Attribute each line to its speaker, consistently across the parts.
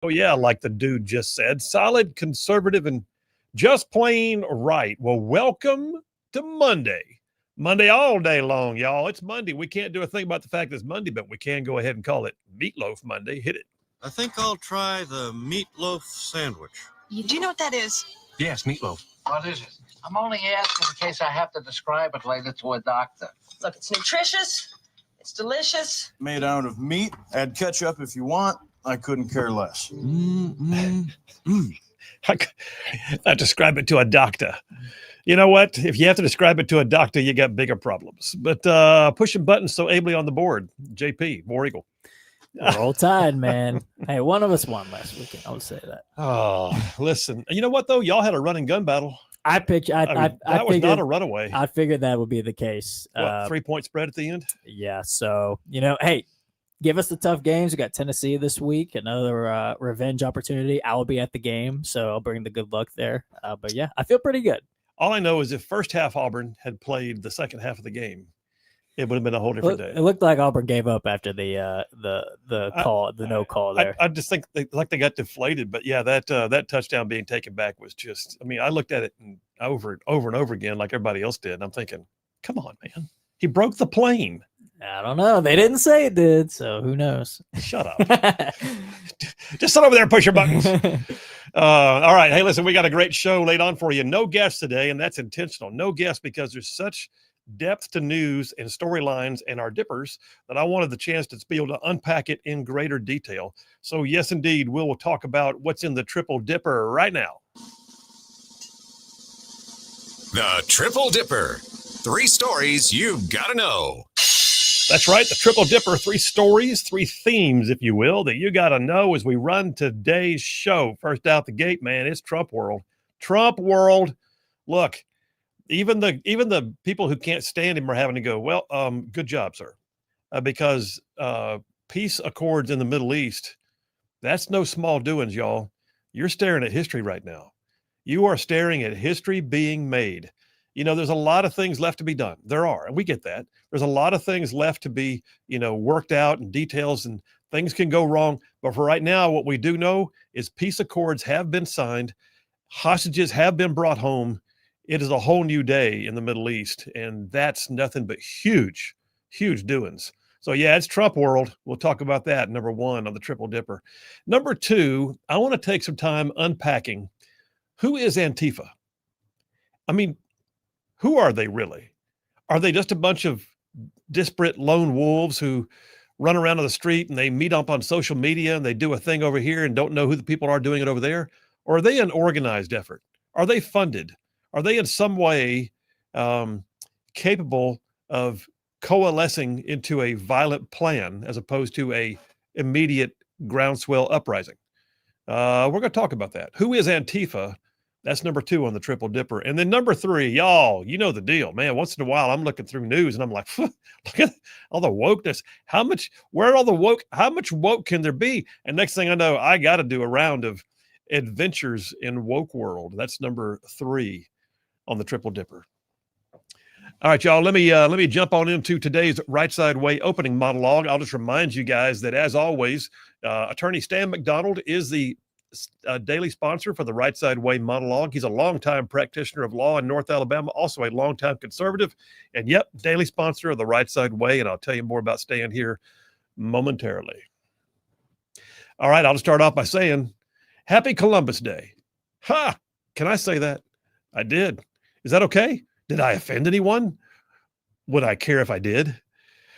Speaker 1: Oh, yeah, like the dude just said, solid, conservative, and just plain right. Well, welcome to Monday. Monday all day long, y'all. It's Monday. We can't do a thing about the fact that it's Monday, but we can go ahead and call it Meatloaf Monday. Hit it.
Speaker 2: I think I'll try the meatloaf sandwich.
Speaker 3: Do you know what that is?
Speaker 2: Yes, meatloaf.
Speaker 4: What is it? I'm only asking in case I have to describe it later to a doctor.
Speaker 3: Look, it's nutritious. It's delicious.
Speaker 2: Made out of meat. Add ketchup if you want. I couldn't care less.
Speaker 1: I describe it to a doctor. You know what? If you have to describe it to a doctor, you got bigger problems. But pushing buttons so ably on the board, JP, War Eagle.
Speaker 5: Roll Tide, man. Hey, one of us won last weekend. I would say that.
Speaker 1: Oh, listen. You know what, though? Y'all had a run and gun battle.
Speaker 5: I figured
Speaker 1: was not a runaway.
Speaker 5: I figured that would be the case.
Speaker 1: 3-point spread at the end?
Speaker 5: Yeah. So, hey, give us the tough games. We got Tennessee this week, another revenge opportunity. I will be at the game, so I'll bring the good luck there. But, yeah, I feel pretty good.
Speaker 1: All I know is if first half Auburn had played the second half of the game, it would have been a whole different day.
Speaker 5: It looked like Auburn gave up after the no call there.
Speaker 1: I just think they got deflated. But yeah, that touchdown being taken back was just. I mean, I looked at it over and over again like everybody else did, and I'm thinking, come on, man, he broke the plane.
Speaker 5: I don't know. They didn't say it did, so who knows?
Speaker 1: Shut up. Just sit over there and push your buttons. All right. Hey, listen, we got a great show laid on for you. No guests today, and that's intentional. No guests because there's such depth to news and storylines and our dippers that I wanted the chance to be able to unpack it in greater detail. So, yes, indeed, we'll talk about what's in the Triple Dipper right now.
Speaker 6: The Triple Dipper. 3 stories you've got to know.
Speaker 1: That's right, the Triple Dipper, 3 stories, 3 themes, if you will, that you got to know as we run today's show. First out the gate, man, it's Trump world. Trump world. Look, even the people who can't stand him are having to go, well, good job, sir. Because peace accords in the Middle East, that's no small doings, y'all. You're staring at history right now. You are staring at history being made. There's a lot of things left to be done. There are, and we get that. There's a lot of things left to be, worked out and details, and things can go wrong. But for right now, what we do know is peace accords have been signed. Hostages have been brought home. It is a whole new day in the Middle East, and that's nothing but huge, huge doings. So, yeah, it's Trump world. We'll talk about that, number 1 on the Triple Dipper. Number 2, I want to take some time unpacking who is Antifa? I mean, who are they really? Are they just a bunch of disparate lone wolves who run around on the street and they meet up on social media and they do a thing over here and don't know who the people are doing it over there? Or are they an organized effort? Are they funded? Are they in some way capable of coalescing into a violent plan as opposed to a immediate groundswell uprising? We're going to talk about that. Who is Antifa? That's number 2 on the Triple Dipper. And then number 3, y'all, you know the deal, man. Once in a while, I'm looking through news and I'm like, look at all the wokeness. How much woke can there be? And next thing I know, I got to do a round of adventures in woke world. That's number 3 on the Triple Dipper. All right, y'all, let me jump on into today's Rightside Way opening monologue. I'll just remind you guys that, as always, Attorney Stan McDonald is the daily sponsor for the Rightside Way monologue. He's a longtime practitioner of law in North Alabama, also a longtime conservative, and yep, daily sponsor of the Rightside Way. And I'll tell you more about Stan here momentarily. All right, I'll just start off by saying, Happy Columbus Day. Ha! Can I say that? I did. Is that okay? Did I offend anyone? Would I care if I did?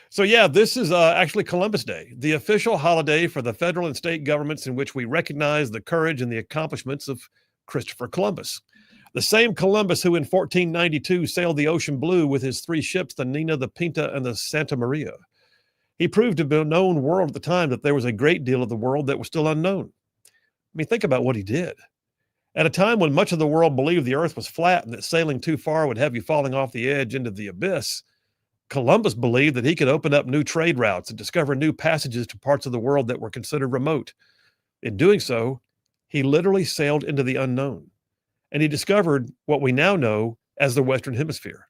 Speaker 1: So yeah, this is actually Columbus Day, the official holiday for the federal and state governments in which we recognize the courage and the accomplishments of Christopher Columbus. The same Columbus who in 1492 sailed the ocean blue with his 3 ships, the Nina, the Pinta, and the Santa Maria. He proved to be a known world at the time that there was a great deal of the world that was still unknown. I mean, think about what he did. At a time when much of the world believed the earth was flat and that sailing too far would have you falling off the edge into the abyss, Columbus believed that he could open up new trade routes and discover new passages to parts of the world that were considered remote. In doing so, he literally sailed into the unknown, and he discovered what we now know as the Western Hemisphere,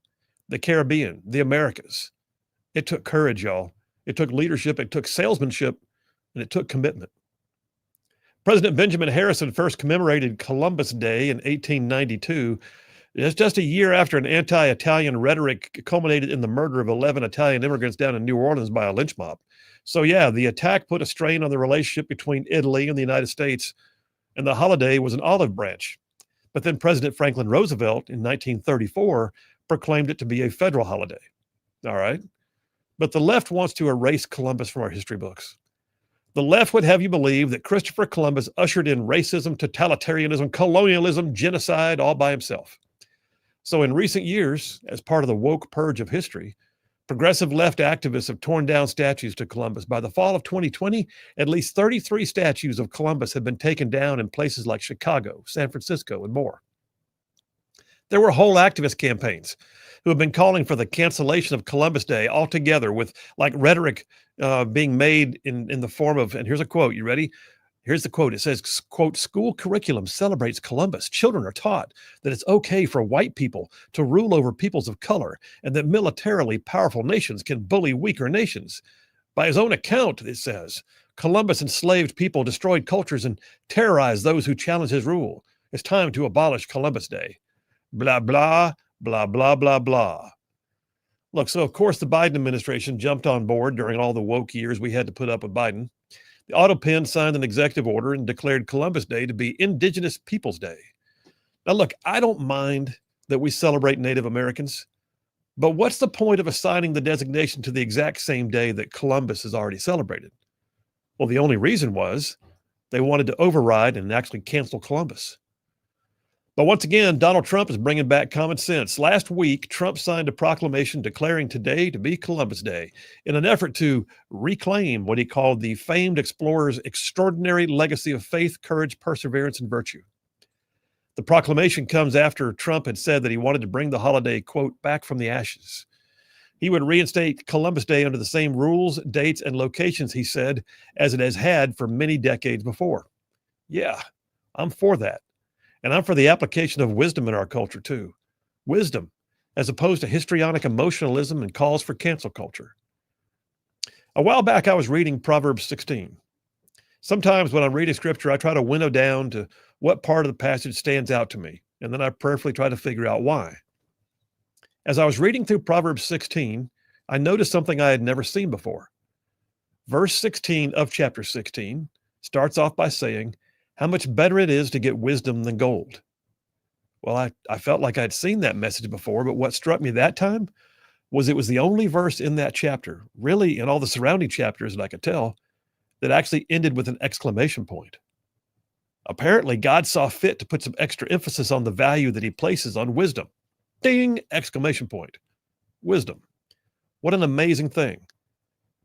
Speaker 1: the Caribbean, the Americas. It took courage, y'all. It took leadership, it took salesmanship, and it took commitment. President Benjamin Harrison first commemorated Columbus Day in 1892. It's just a year after an anti-Italian rhetoric culminated in the murder of 11 Italian immigrants down in New Orleans by a lynch mob. So yeah, the attack put a strain on the relationship between Italy and the United States, and the holiday was an olive branch. But then President Franklin Roosevelt in 1934 proclaimed it to be a federal holiday. All right. But the left wants to erase Columbus from our history books. The left would have you believe that Christopher Columbus ushered in racism, totalitarianism, colonialism, genocide all by himself. So in recent years, as part of the woke purge of history, progressive left activists have torn down statues to Columbus. By the fall of 2020, at least 33 statues of Columbus have been taken down in places like Chicago, San Francisco, and more. There were whole activist campaigns who have been calling for the cancellation of Columbus Day altogether, with like rhetoric being made in the form of, and here's a quote, you ready? Here's the quote. It says, quote, "School curriculum celebrates Columbus. Children are taught that it's okay for white people to rule over peoples of color, and that militarily powerful nations can bully weaker nations. By his own account," it says, "Columbus enslaved people, destroyed cultures, and terrorized those who challenged his rule. It's time to abolish Columbus Day." Blah, blah, blah, blah, blah, blah. Look, so of course the Biden administration jumped on board during all the woke years we had to put up with Biden. The Autopen signed an executive order and declared Columbus Day to be Indigenous Peoples Day. Now, look, I don't mind that we celebrate Native Americans, but what's the point of assigning the designation to the exact same day that Columbus is already celebrated? Well, the only reason was they wanted to override and actually cancel Columbus. But once again, Donald Trump is bringing back common sense. Last week, Trump signed a proclamation declaring today to be Columbus Day in an effort to reclaim what he called the famed explorer's extraordinary legacy of faith, courage, perseverance, and virtue. The proclamation comes after Trump had said that he wanted to bring the holiday, quote, back from the ashes. He would reinstate Columbus Day under the same rules, dates, and locations, he said, as it has had for many decades before. Yeah, I'm for that. And I'm for the application of wisdom in our culture, too. Wisdom, as opposed to histrionic emotionalism and calls for cancel culture. A while back, I was reading Proverbs 16. Sometimes when I'm reading scripture, I try to winnow down to what part of the passage stands out to me, and then I prayerfully try to figure out why. As I was reading through Proverbs 16, I noticed something I had never seen before. Verse 16 of chapter 16 starts off by saying, "How much better it is to get wisdom than gold." Well, I felt like I'd seen that message before, but what struck me that time was it was the only verse in that chapter, really in all the surrounding chapters that I could tell, that actually ended with an exclamation point. Apparently, God saw fit to put some extra emphasis on the value that he places on wisdom. Ding! Exclamation point. Wisdom. What an amazing thing.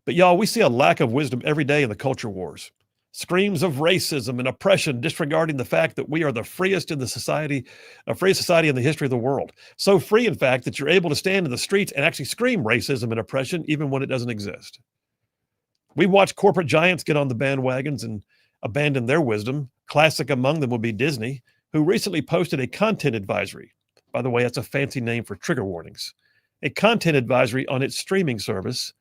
Speaker 1: But y'all, we see a lack of wisdom every day in the culture wars. Screams of racism and oppression, disregarding the fact that we are the freest in the society, a freest society in the history of the world. So free, in fact, that you're able to stand in the streets and actually scream racism and oppression, even when it doesn't exist. We watch corporate giants get on the bandwagons and abandon their wisdom. Classic among them would be Disney, who recently posted a content advisory. By the way, that's a fancy name for trigger warnings. A content advisory on its streaming service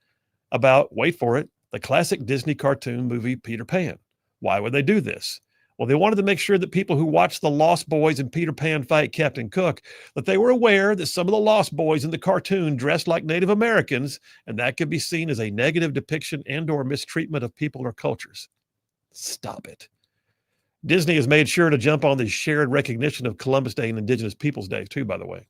Speaker 1: about, wait for it, the classic Disney cartoon movie Peter Pan. Why would they do this? Well, they wanted to make sure that people who watched the Lost Boys and Peter Pan fight Captain Cook, that they were aware that some of the Lost Boys in the cartoon dressed like Native Americans, and that could be seen as a negative depiction and or mistreatment of people or cultures. Stop it. Disney has made sure to jump on the shared recognition of Columbus Day and Indigenous Peoples Day, too, by the way.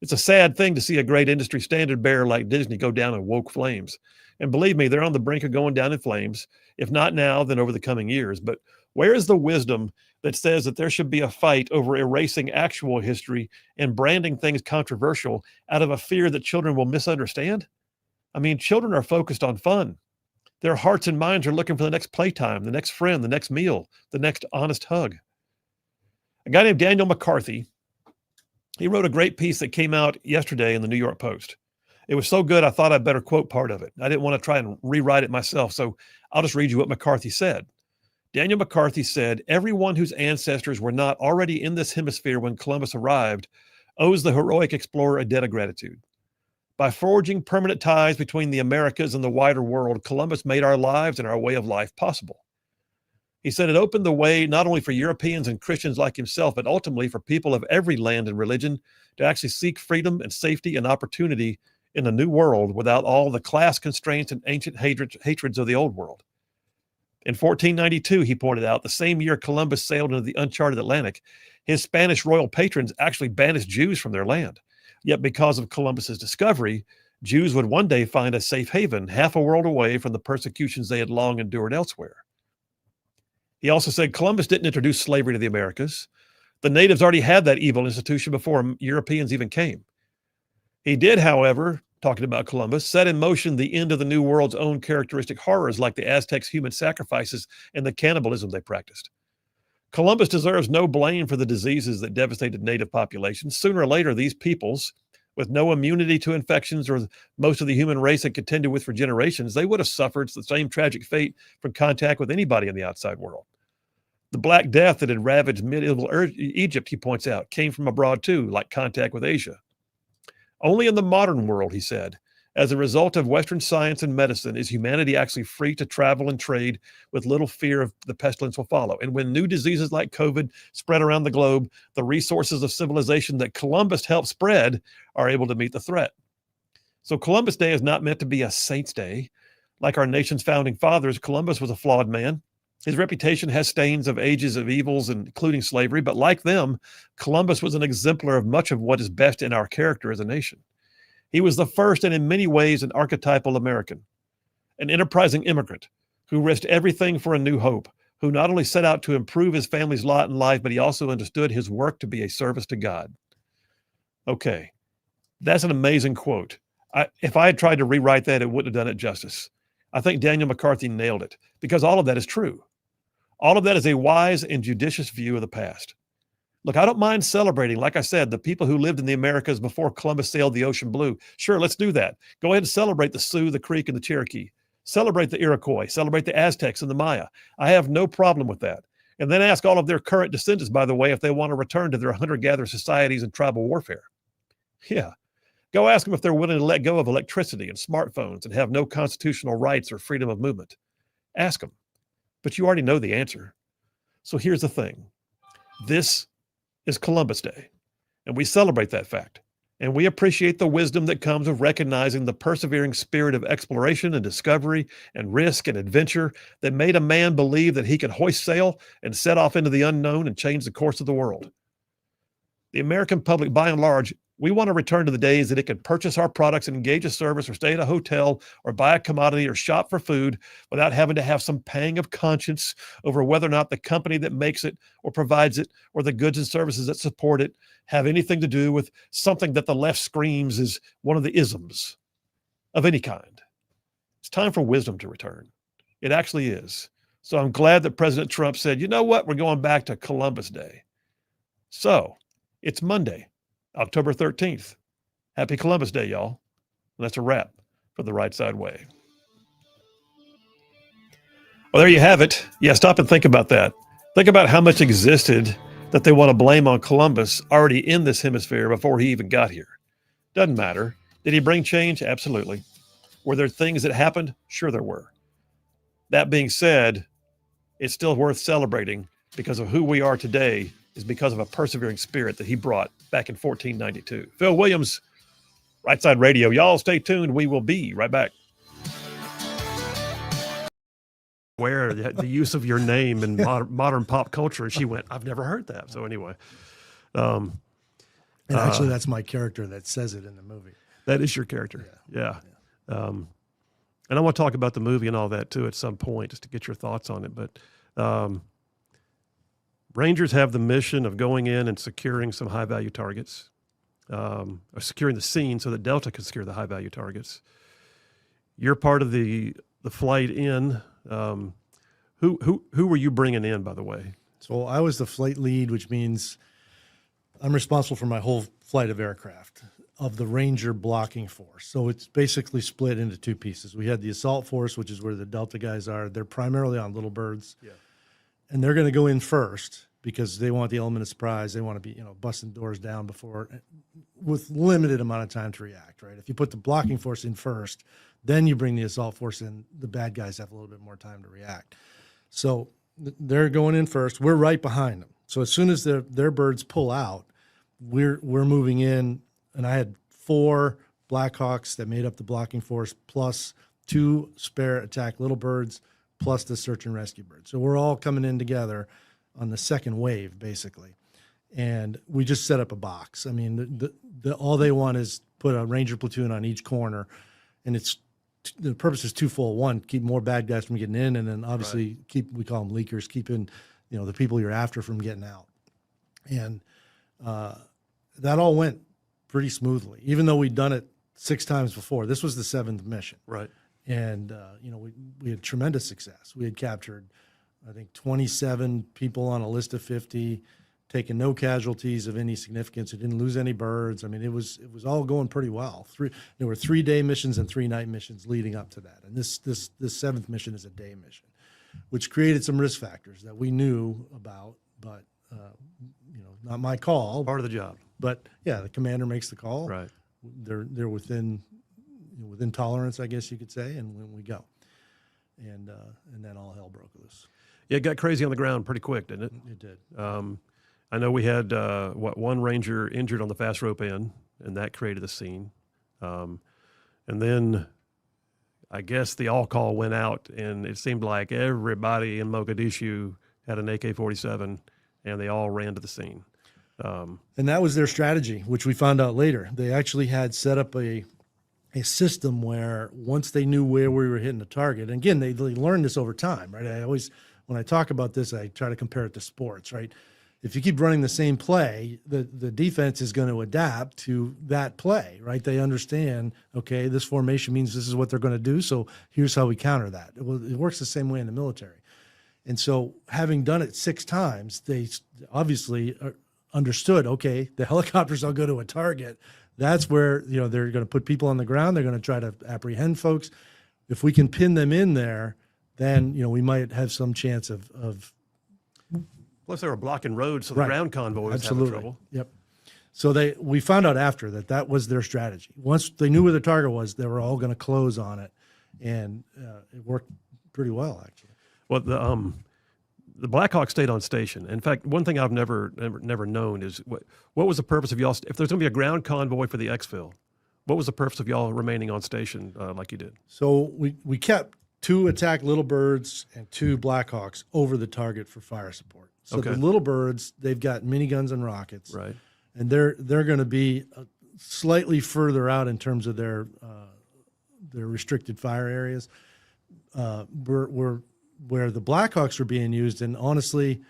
Speaker 1: It's a sad thing to see a great industry standard bearer like Disney go down in woke flames. And believe me, they're on the brink of going down in flames, if not now, then over the coming years. But where is the wisdom that says that there should be a fight over erasing actual history and branding things controversial out of a fear that children will misunderstand? I mean, children are focused on fun. Their hearts and minds are looking for the next playtime, the next friend, the next meal, the next honest hug. A guy named Daniel McCarthy, he wrote a great piece that came out yesterday in the New York Post. It was so good, I thought I'd better quote part of it. I didn't want to try and rewrite it myself, so I'll just read you what McCarthy said. Daniel McCarthy said, "Everyone whose ancestors were not already in this hemisphere when Columbus arrived owes the heroic explorer a debt of gratitude. By forging permanent ties between the Americas and the wider world, Columbus made our lives and our way of life possible." He said it opened the way not only for Europeans and Christians like himself, but ultimately for people of every land and religion to actually seek freedom and safety and opportunity in a new world without all the class constraints and ancient hatreds of the old world. In 1492, he pointed out, the same year Columbus sailed into the uncharted Atlantic, his Spanish royal patrons actually banished Jews from their land. Yet because of Columbus's discovery, Jews would one day find a safe haven half a world away from the persecutions they had long endured elsewhere. He also said Columbus didn't introduce slavery to the Americas. The natives already had that evil institution before Europeans even came. He did, however, talking about Columbus, set in motion the end of the New World's own characteristic horrors like the Aztecs' human sacrifices and the cannibalism they practiced. Columbus deserves no blame for the diseases that devastated native populations. Sooner or later, these peoples, with no immunity to infections or most of the human race had contended with for generations, they would have suffered the same tragic fate from contact with anybody in the outside world. The Black Death that had ravaged medieval Egypt, he points out, came from abroad too, like contact with Asia. Only in the modern world, he said, as a result of Western science and medicine, is humanity actually free to travel and trade with little fear of the pestilence will follow. And when new diseases like COVID spread around the globe, the resources of civilization that Columbus helped spread are able to meet the threat. So Columbus Day is not meant to be a saint's day. Like our nation's founding fathers, Columbus was a flawed man. His reputation has stains of ages of evils, including slavery, but like them, Columbus was an exemplar of much of what is best in our character as a nation. He was the first and in many ways an archetypal American, an enterprising immigrant who risked everything for a new hope, who not only set out to improve his family's lot in life, but he also understood his work to be a service to God. Okay, that's an amazing quote. If I had tried to rewrite that, it wouldn't have done it justice. I think Daniel McCarthy nailed it because all of that is true. All of that is a wise and judicious view of the past. Look, I don't mind celebrating, like I said, the people who lived in the Americas before Columbus sailed the ocean blue. Sure, let's do that. Go ahead and celebrate the Sioux, the Creek, and the Cherokee. Celebrate the Iroquois. Celebrate the Aztecs and the Maya. I have no problem with that. And then ask all of their current descendants, by the way, if they want to return to their hunter-gatherer societies and tribal warfare. Yeah. Go ask them if they're willing to let go of electricity and smartphones and have no constitutional rights or freedom of movement. Ask them. But you already know the answer. So here's the thing. This is Columbus Day, and we celebrate that fact. And we appreciate the wisdom that comes of recognizing the persevering spirit of exploration and discovery and risk and adventure that made a man believe that he could hoist sail and set off into the unknown and change the course of the world. The American public, by and large, we want to return to the days that it could purchase our products and engage a service or stay at a hotel or buy a commodity or shop for food without having to have some pang of conscience over whether or not the company that makes it or provides it or the goods and services that support it have anything to do with something that the left screams is one of the isms of any kind. It's time for wisdom to return. It actually is. So I'm glad that President Trump said, you know what, we're going back to Columbus Day. So it's Monday, October 13th. Happy Columbus Day, y'all. And that's a wrap for the Rightside Way. Well, there you have it. Yeah, stop and think about that. Think about how much existed that they want to blame on Columbus already in this hemisphere before he even got here. Doesn't matter. Did he bring change? Absolutely. Were there things that happened? Sure there were. That being said, it's still worth celebrating because of who we are today is because of a persevering spirit that he brought back in 1492. Phil Williams, Rightside Radio. Y'all stay tuned. We will be right back. Where the use of your name in modern pop culture, and she went, I've never heard that. So anyway.
Speaker 7: And actually, that's my character that says it in the movie.
Speaker 1: That is your character. Yeah. And I want to talk about the movie and all that too at some point, just to get your thoughts on it. But Rangers have the mission of going in and securing some high-value targets, or securing the scene so that Delta can secure the high-value targets. You're part of the flight in. Who were you bringing in, by the way?
Speaker 7: So I was the flight lead, which means I'm responsible for my whole flight of aircraft of the Ranger blocking force. So it's basically split into two pieces. We had the assault force, which is where the Delta guys are. They're primarily on little birds. Yeah. And they're going to go in first because they want the element of surprise. They want to be, busting doors down before, with limited amount of time to react, right? If you put the blocking force in first, then you bring the assault force in, the bad guys have a little bit more time to react. So they're going in first. We're right behind them. So as soon as their birds pull out, we're moving in. And I had 4 Blackhawks that made up the blocking force, plus 2 spare attack little birds, plus the search and rescue bird. So we're all coming in together on the second wave, basically. And we just set up a box. I mean, all they want is put a ranger platoon on each corner, and the purpose is twofold. One, keep more bad guys from getting in, and then obviously we call them leakers, keeping the people you're after from getting out. And that all went pretty smoothly, even though we'd done it 6 times before. This was the 7th mission.
Speaker 1: Right.
Speaker 7: And, we had tremendous success. We had captured, I think, 27 people on a list of 50, taken no casualties of any significance. It didn't lose any birds. I mean, it was all going pretty well. There were 3-day missions and 3-night missions leading up to that. And this 7th mission is a day mission, which created some risk factors that we knew about, but, not my call.
Speaker 1: Part of the job.
Speaker 7: But yeah, the commander makes the call.
Speaker 1: Right.
Speaker 7: They're within tolerance, I guess you could say, and when we go, and then all hell broke loose.
Speaker 1: Yeah, it got crazy on the ground pretty quick, didn't it?
Speaker 7: It did.
Speaker 1: I know we had one ranger injured on the fast rope end, and that created a scene. And then I guess the all call went out, and it seemed like everybody in Mogadishu had an AK-47, and they all ran to the scene.
Speaker 7: And that was their strategy, which we found out later. They actually had set up a system where once they knew where we were hitting the target, and again, they learned this over time, right? When I talk about this, I try to compare it to sports, right? If you keep running the same play, the defense is going to adapt to that play, right? They understand, okay, this formation means this is what they're going to do, so here's how we counter that. It works the same way in the military. And so having done it 6 times, they obviously understood, okay, the helicopters all go to a target. That's where, they're going to put people on the ground. They're going to try to apprehend folks. If we can pin them in there, then, we might have some chance of
Speaker 1: Plus, they were blocking roads, so the ground convoy was having trouble.
Speaker 7: Yep. So we found out after that was their strategy. Once they knew where the target was, they were all going to close on it, and it worked pretty well, actually.
Speaker 1: Well, the Blackhawks stayed on station. In fact, one thing I've never known is what was the purpose of y'all? If there's going to be a ground convoy for the exfil, what was the purpose of y'all remaining on station like you did?
Speaker 7: So we kept 2 attack little birds and 2 Blackhawks over the target for fire support. So
Speaker 1: Okay.
Speaker 7: the little birds, they've got miniguns and rockets,
Speaker 1: Right.
Speaker 7: and they're going to be slightly further out in terms of their restricted fire areas. Where the Blackhawks were being used, and honestly,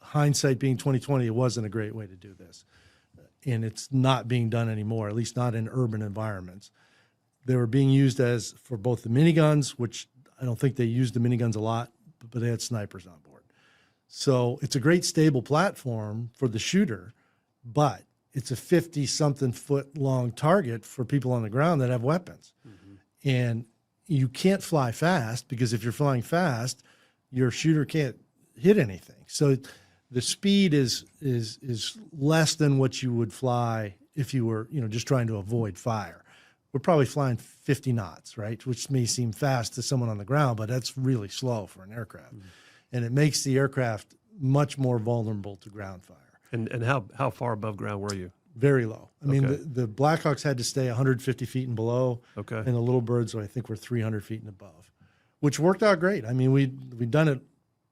Speaker 7: hindsight being 2020, it wasn't a great way to do this, and it's not being done anymore, at least not in urban environments. They were being used for both the miniguns, which I don't think they used the miniguns a lot, but they had snipers on board. So it's a great stable platform for the shooter, but it's a 50-something foot long target for people on the ground that have weapons. Mm-hmm. And you can't fly fast, because if you're flying fast, your shooter can't hit anything. So the speed is less than what you would fly if you were, just trying to avoid fire. We're probably flying 50 knots, right? Which may seem fast to someone on the ground, but that's really slow for an aircraft. Mm-hmm. And it makes the aircraft much more vulnerable to ground fire.
Speaker 1: And how far above ground were you?
Speaker 7: Very low. I mean,
Speaker 1: Okay.
Speaker 7: the Blackhawks had to stay 150 feet and below.
Speaker 1: Okay.
Speaker 7: And the little birds, I think, were 300 feet and above, which worked out great. I mean, we'd done it,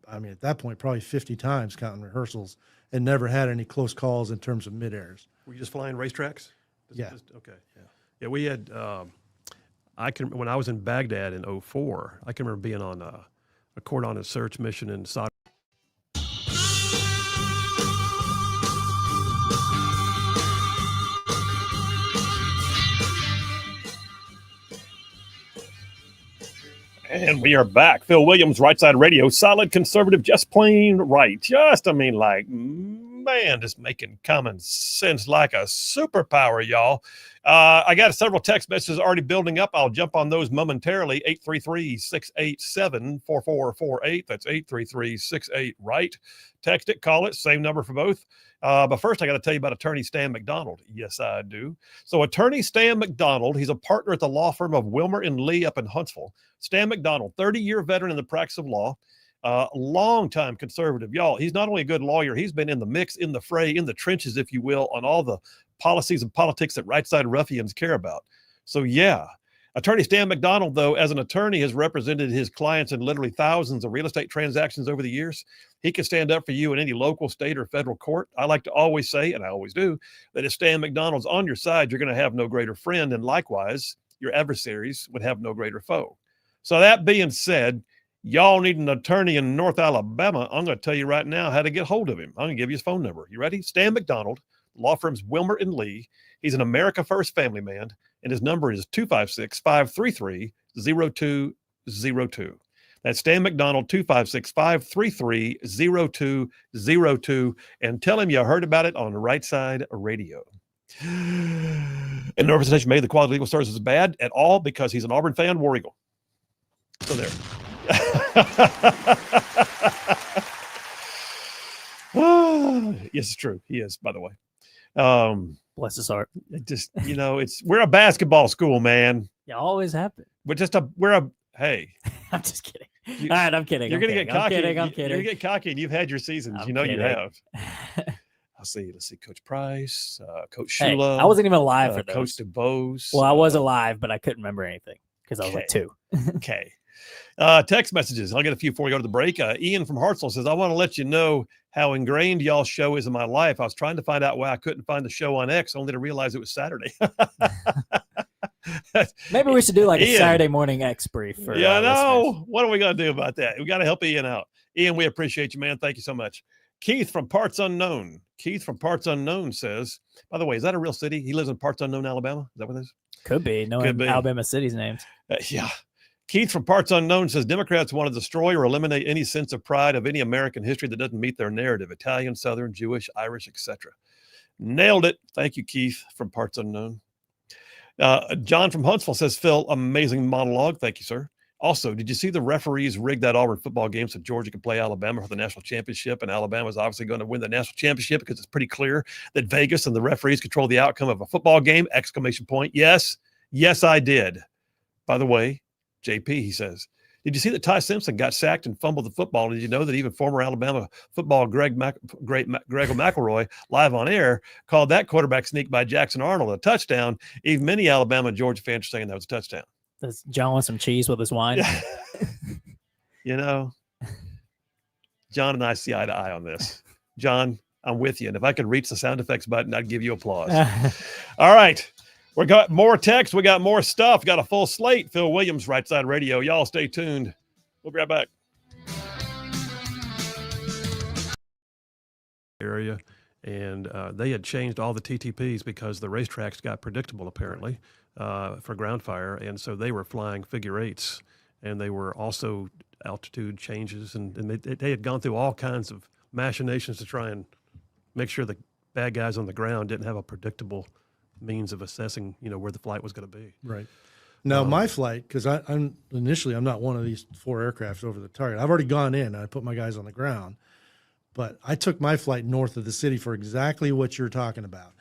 Speaker 7: at that point, probably 50 times counting rehearsals, and never had any close calls in terms of mid-airs.
Speaker 1: Were you just flying racetracks?
Speaker 7: Yeah.
Speaker 1: Okay. Yeah, we had, when I was in Baghdad in 2004, I can remember being on a cordon and search mission in Saudi. And we are back. Phil Williams, Rightside Radio, solid conservative, just plain right. Just making common sense like a superpower, y'all. I got several text messages already building up. I'll jump on those momentarily. 833-687-4448. That's 833-68-RIGHT. Text it, call it, same number for both. But first, I got to tell you about attorney Stan McDonald. Yes, I do. So attorney Stan McDonald, he's a partner at the law firm of Wilmer and Lee up in Huntsville. Stan McDonald, 30-year veteran in the practice of law. Long-time conservative. Y'all, he's not only a good lawyer, he's been in the mix, in the fray, in the trenches, if you will, on all the policies and politics that right-side ruffians care about. So, yeah. Attorney Stan McDonald, though, as an attorney, has represented his clients in literally thousands of real estate transactions over the years. He can stand up for you in any local, state, or federal court. I like to always say, and I always do, that if Stan McDonald's on your side, you're going to have no greater friend, and likewise, your adversaries would have no greater foe. So that being said, y'all need an attorney in North Alabama. I'm going to tell you right now how to get hold of him. I'm going to give you his phone number. You ready? Stan McDonald, law firms Wilmer and Lee. He's an America First family man, and his number is 256-533-0202. That's Stan McDonald, 256-533-0202, and tell him you heard about it on Rightside Radio. And no representation made the quality legal services is bad at all because he's an Auburn fan, War Eagle. So there. Yes, it's true. He is, by the way.
Speaker 5: Bless his heart.
Speaker 1: It just, we're a basketball school, man.
Speaker 5: Yeah, always happen.
Speaker 1: Hey.
Speaker 5: I'm just kidding. All right, I'm kidding.
Speaker 1: You're going to get cocky.
Speaker 5: I'm kidding.
Speaker 1: You're going to get cocky, and you've had your seasons.
Speaker 5: I'm
Speaker 1: you
Speaker 5: kidding.
Speaker 1: You have. Let's see. Coach Price, Coach
Speaker 5: Hey,
Speaker 1: Shula.
Speaker 5: I wasn't even alive for those.
Speaker 1: Coach DeBose.
Speaker 5: Well, I was alive, but I couldn't remember anything because I was like 2.
Speaker 1: Okay. Text messages. I'll get a few before we go to the break. Ian from Hartselle says, I want to let you know how ingrained y'all's show is in my life. I was trying to find out why I couldn't find the show on X, only to realize it was Saturday.
Speaker 5: Maybe we should do like
Speaker 1: Ian,
Speaker 5: a Saturday morning X brief. For,
Speaker 1: I know.
Speaker 5: listeners.
Speaker 1: What are we going to do about that? We got to help Ian out. Ian, we appreciate you, man. Thank you so much. Keith from Parts Unknown. Keith from Parts Unknown says, by the way, is that a real city? He lives in Parts Unknown, Alabama. Is that what it is?
Speaker 5: Could be. No,
Speaker 1: Could be.
Speaker 5: Alabama cities' names.
Speaker 1: Yeah. Keith from Parts Unknown says Democrats want to destroy or eliminate any sense of pride of any American history that doesn't meet their narrative. Italian, Southern, Jewish, Irish, etc. Nailed it. Thank you, Keith from Parts Unknown. John from Huntsville says, Phil, amazing monologue. Thank you, sir. Also, did you see the referees rigged that Auburn football game so Georgia could play Alabama for the national championship? And Alabama is obviously going to win the national championship because it's pretty clear that Vegas and the referees control the outcome of a football game! ! Yes. Yes, I did. By the way, JP, he says, did you see that Ty Simpson got sacked and fumbled the football? Did you know that even former Alabama football Greg McElroy, live on air, called that quarterback sneak by Jackson Arnold a touchdown? Even many Alabama and Georgia fans are saying that was a touchdown.
Speaker 5: Does John want some cheese with his wine?
Speaker 1: John and I see eye to eye on this. John, I'm with you. And if I could reach the sound effects button, I'd give you applause. All right. We got more text. We got more stuff. Got a full slate. Phil Williams, Rightside Radio. Y'all stay tuned. We'll be right back. Area, and they had changed all the TTPs because the racetracks got predictable, apparently, for ground fire. And so they were flying figure eights, and they were also altitude changes. And they had gone through all kinds of machinations to try and make sure the bad guys on the ground didn't have a predictable means of assessing, where the flight was going to be.
Speaker 7: Right. Now, my flight, because I'm not one of these 4 aircrafts over the target. I've already gone in. I put my guys on the ground. But I took my flight north of the city for exactly what you're talking about.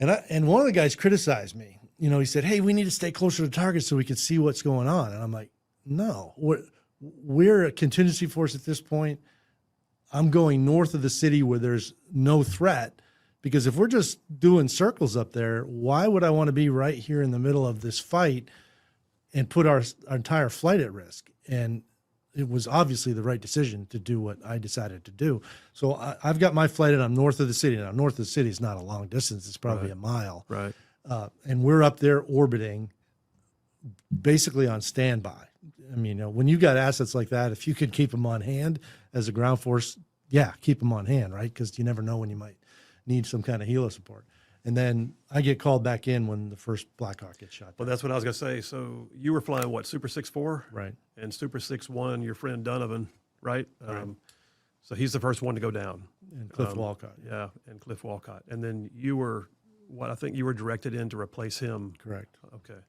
Speaker 7: And one of the guys criticized me. He said, hey, we need to stay closer to target so we can see what's going on. And I'm like, no, we're a contingency force at this point. I'm going north of the city where there's no threat. Because if we're just doing circles up there, why would I want to be right here in the middle of this fight and put our entire flight at risk? And it was obviously the right decision to do what I decided to do. So I've got my flight and I'm north of the city. Now, north of the city is not a long distance. It's probably a mile.
Speaker 1: Right.
Speaker 7: And we're up there orbiting basically on standby. I mean, when you got assets like that, if you could keep them on hand as a ground force, keep them on hand, right? Because you never know when you might need some kind of helo support. And then I get called back in when the first Black Hawk gets shot down.
Speaker 1: Well, that's what I was going to say. So you were flying what, Super 6-4?
Speaker 7: Right.
Speaker 1: And Super 6-1, your friend Donovan, right?
Speaker 7: Right.
Speaker 1: So he's the first one to go down.
Speaker 7: And Cliff Walcott.
Speaker 1: Yeah, and Cliff Walcott. And then you were, I think you were directed in to replace him.
Speaker 7: Correct.
Speaker 1: Okay.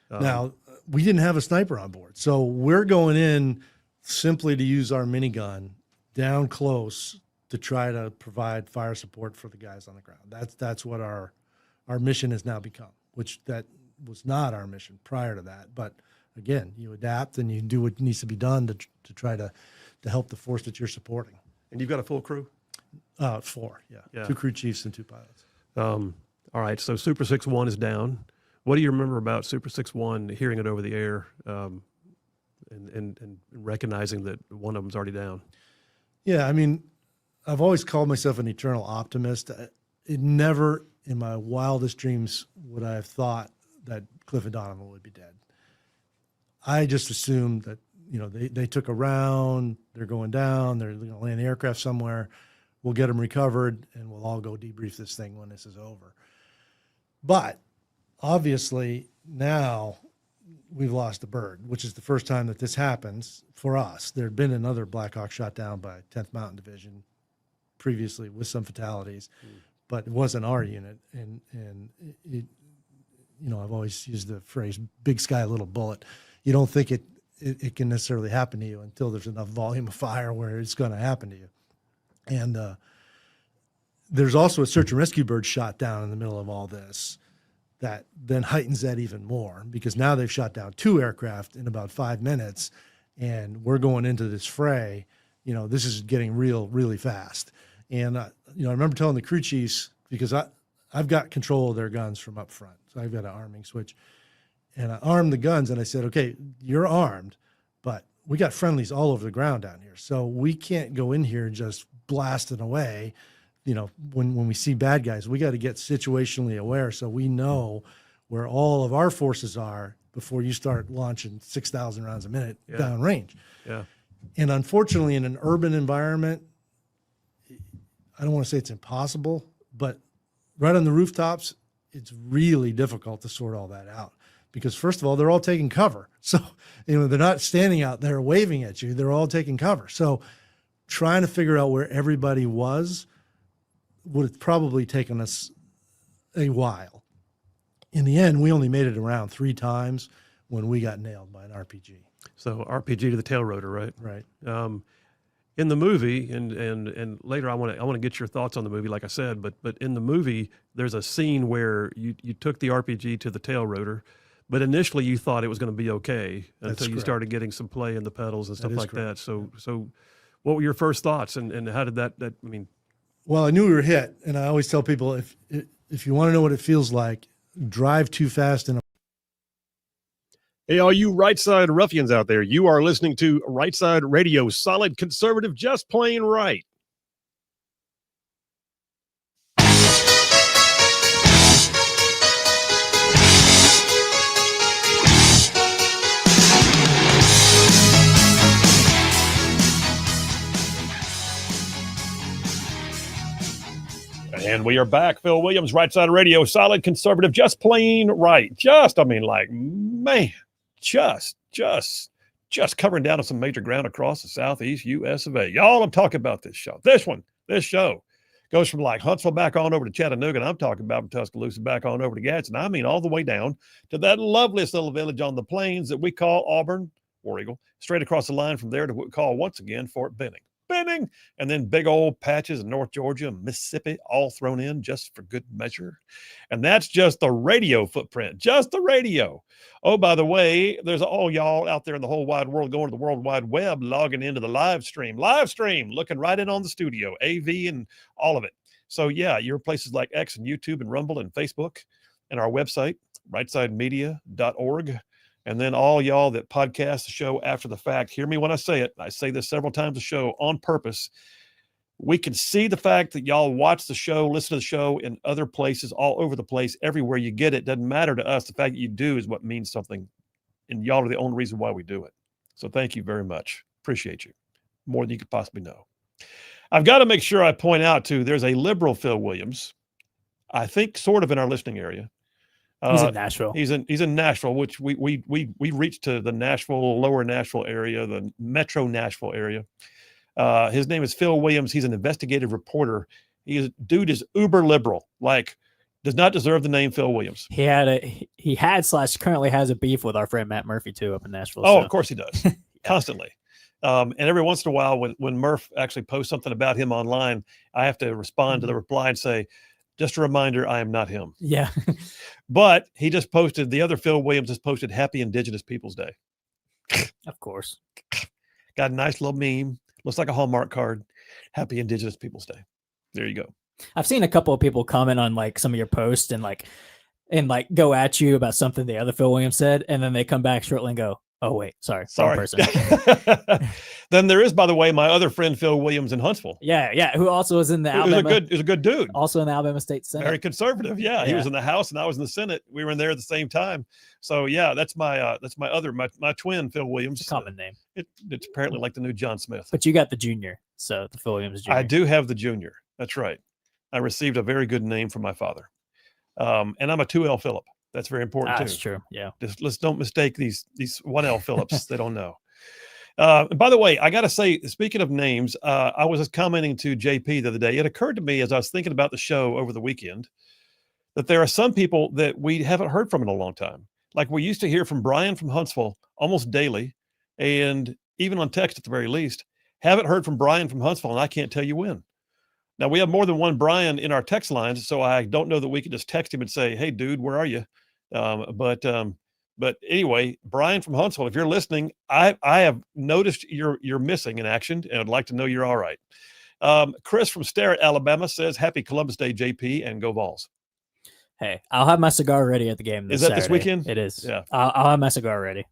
Speaker 7: Now, we didn't have a sniper on board. So we're going in simply to use our minigun down close to try to provide fire support for the guys on the ground. That's what our mission has now become, which that was not our mission prior to that. But again, you adapt and you do what needs to be done to try to to help the force that you're supporting.
Speaker 1: And you've got a full crew?
Speaker 7: 4, yeah.
Speaker 1: Yeah.
Speaker 7: 2 crew chiefs and 2 pilots.
Speaker 1: All right, so Super 6-1 is down. What do you remember about Super 6-1, hearing it over the air, and recognizing that one of them's already down?
Speaker 7: Yeah, I mean, I've always called myself an eternal optimist. It never in my wildest dreams would I have thought that Cliff and Donovan would be dead. I just assumed that, they took a round, they're going down, they're going to land the aircraft somewhere, we'll get them recovered, and we'll all go debrief this thing when this is over. But obviously now we've lost a bird, which is the first time that this happens for us. There had been another Black Hawk shot down by 10th Mountain Division previously with some fatalities, but it wasn't our unit. And it, I've always used the phrase big sky, little bullet. You don't think it can necessarily happen to you until there's enough volume of fire where it's going to happen to you. And there's also a search and rescue bird shot down in the middle of all this that then heightens that even more, because now they've shot down 2 aircraft in about 5 minutes, and we're going into this fray. This is getting real, really fast. And, I remember telling the crew chiefs, because I've got control of their guns from up front. So I've got an arming switch. And I armed the guns, and I said, okay, you're armed, but we got friendlies all over the ground down here. So we can't go in here just blasting away. When we see bad guys, we got to get situationally aware so we know where all of our forces are before you start launching 6,000 rounds a minute downrange.
Speaker 1: Yeah.
Speaker 7: And unfortunately, in an urban environment, I don't want to say it's impossible, but right on the rooftops, it's really difficult to sort all that out. Because first of all, they're all taking cover. So, they're not standing out there waving at you. They're all taking cover. So trying to figure out where everybody was would have probably taken us a while. In the end, we only made it around 3 times when we got nailed by an RPG.
Speaker 1: So RPG to the tail rotor, right?
Speaker 7: Right.
Speaker 1: In the movie, and later I want to get your thoughts on the movie, like I said, but in the movie, there's a scene where you took the RPG to the tail rotor, but initially you thought it was going to be okay until you started getting some play in the pedals and stuff like that. So what were your first thoughts, and how did that I mean?
Speaker 7: Well, I knew we were hit, and I always tell people, if you want to know what it feels like, drive too fast in a
Speaker 1: Hey, all you Rightside ruffians out there, you are listening to Rightside Radio, solid conservative, just plain right. And we are back. Phil Williams, Rightside Radio, solid conservative, just plain right. Just covering down on some major ground across the southeast U.S. of A. Y'all, I'm talking about this show. This show goes from like Huntsville back on over to Chattanooga, and I'm talking about from Tuscaloosa back on over to Gadsden. I mean, all the way down to that loveliest little village on the plains that we call Auburn, War Eagle, straight across the line from there to what we call once again Fort Benning, and then big old patches in North Georgia and Mississippi all thrown in just for good measure. And that's just the radio footprint, just the radio. Oh, by the way, there's all y'all out there in the whole wide world going to the World Wide Web, logging into the live stream, looking right in on the studio, AV and all of it. So yeah, your places like X and YouTube and Rumble and Facebook and our website, rightsidemedia.org. And then all y'all that podcast the show after the fact, hear me when I say it. I say this several times a show on purpose. We can see the fact that y'all watch the show, listen to the show in other places, all over the place, everywhere you get it. Doesn't matter to us. The fact that you do is what means something. And y'all are the only reason why we do it. So thank you very much. Appreciate you. More than you could possibly know. I've got to make sure I point out, too, there's a liberal Phil Williams, I think sort of in our listening area.
Speaker 5: He's in Nashville.
Speaker 1: He's in Nashville, which we reached to the Nashville, lower Nashville area, the metro Nashville area. His name is Phil Williams. He's an investigative reporter. Dude is uber liberal, like does not deserve the name Phil Williams.
Speaker 5: He currently has a beef with our friend Matt Murphy too up in Nashville.
Speaker 1: Oh,
Speaker 5: so.
Speaker 1: Of course he does. Constantly. And every once in a while when Murph actually posts something about him online, I have to respond to the reply and say, just a reminder, I am not him.
Speaker 5: Yeah.
Speaker 1: But he just posted, the other Phil Williams has posted Happy Indigenous Peoples Day.
Speaker 5: Of course.
Speaker 1: Got a nice little meme, Looks like a Hallmark card. Happy Indigenous Peoples Day. There you go.
Speaker 5: I've seen a couple of people comment on like some of your posts and go at you about something the other Phil Williams said, and then they come back shortly and go, "Oh wait, sorry, wrong person."
Speaker 1: Then there is, by the way, my other friend Phil Williams in Huntsville.
Speaker 5: Yeah, who also was in the Alabama.
Speaker 1: He's a good dude.
Speaker 5: Also in the Alabama State Senate.
Speaker 1: Very conservative. Yeah, he was in the House and I was in the Senate. We were in there at the same time. So yeah, that's my twin, Phil Williams.
Speaker 5: It's a common name.
Speaker 1: It's apparently like the new John Smith.
Speaker 5: But you got the junior, so the Phil Williams Jr.
Speaker 1: I do have the junior. That's right. I received a very good name from my father. And I'm a 2L Phillip. That's very important too.
Speaker 5: That's true. Yeah.
Speaker 1: Just let's don't mistake these 1L Phillips. They don't know. And by the way, I got to say, speaking of names, I was just commenting to JP the other day. It occurred to me as I was thinking about the show over the weekend that there are some people that we haven't heard from in a long time. Like we used to hear from Brian from Huntsville almost daily, and even on text at the very least. Haven't heard from Brian from Huntsville, and I can't tell you when. Now, we have more than one Brian in our text lines, so I don't know that we can just text him and say, "Hey, dude, where are you?" But anyway, Brian from Huntsville, if you're listening, I have noticed you're missing in action, and I'd like to know you're all right. Chris from Starrett, Alabama says, "Happy Columbus Day, JP, and go Vols."
Speaker 5: Hey, I'll have my cigar ready at the game.
Speaker 1: Is that
Speaker 5: Saturday.
Speaker 1: this weekend?
Speaker 5: It is.
Speaker 1: Yeah.
Speaker 5: I'll have my cigar ready.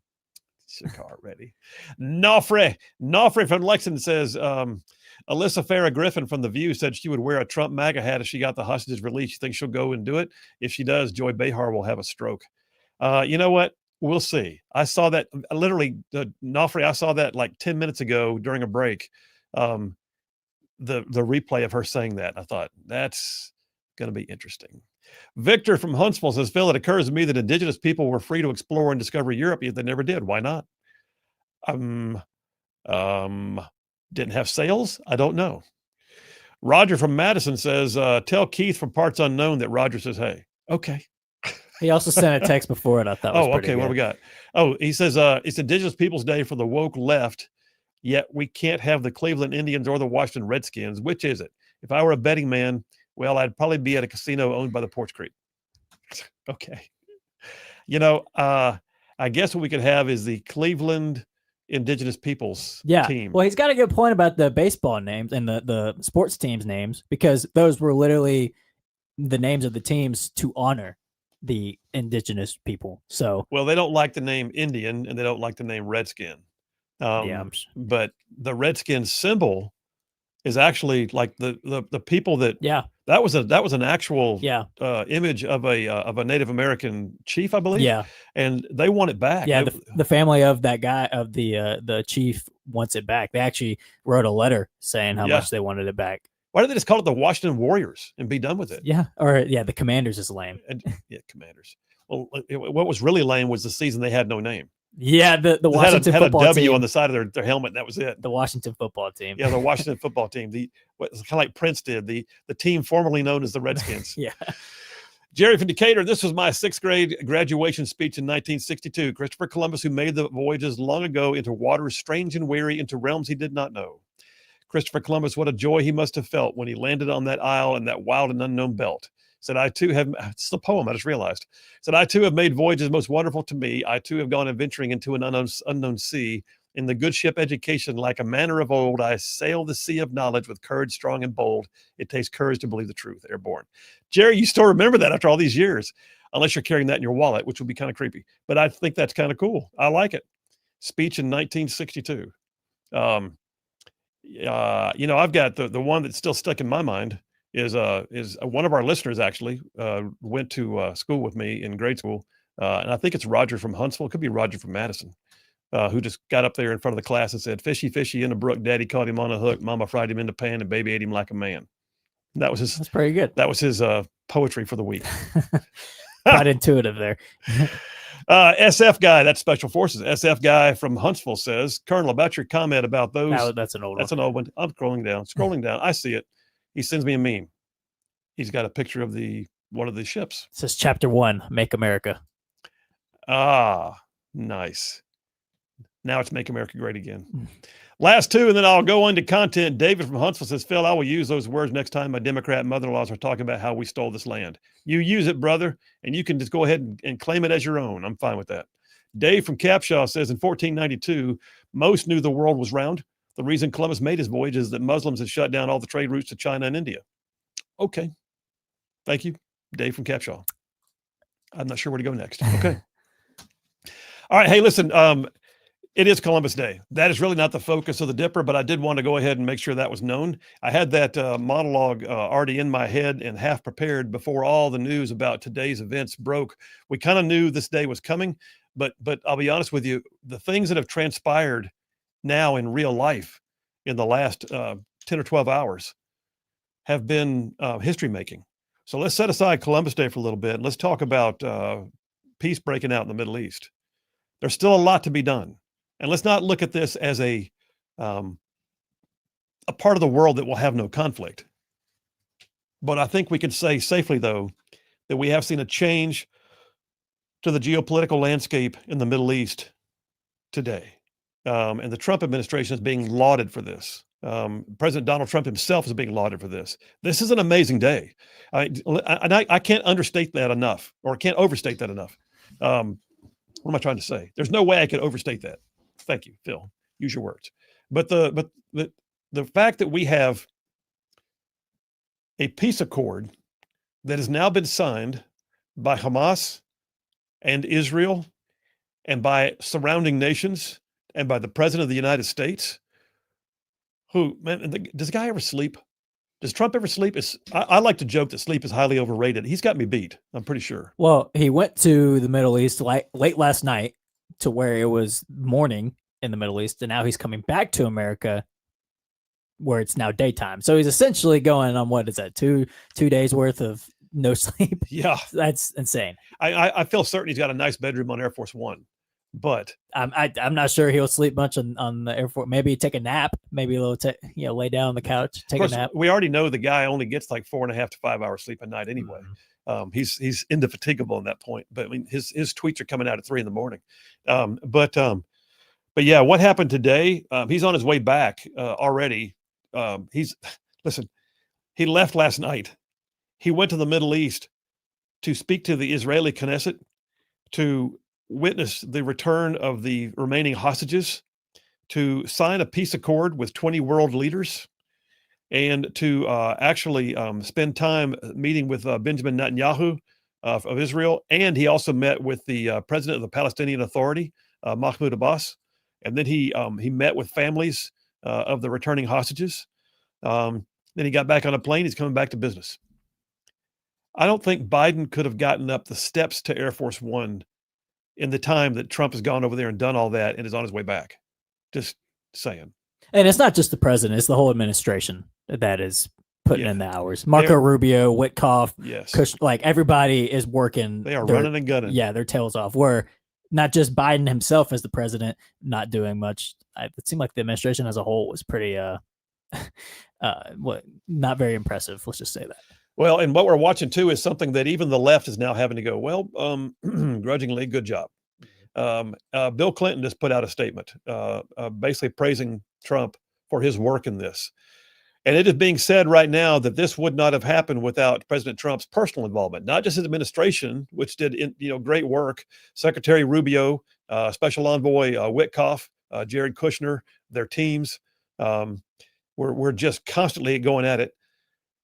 Speaker 1: Cigar ready. Nofre from Lexington says, Alyssa Farrah Griffin from The View said she would wear a Trump MAGA hat if she got the hostages released. You think she'll go and do it? If she does, Joy Behar will have a stroke. You know what? We'll see. I saw that literally, Nofre, I saw that like 10 minutes ago during a break. The replay of her saying that. I thought that's going to be interesting. Victor from Huntsville says, Phil, it occurs to me that indigenous people were free to explore and discover Europe, yet they never did. Why not? Didn't have sails? I don't know. Roger from Madison says, tell Keith from Parts Unknown that Roger says, hey. Okay.
Speaker 5: He also sent a text before it. I thought. Was
Speaker 1: okay.
Speaker 5: Good.
Speaker 1: What do we got? Oh, he says, it's Indigenous Peoples Day for the woke left, yet we can't have the Cleveland Indians or the Washington Redskins. Which is it? If I were a betting man, well, I'd probably be at a casino owned by the Porch Creek. Okay. You know, I guess what we could have is the Cleveland Indigenous Peoples team.
Speaker 5: Well, he's got a good point about the baseball names and the sports teams names, because those were literally the names of the teams to honor the indigenous people. So,
Speaker 1: well, they don't like the name Indian and they don't like the name Redskin. But the Redskin symbol is actually like the people that that was an actual image of a Native American chief, I believe.
Speaker 5: Yeah,
Speaker 1: and they want it back.
Speaker 5: Yeah, the family of that guy, of the chief, wants it back. They actually wrote a letter saying how much they wanted it back.
Speaker 1: Why did they just call it the Washington Warriors and be done with it?
Speaker 5: Yeah, or the Commanders is lame.
Speaker 1: Commanders. Well, what was really lame was the season they had no name.
Speaker 5: Yeah, the Washington
Speaker 1: had a
Speaker 5: football
Speaker 1: W
Speaker 5: team
Speaker 1: on the side of their helmet, and that was it.
Speaker 5: The Washington football team.
Speaker 1: Yeah, the Washington football team. Kind of like Prince did. The team formerly known as the Redskins.
Speaker 5: Yeah.
Speaker 1: Jerry from Decatur, this was my 6th grade graduation speech in 1962. Christopher Columbus, who made the voyages long ago into waters strange and weary, into realms he did not know. Christopher Columbus, what a joy he must have felt when he landed on that isle in that wild and unknown belt. Said, I too have, it's the poem, I just realized. Said, I too have made voyages most wonderful to me. I too have gone adventuring into an unknown sea. In the good ship Education, like a manner of old, I sail the sea of knowledge with courage strong and bold. It takes courage to believe the truth, airborne. Jerry, you still remember that after all these years, unless you're carrying that in your wallet, which would be kind of creepy. But I think that's kind of cool. I like it. Speech in 1962. I've got the one that's still stuck in my mind is one of our listeners actually went to school with me in grade school. And I think it's Roger from Huntsville. It could be Roger from Madison, who just got up there in front of the class and said, fishy, fishy in the brook. Daddy caught him on a hook. Mama fried him in the pan and baby ate him like a man. And that's
Speaker 5: pretty good.
Speaker 1: That was his poetry for the week.
Speaker 5: Quite intuitive there.
Speaker 1: SF guy, that's Special Forces. SF guy from Huntsville says, Colonel, about your comment about those.
Speaker 5: No, that's an old one.
Speaker 1: That's an old one. I'm scrolling down. I see it. He sends me a meme. He's got a picture of one of the ships.
Speaker 5: It says Chapter 1, Make America.
Speaker 1: Ah, nice. Now it's Make America Great Again. Last two, and then I'll go into content. David from Huntsville says, Phil, I will use those words next time my Democrat mother-in-laws are talking about how we stole this land. You use it, brother, and you can just go ahead and claim it as your own. I'm fine with that. Dave from Capshaw says, in 1492, most knew the world was round. the reason Columbus made his voyage is that Muslims had shut down all the trade routes to China and India. Okay. Thank you, Dave from Capshaw. I'm not sure where to go next. Okay. All right. Hey, listen, it is Columbus Day. That is really not the focus of the Dipper, but I did want to go ahead and make sure that was known. I had that monologue already in my head and half prepared before all the news about today's events broke. We kind of knew this day was coming, but I'll be honest with you, the things that have transpired now in real life in the last 10 or 12 hours have been history making. So let's set aside Columbus Day for a little bit and let's talk about peace breaking out in the Middle East. There's still a lot to be done. And let's not look at this as a part of the world that will have no conflict. But I think we can say safely, though, that we have seen a change to the geopolitical landscape in the Middle East today. And the Trump administration is being lauded for this. President Donald Trump himself is being lauded for this. This is an amazing day. I can't understate that enough, or can't overstate that enough. What am I trying to say? There's no way I could overstate that. Thank you, Phil. Use your words. But the fact that we have a peace accord that has now been signed by Hamas and Israel and by surrounding nations and by the President of the United States, who, man, does the guy ever sleep? Does Trump ever sleep? I like to joke that sleep is highly overrated. He's got me beat, I'm pretty sure.
Speaker 5: Well, he went to the Middle East late last night to where it was morning in the Middle East, and now he's coming back to America where it's now daytime. So he's essentially going on, what is that, two days worth of no sleep?
Speaker 1: Yeah.
Speaker 5: That's insane.
Speaker 1: I feel certain he's got a nice bedroom on Air Force One, but
Speaker 5: I'm not sure he'll sleep much on the Air Force. Maybe take a nap, maybe a little, lay down on the couch, take a nap.
Speaker 1: We already know the guy only gets like 4.5 to 5 hours sleep a night anyway. Mm-hmm. He's indefatigable in that point, but I mean, his tweets are coming out at 3 a.m. But yeah, what happened today? He's on his way back already. He left last night. He went to the Middle East to speak to the Israeli Knesset, to witness the return of the remaining hostages, to sign a peace accord with 20 world leaders, and to actually spend time meeting with Benjamin Netanyahu of Israel. And he also met with the president of the Palestinian Authority, Mahmoud Abbas. And then he met with families of the returning hostages. Then he got back on a plane. He's coming back to business. I don't think Biden could have gotten up the steps to Air Force One in the time that Trump has gone over there and done all that and is on his way back. Just saying.
Speaker 5: And it's not just the president; it's the whole administration that is putting in the hours. Marco Rubio, Witkoff,
Speaker 1: yes,
Speaker 5: like everybody is working.
Speaker 1: They are running and gunning.
Speaker 5: Yeah, their tails off. Where not just Biden himself as the president not doing much. It seemed like the administration as a whole was pretty, not very impressive. Let's just say that.
Speaker 1: Well, and what we're watching too is something that even the left is now having to go, well, grudgingly, good job. Bill Clinton just put out a statement, basically praising Trump for his work in this. And it is being said right now that this would not have happened without President Trump's personal involvement, not just his administration, which did great work. Secretary Rubio, Special Envoy Witkoff, Jared Kushner, their teams were just constantly going at it.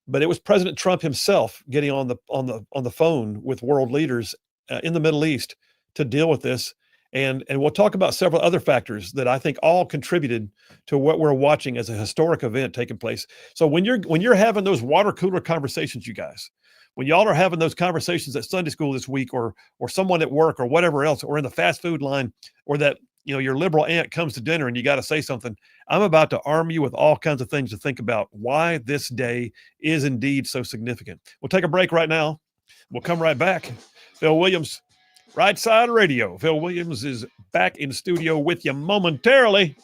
Speaker 1: But it was President Trump himself getting on the phone with world leaders in the Middle East to deal with this. And we'll talk about several other factors that I think all contributed to what we're watching as a historic event taking place. So when you're having those water cooler conversations, you guys, when y'all are having those conversations at Sunday school this week, or someone at work or whatever else, or in the fast food line, or that your liberal aunt comes to dinner and you got to say something, I'm about to arm you with all kinds of things to think about why this day is indeed so significant. We'll take a break right now. We'll come right back. Phil Williams, Rightside Radio. Phil Williams is back in studio with you momentarily.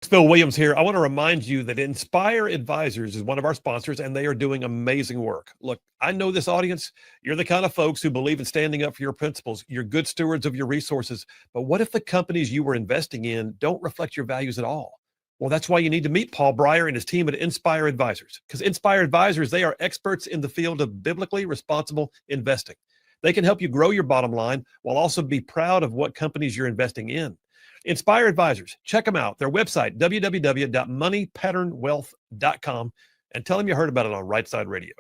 Speaker 1: Phil Williams here. I want to remind you that Inspire Advisors is one of our sponsors, and they are doing amazing work. Look, I know this audience. You're the kind of folks who believe in standing up for your principles. You're good stewards of your resources. But what if the companies you were investing in don't reflect your values at all? Well, that's why you need to meet Paul Breyer and his team at Inspire Advisors, because Inspire Advisors, they are experts in the field of biblically responsible investing. They can help you grow your bottom line while also be proud of what companies you're investing in. Inspire Advisors. Check them out. Their website, www.moneypatternwealth.com, and tell them you heard about it on Rightside Radio.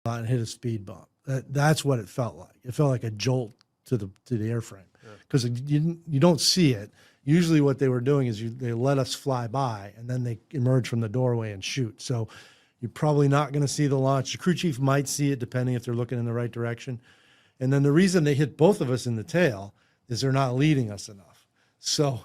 Speaker 7: And hit a speed bump. That's what it felt like. It felt like a jolt to the airframe because you don't see it. Usually what they were doing is they let us fly by and then they emerge from the doorway and shoot. So you're probably not going to see the launch. The crew chief might see it depending if they're looking in the right direction. And then the reason they hit both of us in the tail is they're not leading us enough. So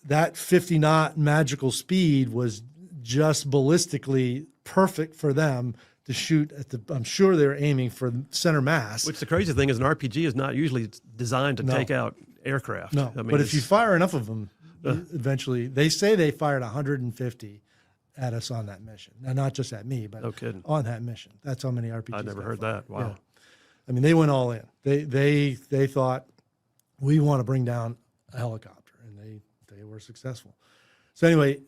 Speaker 7: that 50 knot magical speed was just ballistically perfect for them to shoot at I'm sure they're aiming for center mass.
Speaker 1: Which the crazy thing is an RPG is not usually designed to take out aircraft.
Speaker 7: No,
Speaker 1: I mean,
Speaker 7: but if you fire enough of them, eventually, they say they fired 150 at us on that mission. Now, not just at me, but on that mission. That's how many RPGs.
Speaker 1: I never heard that. Wow.
Speaker 7: Yeah. I mean, they went all in. They thought we want to bring down a helicopter, and they were successful. So anyway,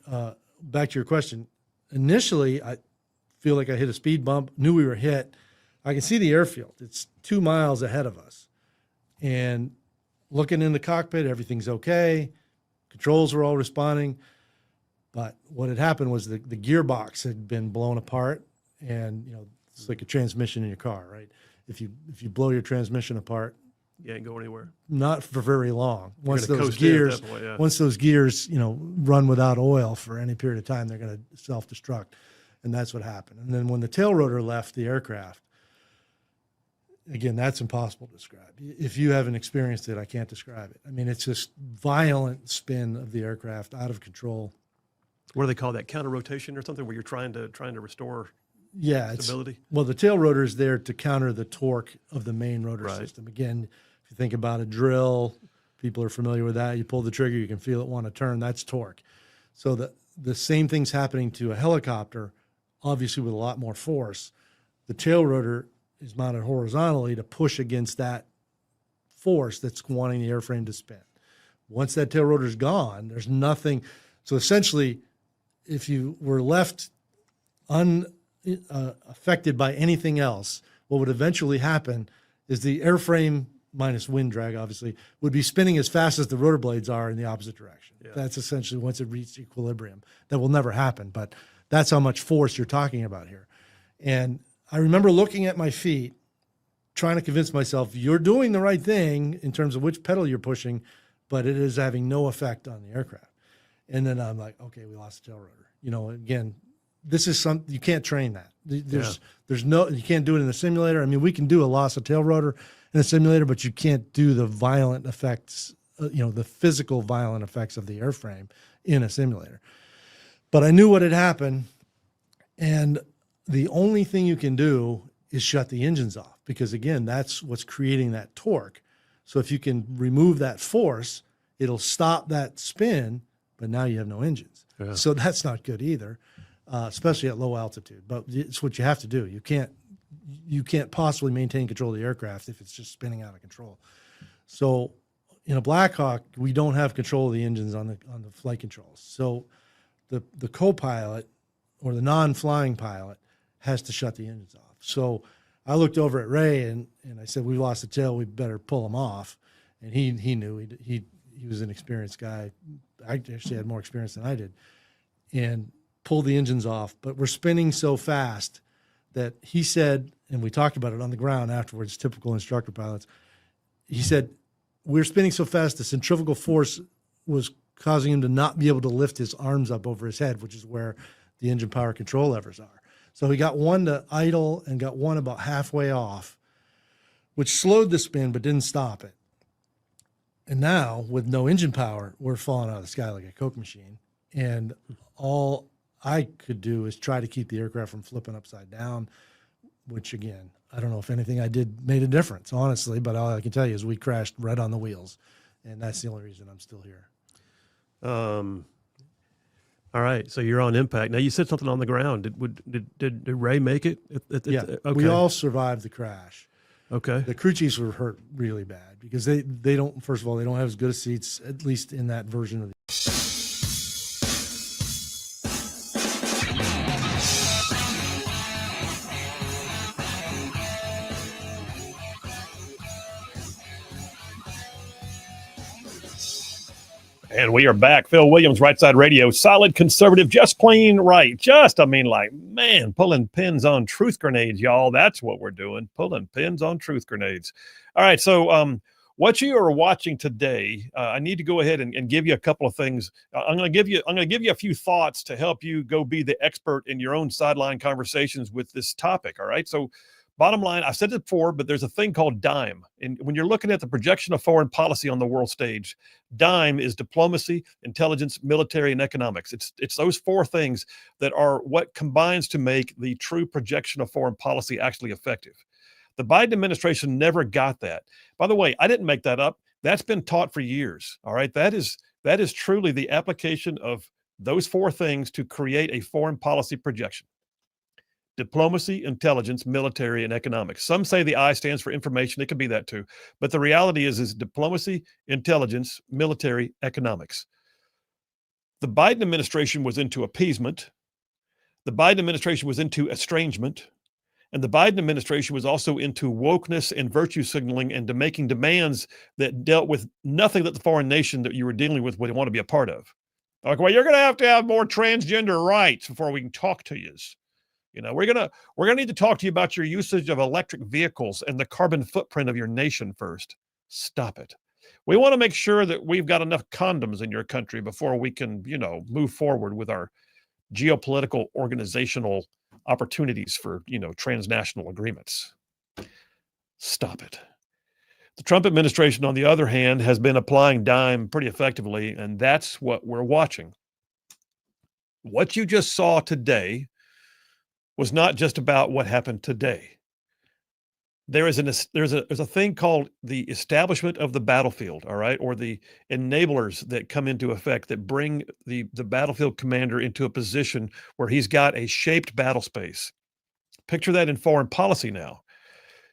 Speaker 7: back to your question. Initially, I feel like I hit a speed bump, knew we were hit. I can see the airfield. It's 2 miles ahead of us. And looking in the cockpit, everything's okay. Controls were all responding. But what had happened was the gearbox had been blown apart. And, it's like a transmission in your car, right? If you blow your transmission apart,
Speaker 1: you ain't going anywhere.
Speaker 7: Not for very long. Once those
Speaker 1: point,
Speaker 7: gears, run without oil for any period of time, they're going to self-destruct. And that's what happened. And then when the tail rotor left the aircraft, again, that's impossible to describe. If you haven't experienced it, I can't describe it. I mean, it's just violent spin of the aircraft, out of control.
Speaker 1: What do they call that? Counter rotation or something, where you're trying to restore stability?
Speaker 7: Well, the tail rotor is there to counter the torque of the main rotor system. Again, if you think about a drill, people are familiar with that. You pull the trigger, you can feel it want to turn. That's torque. So the same thing's happening to a helicopter, obviously with a lot more force. The tail rotor is mounted horizontally to push against that force that's wanting the airframe to spin. Once that tail rotor is gone, there's nothing. So essentially, if you were left unaffected by anything else, what would eventually happen is the airframe, minus wind drag, obviously, would be spinning as fast as the rotor blades are in the opposite direction. Yeah. That's essentially once it reached equilibrium. That will never happen, but that's how much force you're talking about here. And I remember looking at my feet, trying to convince myself, you're doing the right thing in terms of which pedal you're pushing, but it is having no effect on the aircraft. And then I'm like, okay, we lost the tail rotor. Again, this is something you can't train that. There's no, you can't do it in the simulator. I mean, we can do a loss of tail rotor in a simulator, but you can't do the violent effects, the physical violent effects of the airframe in a simulator. But I knew what had happened, and the only thing you can do is shut the engines off, because again, that's what's creating that torque. So if you can remove that force, it'll stop that spin, but now you have no engines. Yeah. So that's not good either, especially at low altitude. But it's what you have to do. You can't possibly maintain control of the aircraft if it's just spinning out of control. So in a Black Hawk, we don't have control of the engines on the flight controls. So the co-pilot or the non-flying pilot has to shut the engines off. So I looked over at Ray and I said, we lost the tail. We better pull them off. And he knew. He was an experienced guy. I actually had more experience than I did, and pulled the engines off. But we're spinning so fast that he said, and we talked about it on the ground afterwards, typical instructor pilots. He said, we're spinning so fast, the centrifugal force was causing him to not be able to lift his arms up over his head, which is where the engine power control levers are. So he got one to idle and got one about halfway off, which slowed the spin but didn't stop it. And now, with no engine power, we're falling out of the sky like a Coke machine. And all I could do is try to keep the aircraft from flipping upside down, which, again, I don't know if anything I did made a difference, honestly, but all I can tell you is we crashed right on the wheels. And that's the only reason I'm still here.
Speaker 1: All right, so you're on impact. Now, you said something on the ground. Did Ray make it?
Speaker 7: Yeah,
Speaker 1: okay.
Speaker 7: We all survived the crash.
Speaker 1: Okay.
Speaker 7: The crew chiefs were hurt really bad because they don't, first of all, they don't have as good as seats, at least in that version of the
Speaker 1: And we are back. Phil Williams, Rightside Radio. Solid conservative, just plain right. Man, pulling pins on truth grenades, y'all. That's what we're doing. Pulling pins on truth grenades. All right. So what you are watching today, I need to go ahead and give you a couple of things. I'm going to give you a few thoughts to help you go be the expert in your own sideline conversations with this topic. All right. So bottom line, I've said it before, but there's a thing called DIME. And when you're looking at the projection of foreign policy on the world stage, DIME is diplomacy, intelligence, military, and economics. It's those four things that are what combines to make the true projection of foreign policy actually effective. The Biden administration never got that. By the way, I didn't make that up. That's been taught for years. All right. That is truly the application of those four things to create a foreign policy projection. Diplomacy, intelligence, military, and economics. Some say the I stands for information. It could be that too. But the reality is diplomacy, intelligence, military, economics. The Biden administration was into appeasement. The Biden administration was into estrangement. And the Biden administration was also into wokeness and virtue signaling and to making demands that dealt with nothing that the foreign nation that you were dealing with would want to be a part of. Like, well, you're going to have more transgender rights before we can talk to you. You know, we're gonna need to talk to you about your usage of electric vehicles and the carbon footprint of your nation first. Stop it. We want to make sure that we've got enough condoms in your country before we can, move forward with our geopolitical organizational opportunities for, transnational agreements. Stop it. The Trump administration, on the other hand, has been applying DIME pretty effectively, and that's what we're watching. What you just saw today was not just about what happened today. There's a thing called the establishment of the battlefield, all right, or the enablers that come into effect that bring the battlefield commander into a position where he's got a shaped battle space. Picture that in foreign policy now.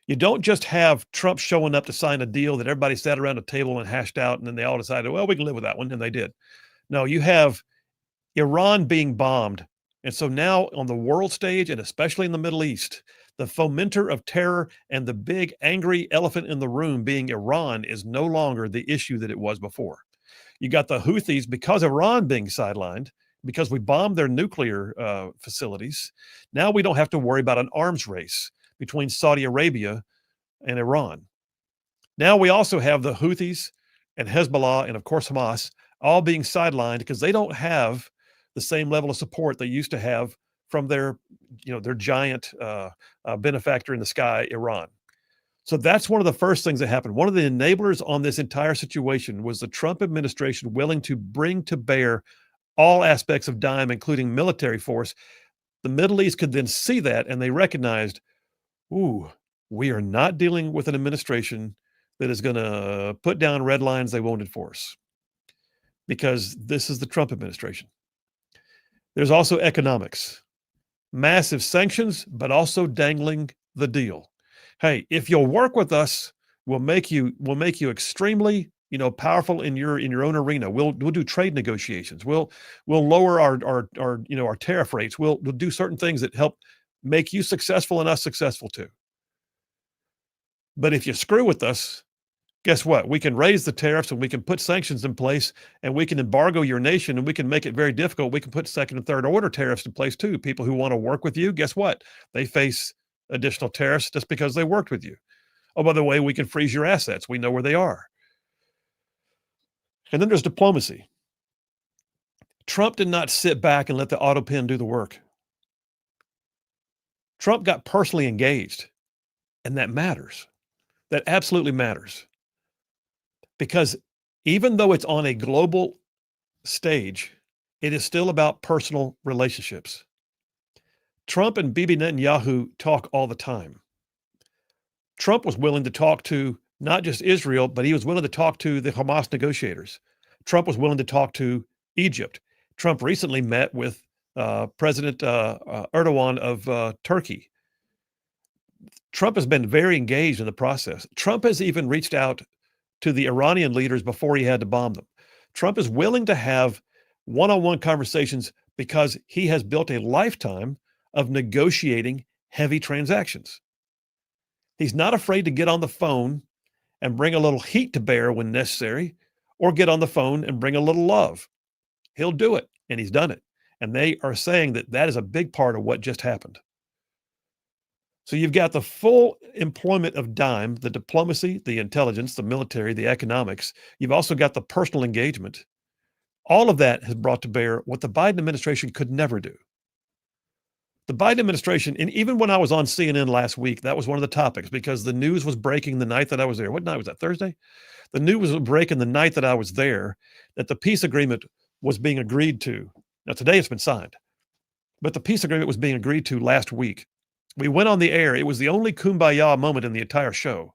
Speaker 1: You don't just have Trump showing up to sign a deal that everybody sat around a table and hashed out, and then they all decided, well, we can live with that one, and they did. No, you have Iran being bombed. And so now on the world stage, and especially in the Middle East, the fomenter of terror and the big angry elephant in the room being Iran is no longer the issue that it was before. You got the Houthis, because Iran being sidelined, because we bombed their nuclear facilities. Now we don't have to worry about an arms race between Saudi Arabia and Iran. Now we also have the Houthis and Hezbollah and, of course, Hamas all being sidelined because they don't have the same level of support they used to have from their giant benefactor in the sky, Iran. So that's one of the first things that happened. One of the enablers on this entire situation was the Trump administration willing to bring to bear all aspects of DIME, including military force. The Middle East could then see that, and they recognized, we are not dealing with an administration that is going to put down red lines they won't enforce, because this is the Trump administration. There's also economics, massive sanctions, but also dangling the deal. Hey, if you'll work with us, we'll make you extremely, powerful in your own arena. We'll do trade negotiations. We'll lower our tariff rates. We'll do certain things that help make you successful and us successful too. But if you screw with us, guess what? We can raise the tariffs and we can put sanctions in place and we can embargo your nation and we can make it very difficult. We can put second and third order tariffs in place too. People who want to work with you, guess what? They face additional tariffs just because they worked with you. Oh, by the way, we can freeze your assets. We know where they are. And then there's diplomacy. Trump did not sit back and let the auto pen do the work. Trump got personally engaged, and that matters. That absolutely matters. Because even though it's on a global stage, it is still about personal relationships. Trump and Bibi Netanyahu talk all the time. Trump was willing to talk to not just Israel, but he was willing to talk to the Hamas negotiators. Trump was willing to talk to Egypt. Trump recently met with President Erdogan of Turkey. Trump has been very engaged in the process. Trump has even reached out to the Iranian leaders before he had to bomb them. Trump is willing to have one-on-one conversations because he has built a lifetime of negotiating heavy transactions. He's not afraid to get on the phone and bring a little heat to bear when necessary, or get on the phone and bring a little love. He'll do it, and he's done it. And they are saying that that is a big part of what just happened. So you've got the full employment of dime, the diplomacy, the intelligence, the military, the economics. You've also got the personal engagement. All of that has brought to bear what the Biden administration could never do. The Biden administration, and even when I was on CNN last week, that was one of the topics because the news was breaking the night that I was there. What night was that? Thursday? The news was breaking the night that I was there that the peace agreement was being agreed to. Now, today it's been signed, but the peace agreement was being agreed to last week. We went on the air. It was the only kumbaya moment in the entire show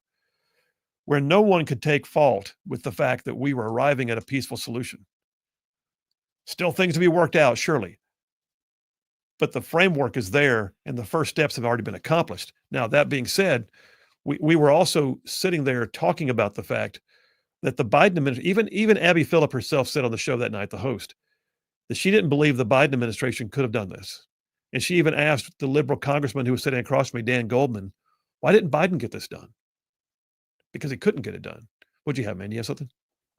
Speaker 1: where no one could take fault with the fact that we were arriving at a peaceful solution. Still things to be worked out, surely. But the framework is there and the first steps have already been accomplished. Now, that being said, we were also sitting there talking about the fact that the Biden administration, even Abby Phillip herself said on the show that night, the host, that she didn't believe the Biden administration could have done this. And she even asked the liberal congressman who was sitting across from me, Dan Goldman, why didn't Biden get this done? Because he couldn't get it done. What'd you have, man? You have something?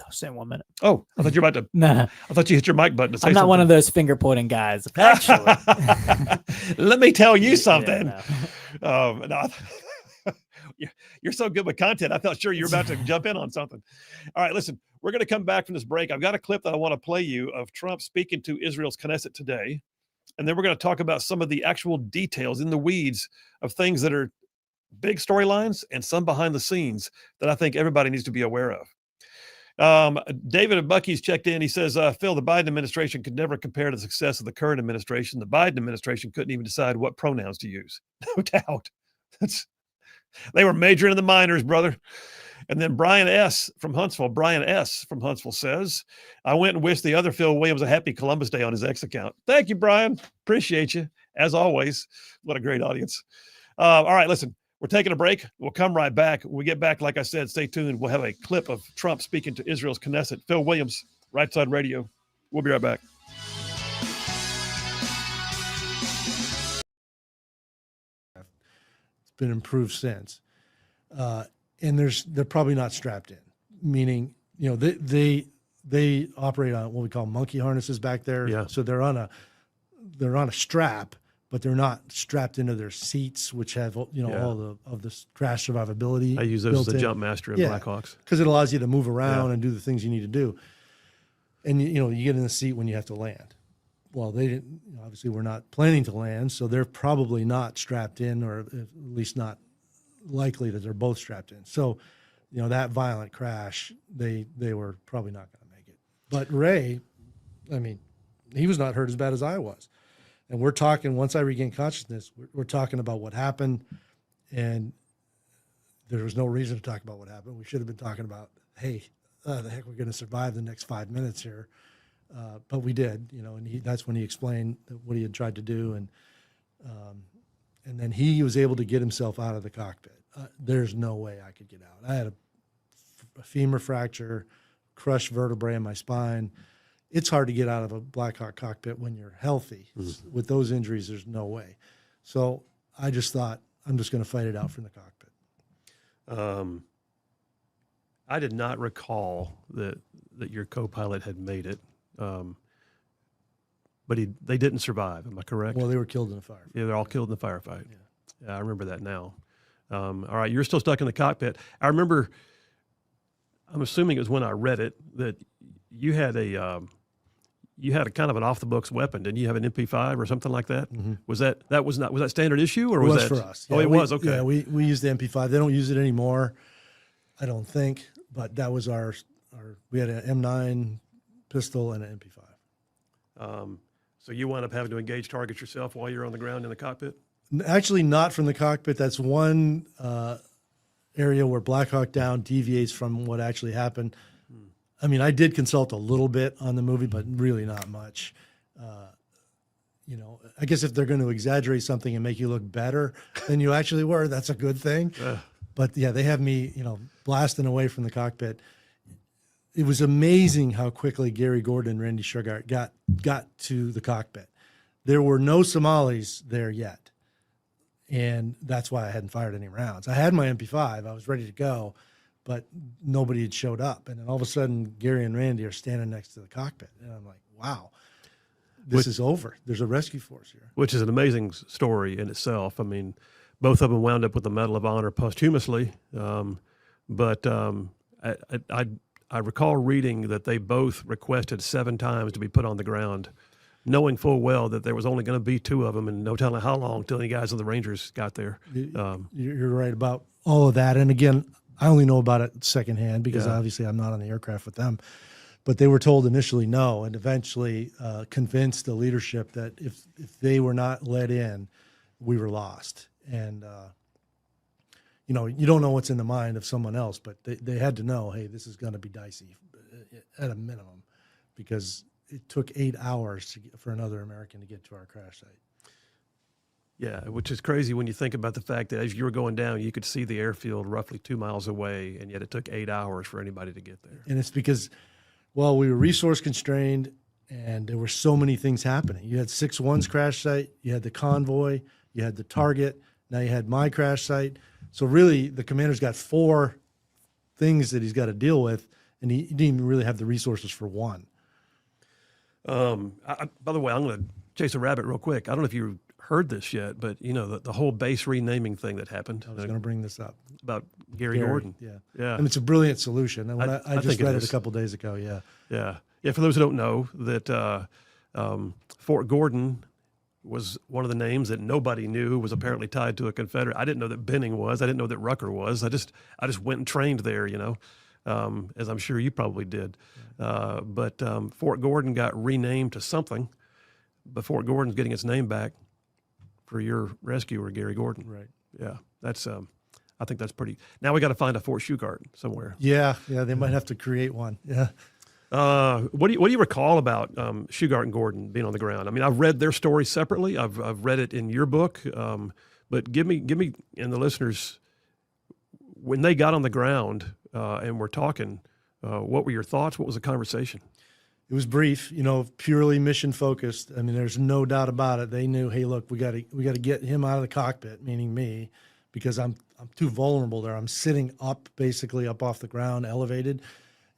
Speaker 5: I'll say 1 minute.
Speaker 1: Oh, I thought you were about to.
Speaker 5: Nah,
Speaker 1: I thought you hit your mic button to say
Speaker 5: I'm not
Speaker 1: something.
Speaker 5: one of those finger pointing guys. Actually,
Speaker 1: Let me tell you something.
Speaker 5: Yeah,
Speaker 1: No, you're so good with content. I felt sure you were about to jump in on something. All right, listen, we're going to come back from this break. I've got a clip that I want to play you of Trump speaking to Israel's Knesset today. And then we're going to talk about some of the actual details in the weeds of things that are big storylines and some behind the scenes that I think everybody needs to be aware of. David of Bucky's checked in. He says, Phil, the Biden administration could never compare to the success of the current administration. The Biden administration couldn't even decide what pronouns to use. No doubt. They were majoring in the minors, brother. And then Brian S. from Huntsville says, I went and wished the other Phil Williams a happy Columbus Day on his X account. Thank you, Brian. Appreciate you. As always, what a great audience. All right, listen, we're taking a break. We'll come right back. When we get back, like I said, stay tuned. We'll have a clip of Trump speaking to Israel's Knesset. Phil Williams, Rightside Radio. We'll be right back.
Speaker 7: It's been improved since. And they're probably not strapped in, meaning, you know, they operate on what we call monkey harnesses back there.
Speaker 1: Yeah.
Speaker 7: So they're on a strap, but they're not strapped into their seats, which have, you know, all of the crash survivability.
Speaker 1: I use those as a jump master in Blackhawks.
Speaker 7: Because it allows you to move around and do the things you need to do. And, you know, you get in the seat when you have to land. Well, they didn't, obviously we're not planning to land, so they're probably not strapped in, or at least not likely that they're both strapped in. So, you know, that violent crash, they were probably not going to make it. But Ray, I mean, he was not hurt as bad as I was. And we're talking, once I regained consciousness, we're talking about what happened, and there was no reason to talk about what happened. We should have been talking about, hey, the heck, we're going to survive the next 5 minutes here. But we did, you know, and that's when he explained what he had tried to do. And then he was able to get himself out of the cockpit. There's no way I could get out. I had a femur fracture, crushed vertebrae in my spine. It's hard to get out of a Black Hawk cockpit when you're healthy. Mm-hmm. With those injuries, there's no way. So I just thought, I'm just going to fight it out from the cockpit.
Speaker 1: I did not recall that your co-pilot had made it. But they didn't survive. Am I correct?
Speaker 7: Well, they were killed in a firefight.
Speaker 1: Yeah, they're all killed in the firefight. Yeah, I remember that now. All right, you're still stuck in the cockpit. I remember, I'm assuming it was when I read it, that you had a kind of an off the books weapon. Didn't you have an MP5 or something like that? Mm-hmm. Was that standard issue, or was that
Speaker 7: for us?
Speaker 1: Yeah, it was. Okay.
Speaker 7: Yeah, we used the MP5. They don't use it anymore, I don't think. But that was our we had an M9 pistol and an MP5.
Speaker 1: So you wound up having to engage targets yourself while you're on the ground in the cockpit?
Speaker 7: Actually, not from the cockpit. That's one area where Black Hawk Down deviates from what actually happened. I mean, I did consult a little bit on the movie, but really not much. You know, I guess if they're going to exaggerate something and make you look better than you actually were, that's a good thing. But yeah, they have me, you know, blasting away from the cockpit. It was amazing how quickly Gary Gordon and Randy Sugart got to the cockpit. There were no Somalis there yet, and that's why I hadn't fired any rounds. I had my MP5. I was ready to go, but nobody had showed up. And then all of a sudden, Gary and Randy are standing next to the cockpit. And I'm like, wow, this is over. There's a rescue force here.
Speaker 1: Which is an amazing story in itself. I mean, both of them wound up with the Medal of Honor posthumously. But I recall reading that they both requested 7 times to be put on the ground, knowing full well that there was only going to be 2 of them and no telling how long till any guys on the Rangers got there.
Speaker 7: You're right about all of that. And again, I only know about it secondhand because
Speaker 1: Yeah.
Speaker 7: obviously I'm not on the aircraft with them. But they were told initially no, and eventually convinced the leadership that if they were not let in, we were lost. And you know, you don't know what's in the mind of someone else, but they had to know, hey, this is going to be dicey at a minimum, because it took 8 hours for another American to get to our crash site.
Speaker 1: Yeah, which is crazy when you think about the fact that as you were going down, you could see the airfield roughly 2 miles away, and yet it took 8 hours for anybody to get there.
Speaker 7: And it's because, well, we were resource constrained, and there were so many things happening. You had 6-1's crash site, you had the convoy, you had the target, now you had my crash site. So really, the commander's got 4 things that he's got to deal with, and he didn't even really have the resources for one.
Speaker 1: By the way, I'm going to chase a rabbit real quick. I don't know if you heard this yet, but you know the whole base renaming thing that happened
Speaker 7: I was going to bring this up.
Speaker 1: about Gary Gordon.
Speaker 7: Yeah.
Speaker 1: Yeah.
Speaker 7: And it's a brilliant solution. And when I just
Speaker 1: think it
Speaker 7: read it
Speaker 1: is.
Speaker 7: a couple days ago, yeah.
Speaker 1: Yeah. For those who don't know, that Fort Gordon was one of the names that nobody knew was apparently tied to a Confederate. I didn't know that Benning was. I didn't know that Rucker was. I just went and trained there, you know, as I'm sure you probably did. But Fort Gordon got renamed to something, but Fort Gordon's getting its name back for your rescuer, Gary Gordon.
Speaker 7: Right.
Speaker 1: Yeah, that's. I think that's pretty. Now we got to find a Fort Shugart somewhere.
Speaker 7: Yeah, they might have to create one. Yeah.
Speaker 1: What do you recall about Shugart and Gordon being on the ground? I mean, I've read their story separately. I've read it in your book, but give me and the listeners, when they got on the ground and were talking, what were your thoughts? What was the conversation?
Speaker 7: It was brief, you know, purely mission focused. I mean, there's no doubt about it. They knew, hey, look, we got to get him out of the cockpit, meaning me, because I'm too vulnerable there. I'm sitting up, basically up off the ground, elevated,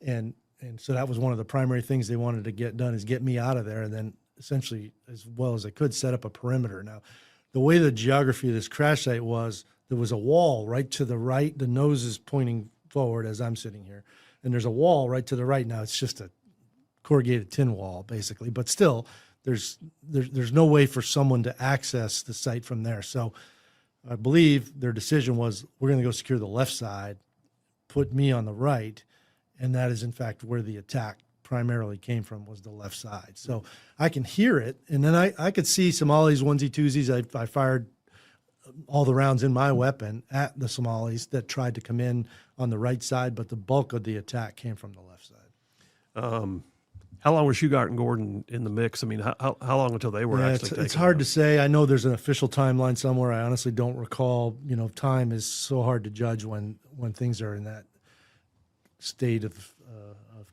Speaker 7: and so that was one of the primary things they wanted to get done, is get me out of there, and then essentially, as well as I could, set up a perimeter. Now, the way the geography of this crash site was, there was a wall right to the right. The nose is pointing forward as I'm sitting here, and there's a wall right to the right. Now it's just a corrugated tin wall, basically, but still, there's no way for someone to access the site from there. So I believe their decision was, we're going to go secure the left side, put me on the right, and that is in fact where the attack primarily came from, was the left side. So I can hear it, and then I could see Somalis, onesie twosies. I fired all the rounds in my weapon at the Somalis that tried to come in on the right side, but the bulk of the attack came from the left side.
Speaker 1: How long were Shugart and Gordon in the mix? I mean, how long until they were actually taken
Speaker 7: it's hard
Speaker 1: out?
Speaker 7: to say. I know there's an official timeline somewhere. I honestly don't recall. You know, time is so hard to judge when things are in that state of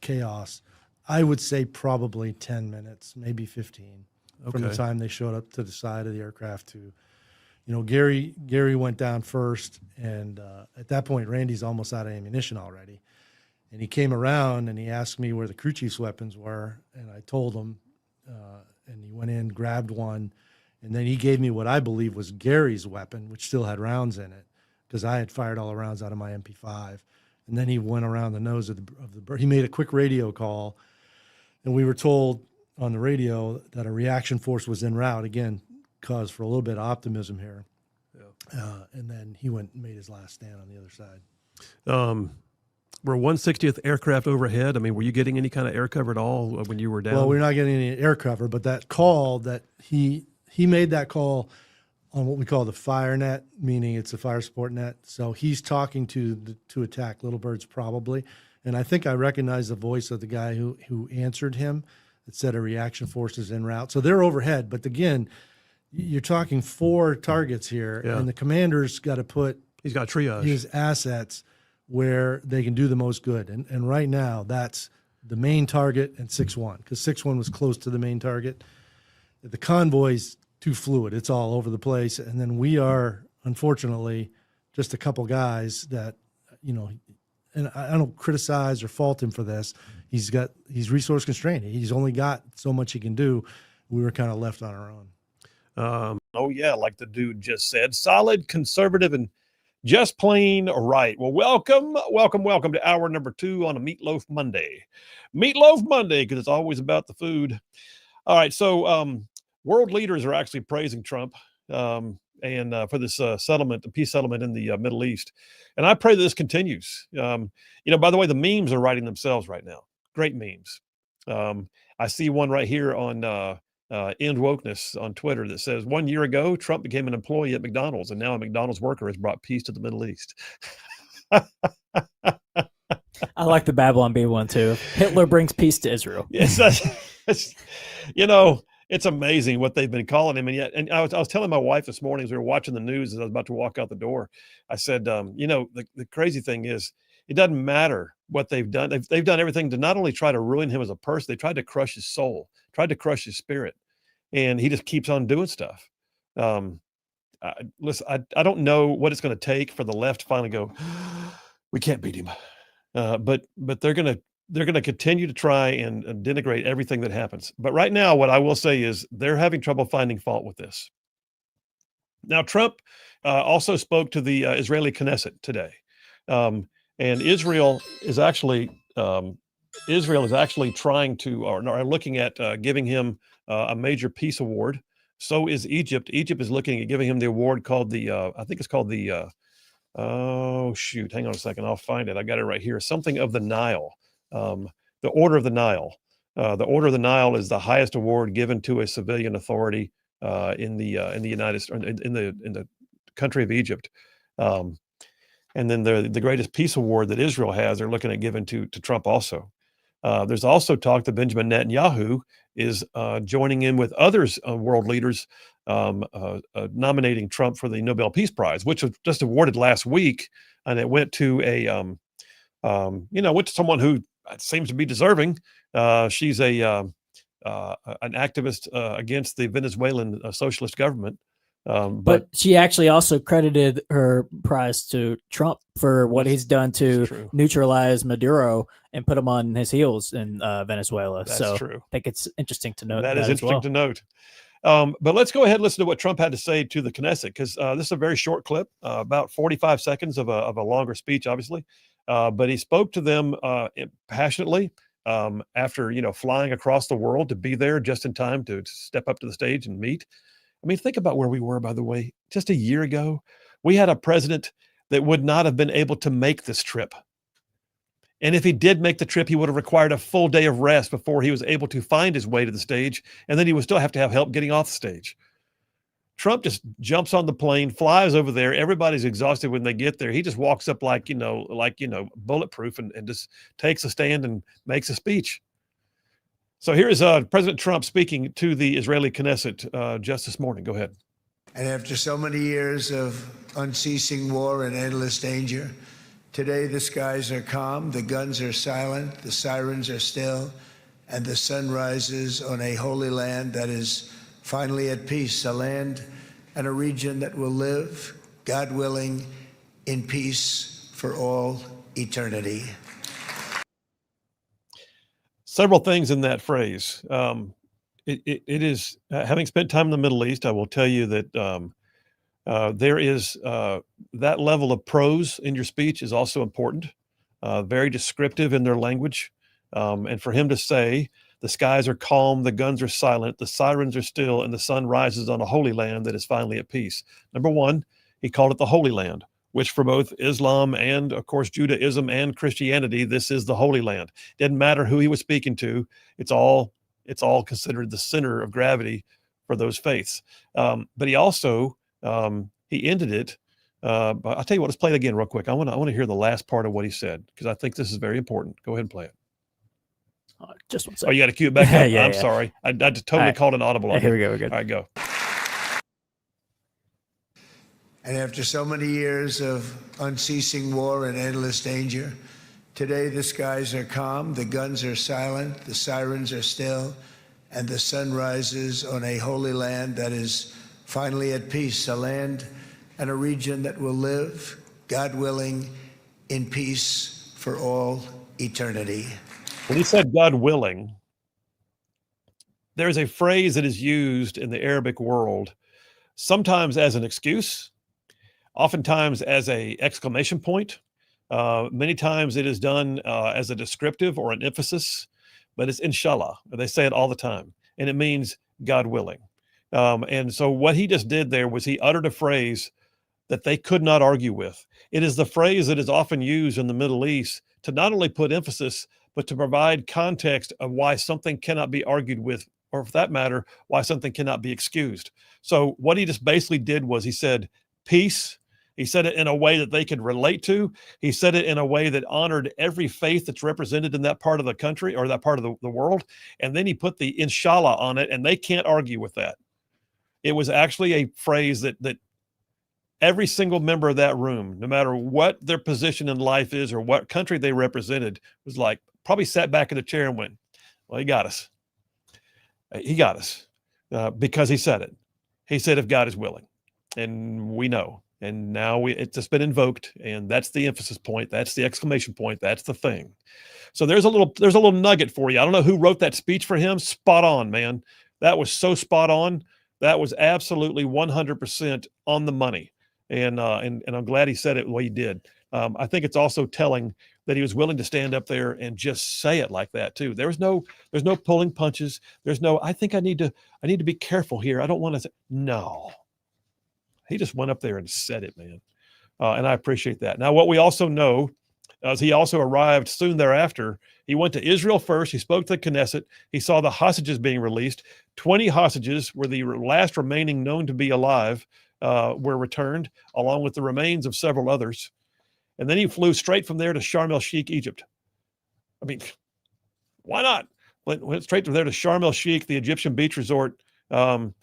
Speaker 7: chaos. I would say probably 10 minutes, maybe 15, from the
Speaker 1: Okay.
Speaker 7: time they showed up to the side of the aircraft to, you know, Gary went down first, and at that point, Randy's almost out of ammunition already. And he came around and he asked me where the crew chief's weapons were, and I told him, and he went in, grabbed one, and then he gave me what I believe was Gary's weapon, which still had rounds in it, because I had fired all the rounds out of my MP5. And then he went around the nose of the bird. He made a quick radio call, and we were told on the radio that a reaction force was en route. Again, cause for a little bit of optimism here. Yeah. And then he went and made his last stand on the other side.
Speaker 1: Were 160th aircraft overhead? I mean, were you getting any kind of air cover at all when you were down?
Speaker 7: Well, we're not getting any air cover, but that call that he made that call on what we call the fire net, meaning it's a fire support net. So he's talking to attack little birds probably. And I think I recognize the voice of the guy who answered him that said a reaction force is en route. So they're overhead. But again, you're talking 4 targets here,
Speaker 1: Yeah.
Speaker 7: and the commander's got to put
Speaker 1: He's got triage.
Speaker 7: his assets where they can do the most good. And right now, that's the main target and 6-1, because 6-1 was close to the main target. The convoy's too fluid. It's all over the place. And then we are, unfortunately, just a couple guys that, you know, and I don't criticize or fault him for this. He's resource constrained. He's only got so much he can do. We were kind of left on our own.
Speaker 1: Oh yeah, like the dude just said, solid, conservative, and just plain right. Well, welcome to hour number 2 on a Meatloaf Monday. Meatloaf Monday, because it's always about the food. All right, so world leaders are actually praising Trump and for this settlement, the peace settlement in the Middle East. And I pray that this continues. By the way, the memes are writing themselves right now. Great memes. I see one right here on End Wokeness on Twitter that says 1 year ago, Trump became an employee at McDonald's, and now a McDonald's worker has brought peace to the Middle East.
Speaker 5: I like the Babylon Bee one too. Hitler brings peace to Israel.
Speaker 1: Yes, it's amazing what they've been calling him. And I was telling my wife this morning as we were watching the news as I was about to walk out the door, I said, the crazy thing is, it doesn't matter what they've done. They've done everything to not only try to ruin him as a person, they tried to crush his soul, tried to crush his spirit, and he just keeps on doing stuff. Listen, I don't know what it's going to take for the left to finally go, we can't beat him. But they're going to continue to try and denigrate everything that happens. But right now, what I will say is they're having trouble finding fault with this. Now, Trump also spoke to the Israeli Knesset today. And Israel is actually trying to, or looking at giving him a major peace award. So is Egypt. Egypt is looking at giving him the award called I think it's called oh shoot, hang on a second, I'll find it. I got it right here. Something of the Nile, the Order of the Nile. The Order of the Nile is the highest award given to a civilian authority in the United States, in the country of Egypt. And then the greatest peace award that Israel has, they're looking at giving to Trump also. There's also talk that Benjamin Netanyahu is joining in with others, world leaders, nominating Trump for the Nobel Peace Prize, which was just awarded last week, and it went to went to someone who seems to be deserving. She's an activist against the Venezuelan socialist government.
Speaker 5: But she actually also credited her prize to Trump for what he's done to neutralize Maduro and put him on his heels in Venezuela.
Speaker 1: That's true.
Speaker 5: I think it's interesting to note.
Speaker 1: That is interesting to note. But let's go ahead and listen to what Trump had to say to the Knesset, because this is a very short clip, about 45 seconds of a longer speech, obviously. But he spoke to them passionately after flying across the world to be there just in time to step up to the stage and meet. I mean, think about where we were, by the way. Just a year ago, we had a president that would not have been able to make this trip. And if he did make the trip, he would have required a full day of rest before he was able to find his way to the stage. And then he would still have to have help getting off the stage. Trump just jumps on the plane, flies over there. Everybody's exhausted when they get there. He just walks up like bulletproof and just takes a stand and makes a speech. So here's President Trump speaking to the Israeli Knesset just this morning. Go ahead.
Speaker 8: And after so many years of unceasing war and endless danger, today the skies are calm, the guns are silent, the sirens are still, and the sun rises on a holy land that is finally at peace, a land and a region that will live, God willing, in peace for all eternity.
Speaker 1: Several things in that phrase. It is, having spent time in the Middle East, I will tell you that there is that level of prose in your speech is also important, very descriptive in their language. And for him to say, the skies are calm, the guns are silent, the sirens are still, and the sun rises on a holy land that is finally at peace. Number one, he called it the Holy Land, which for both Islam and, of course, Judaism and Christianity, this is the Holy Land. Didn't matter who he was speaking to. It's all considered the center of gravity for those faiths. But he also, he ended it. But I'll tell you what, let's play it again real quick. I want to hear the last part of what he said, because I think this is very important. Go ahead and play it.
Speaker 5: Just one second.
Speaker 1: Oh, you got to cue it back up.
Speaker 5: Yeah,
Speaker 1: I'm sorry. I just totally called an audible on
Speaker 5: Here we
Speaker 1: you.
Speaker 5: go. We're good.
Speaker 1: All right, go.
Speaker 8: And after so many years of unceasing war and endless danger, today the skies are calm, the guns are silent, the sirens are still, and the sun rises on a holy land that is finally at peace, a land and a region that will live, God willing, in peace for all eternity.
Speaker 1: When he said God willing, there's a phrase that is used in the Arabic world, sometimes as an excuse, oftentimes as a exclamation point. Many times it is done as a descriptive or an emphasis, but it's inshallah. They say it all the time, and it means God willing. And so what he just did there was he uttered a phrase that they could not argue with. It is the phrase that is often used in the Middle East to not only put emphasis, but to provide context of why something cannot be argued with, or for that matter, why something cannot be excused. So what he just basically did was he said, peace. He said it in a way that they could relate to. He said it in a way that honored every faith that's represented in that part of the country or that part of the world. And then he put the inshallah on it, and they can't argue with that. It was actually a phrase that every single member of that room, no matter what their position in life is or what country they represented, was like, probably sat back in the chair and went, well, he got us. He got us because he said it. He said, if God is willing, and we know. And now it's just been invoked, and that's the emphasis point. That's the exclamation point. That's the thing. So there's a little nugget for you. I don't know who wrote that speech for him. Spot on, man. That was so spot on. That was absolutely 100% on the money. And I'm glad he said it the way he did. I think it's also telling that he was willing to stand up there and just say it like that too. There's no pulling punches. There's no, I think I need to be careful here. I don't want to say, no. He just went up there and said it, man. And I appreciate that. Now, what we also know is he also arrived soon thereafter. He went to Israel first. He spoke to the Knesset. He saw the hostages being released. 20 hostages were the last remaining known to be alive, were returned, along with the remains of several others. And then he flew straight from there to Sharm el-Sheikh, Egypt. I mean, why not? Went straight from there to Sharm el-Sheikh, the Egyptian beach resort, about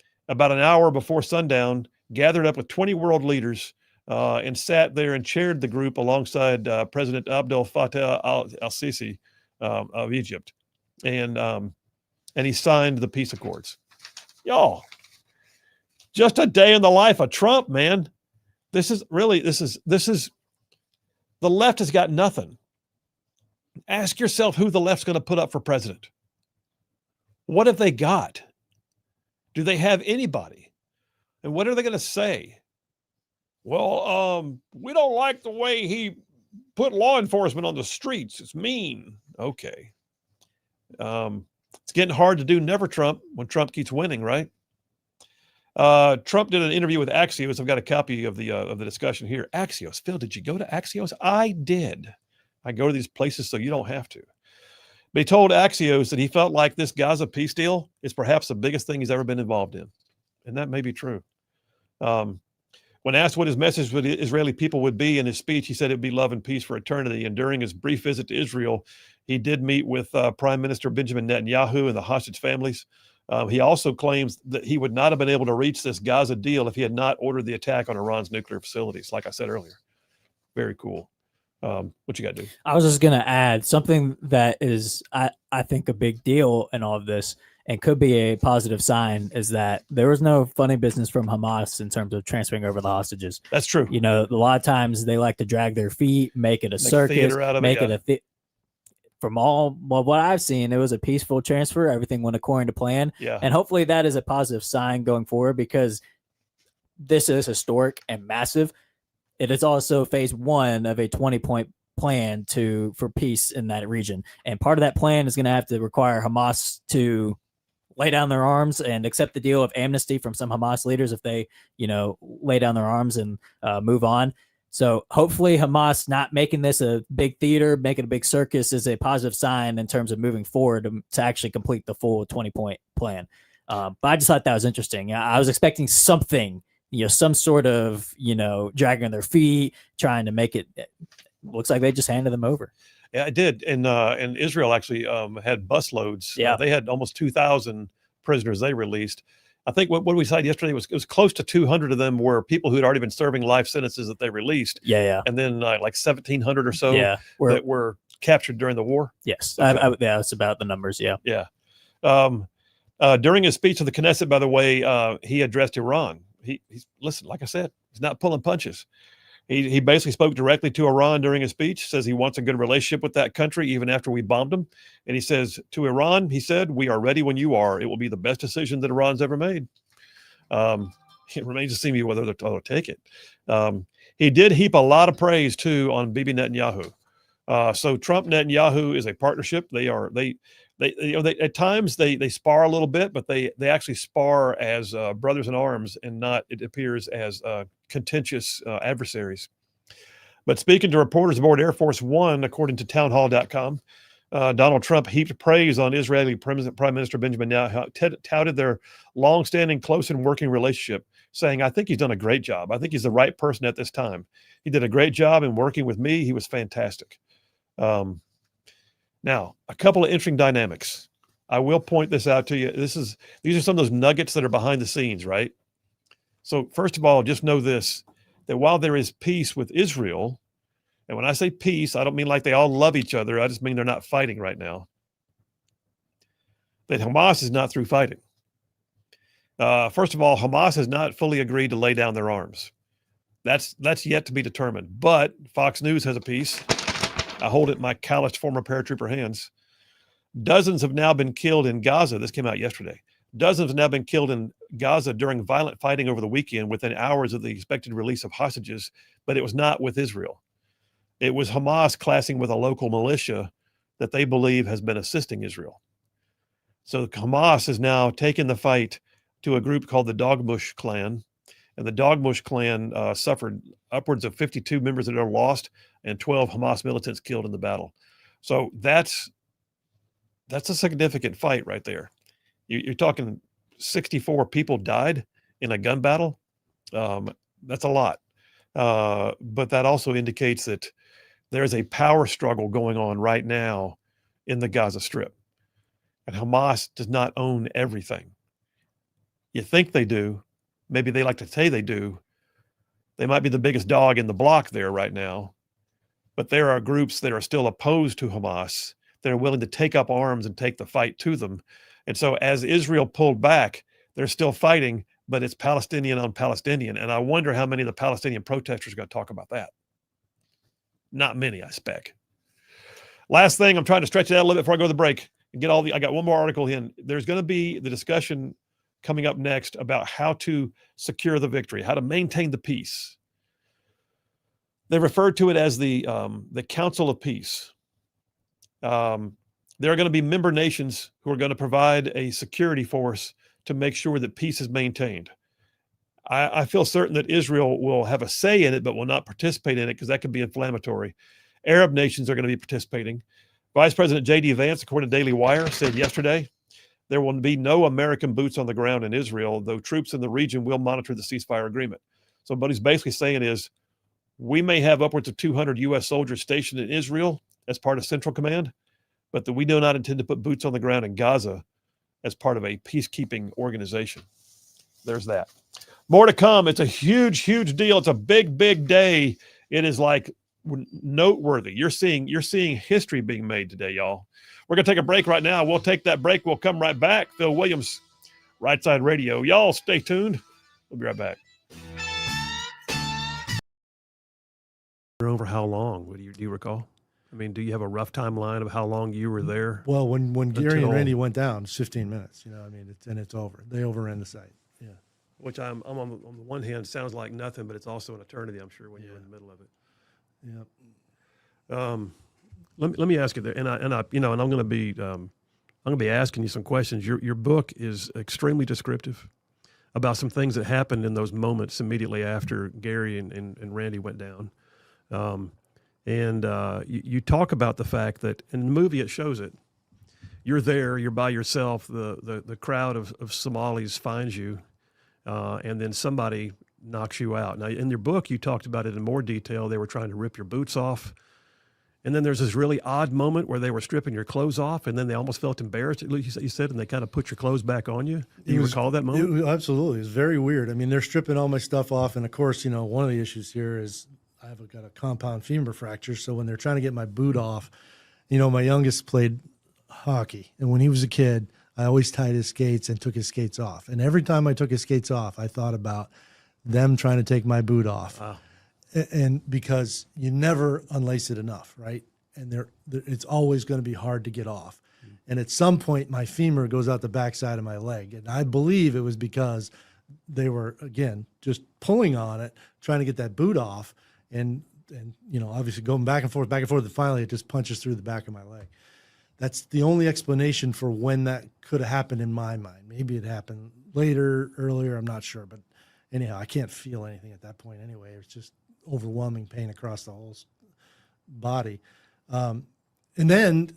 Speaker 1: an hour before sundown, gathered up with 20 world leaders and sat there and chaired the group alongside President Abdel Fattah al-Sisi of Egypt. And he signed the peace accords. Y'all, just a day in the life of Trump, man. This is the left has got nothing. Ask yourself who the left's going to put up for president. What have they got? Do they have anybody? And what are they going to say? Well, we don't like the way he put law enforcement on the streets. It's mean. Okay. It's getting hard to do never Trump when Trump keeps winning, right? Trump did an interview with Axios. I've got a copy of the discussion here. Axios. Phil, did you go to Axios? I did. I go to these places so you don't have to. But he told Axios that he felt like this Gaza peace deal is perhaps the biggest thing he's ever been involved in. And that may be true. When asked what his message to the Israeli people would be in his speech, he said it would be love and peace for eternity. And during his brief visit to Israel, he did meet with Prime Minister Benjamin Netanyahu and the hostage families. He also claims that he would not have been able to reach this Gaza deal if he had not ordered the attack on Iran's nuclear facilities, like I said earlier. Very cool. What you got to do?
Speaker 5: I was just going to add something that is, I think, a big deal in all of this and could be a positive sign is that there was no funny business from Hamas in terms of transferring over the hostages.
Speaker 1: That's true.
Speaker 5: You know, a lot of times they like to drag their feet, make it a circus, make it a from what I've seen, it was a peaceful transfer. Everything went according to plan.
Speaker 1: Yeah.
Speaker 5: And hopefully that is a positive sign going forward because this is historic and massive. It is also phase one of a 20-point plan for peace in that region. And part of that plan is going to have to require Hamas to lay down their arms and accept the deal of amnesty from some Hamas leaders if they, lay down their arms and move on. So hopefully Hamas not making this a big theater, making a big circus is a positive sign in terms of moving forward to actually complete the full 20-point plan. But I just thought that was interesting. I was expecting something, some sort of, dragging their feet, trying to make it. Looks like they just handed them over.
Speaker 1: Yeah, I did. And Israel actually had busloads.
Speaker 5: Yeah.
Speaker 1: They had almost 2,000 prisoners they released. I think what we said yesterday was it was close to 200 of them were people who had already been serving life sentences that they released.
Speaker 5: Yeah.
Speaker 1: And then like 1,700 or so that were captured during the war.
Speaker 5: Yes.
Speaker 1: Okay.
Speaker 5: That's about the numbers. Yeah.
Speaker 1: Yeah. During his speech to the Knesset, by the way, he addressed Iran. He's listen, like I said, he's not pulling punches. He basically spoke directly to Iran during his speech, says he wants a good relationship with that country even after we bombed them. And he says to Iran, he said, "We are ready when you are. It will be the best decision that Iran's ever made." It remains to see whether they'll take it. He did heap a lot of praise too on Bibi Netanyahu. So Trump Netanyahu is a partnership. They at times they spar a little bit, but they actually spar as brothers in arms and not, it appears, as contentious adversaries. But speaking to reporters aboard Air Force One, according to townhall.com, Donald Trump heaped praise on Israeli Prime Minister Benjamin Netanyahu, touted their longstanding close and working relationship, saying, "I think he's done a great job. I think he's the right person at this time. He did a great job in working with me. He was fantastic." Now, a couple of interesting dynamics. I will point this out to you. These are some of those nuggets that are behind the scenes, right? So first of all, just know this, that while there is peace with Israel, and when I say peace, I don't mean like they all love each other. I just mean they're not fighting right now. That Hamas is not through fighting. First of all, Hamas has not fully agreed to lay down their arms. That's yet to be determined. But Fox News has a piece. I hold it in my calloused former paratrooper hands. Dozens have now been killed in Gaza. This came out yesterday. Dozens have now been killed in Gaza during violent fighting over the weekend within hours of the expected release of hostages, but it was not with Israel. It was Hamas clashing with a local militia that they believe has been assisting Israel. So Hamas has now taken the fight to a group called the Dogmush clan, and the Dogmush clan suffered upwards of 52 members that are lost and 12 Hamas militants killed in the battle. So that's a significant fight right there. You're talking 64 people died in a gun battle. That's a lot. But that also indicates that there's a power struggle going on right now in the Gaza Strip. And Hamas does not own everything. You think they do. Maybe they like to say they do. They might be the biggest dog in the block there right now. But there are groups that are still opposed to Hamas that are willing to take up arms and take the fight to them. And so as Israel pulled back, they're still fighting, but it's Palestinian on Palestinian. And I wonder how many of the Palestinian protesters are going to talk about that. Not many, I expect. Last thing, I'm trying to stretch it out a little bit before I go to the break and get I got one more article in. There's going to be the discussion coming up next about how to secure the victory, how to maintain the peace. They refer to it as the Council of Peace. There are going to be member nations who are going to provide a security force to make sure that peace is maintained. I feel certain that Israel will have a say in it, but will not participate in it because that could be inflammatory. Arab nations are going to be participating. Vice President J.D. Vance, according to Daily Wire, said yesterday, there will be no American boots on the ground in Israel, though troops in the region will monitor the ceasefire agreement. So what he's basically saying is, we may have upwards of 200 U.S. soldiers stationed in Israel as part of Central Command, but that we do not intend to put boots on the ground in Gaza as part of a peacekeeping organization. There's that. More to come. It's a huge, huge deal. It's a big, big day. It is like noteworthy. You're seeing history being made today, y'all. We're going to take a break right now. We'll take that break. We'll come right back. Phil Williams, Rightside Radio. Y'all stay tuned. We'll be right back. Over how long? Do you recall? I mean, do you have a rough timeline of how long you were there?
Speaker 7: Well, when Gary and Randy went down, it's 15 minutes. I mean, it's over. They overran the site. Yeah.
Speaker 1: Which I'm on the one hand sounds like nothing, but it's also an eternity, I'm sure, when you're in the middle of it.
Speaker 7: Yeah.
Speaker 1: Let me ask you there, and I'm going to be asking you some questions. Your book is extremely descriptive about some things that happened in those moments immediately after Gary and Randy went down. You talk about the fact that in the movie it shows it. You're there, you're by yourself. The crowd of Somalis finds you, and then somebody knocks you out. Now, in your book, you talked about it in more detail. They were trying to rip your boots off. And then there's this really odd moment where they were stripping your clothes off, and then they almost felt embarrassed, you said, and they kind of put your clothes back on you. Do you recall that moment?
Speaker 7: Absolutely. It was very weird. I mean, they're stripping all my stuff off. And, of course, one of the issues here is I've got a compound femur fracture. So when they're trying to get my boot off, my youngest played hockey. And when he was a kid, I always tied his skates and took his skates off. And every time I took his skates off, I thought about them trying to take my boot off.
Speaker 1: Wow.
Speaker 7: and because you never unlace it enough, right? And it's always going to be hard to get off. And at some point, my femur goes out the backside of my leg, and I believe it was because they were, again, just pulling on it, trying to get that boot off, and obviously going back and forth, and finally it just punches through the back of my leg. That's the only explanation for when that could have happened in my mind. Maybe it happened later, earlier, I'm not sure. But anyhow, I can't feel anything at that point anyway. It's just overwhelming pain across the whole body. And then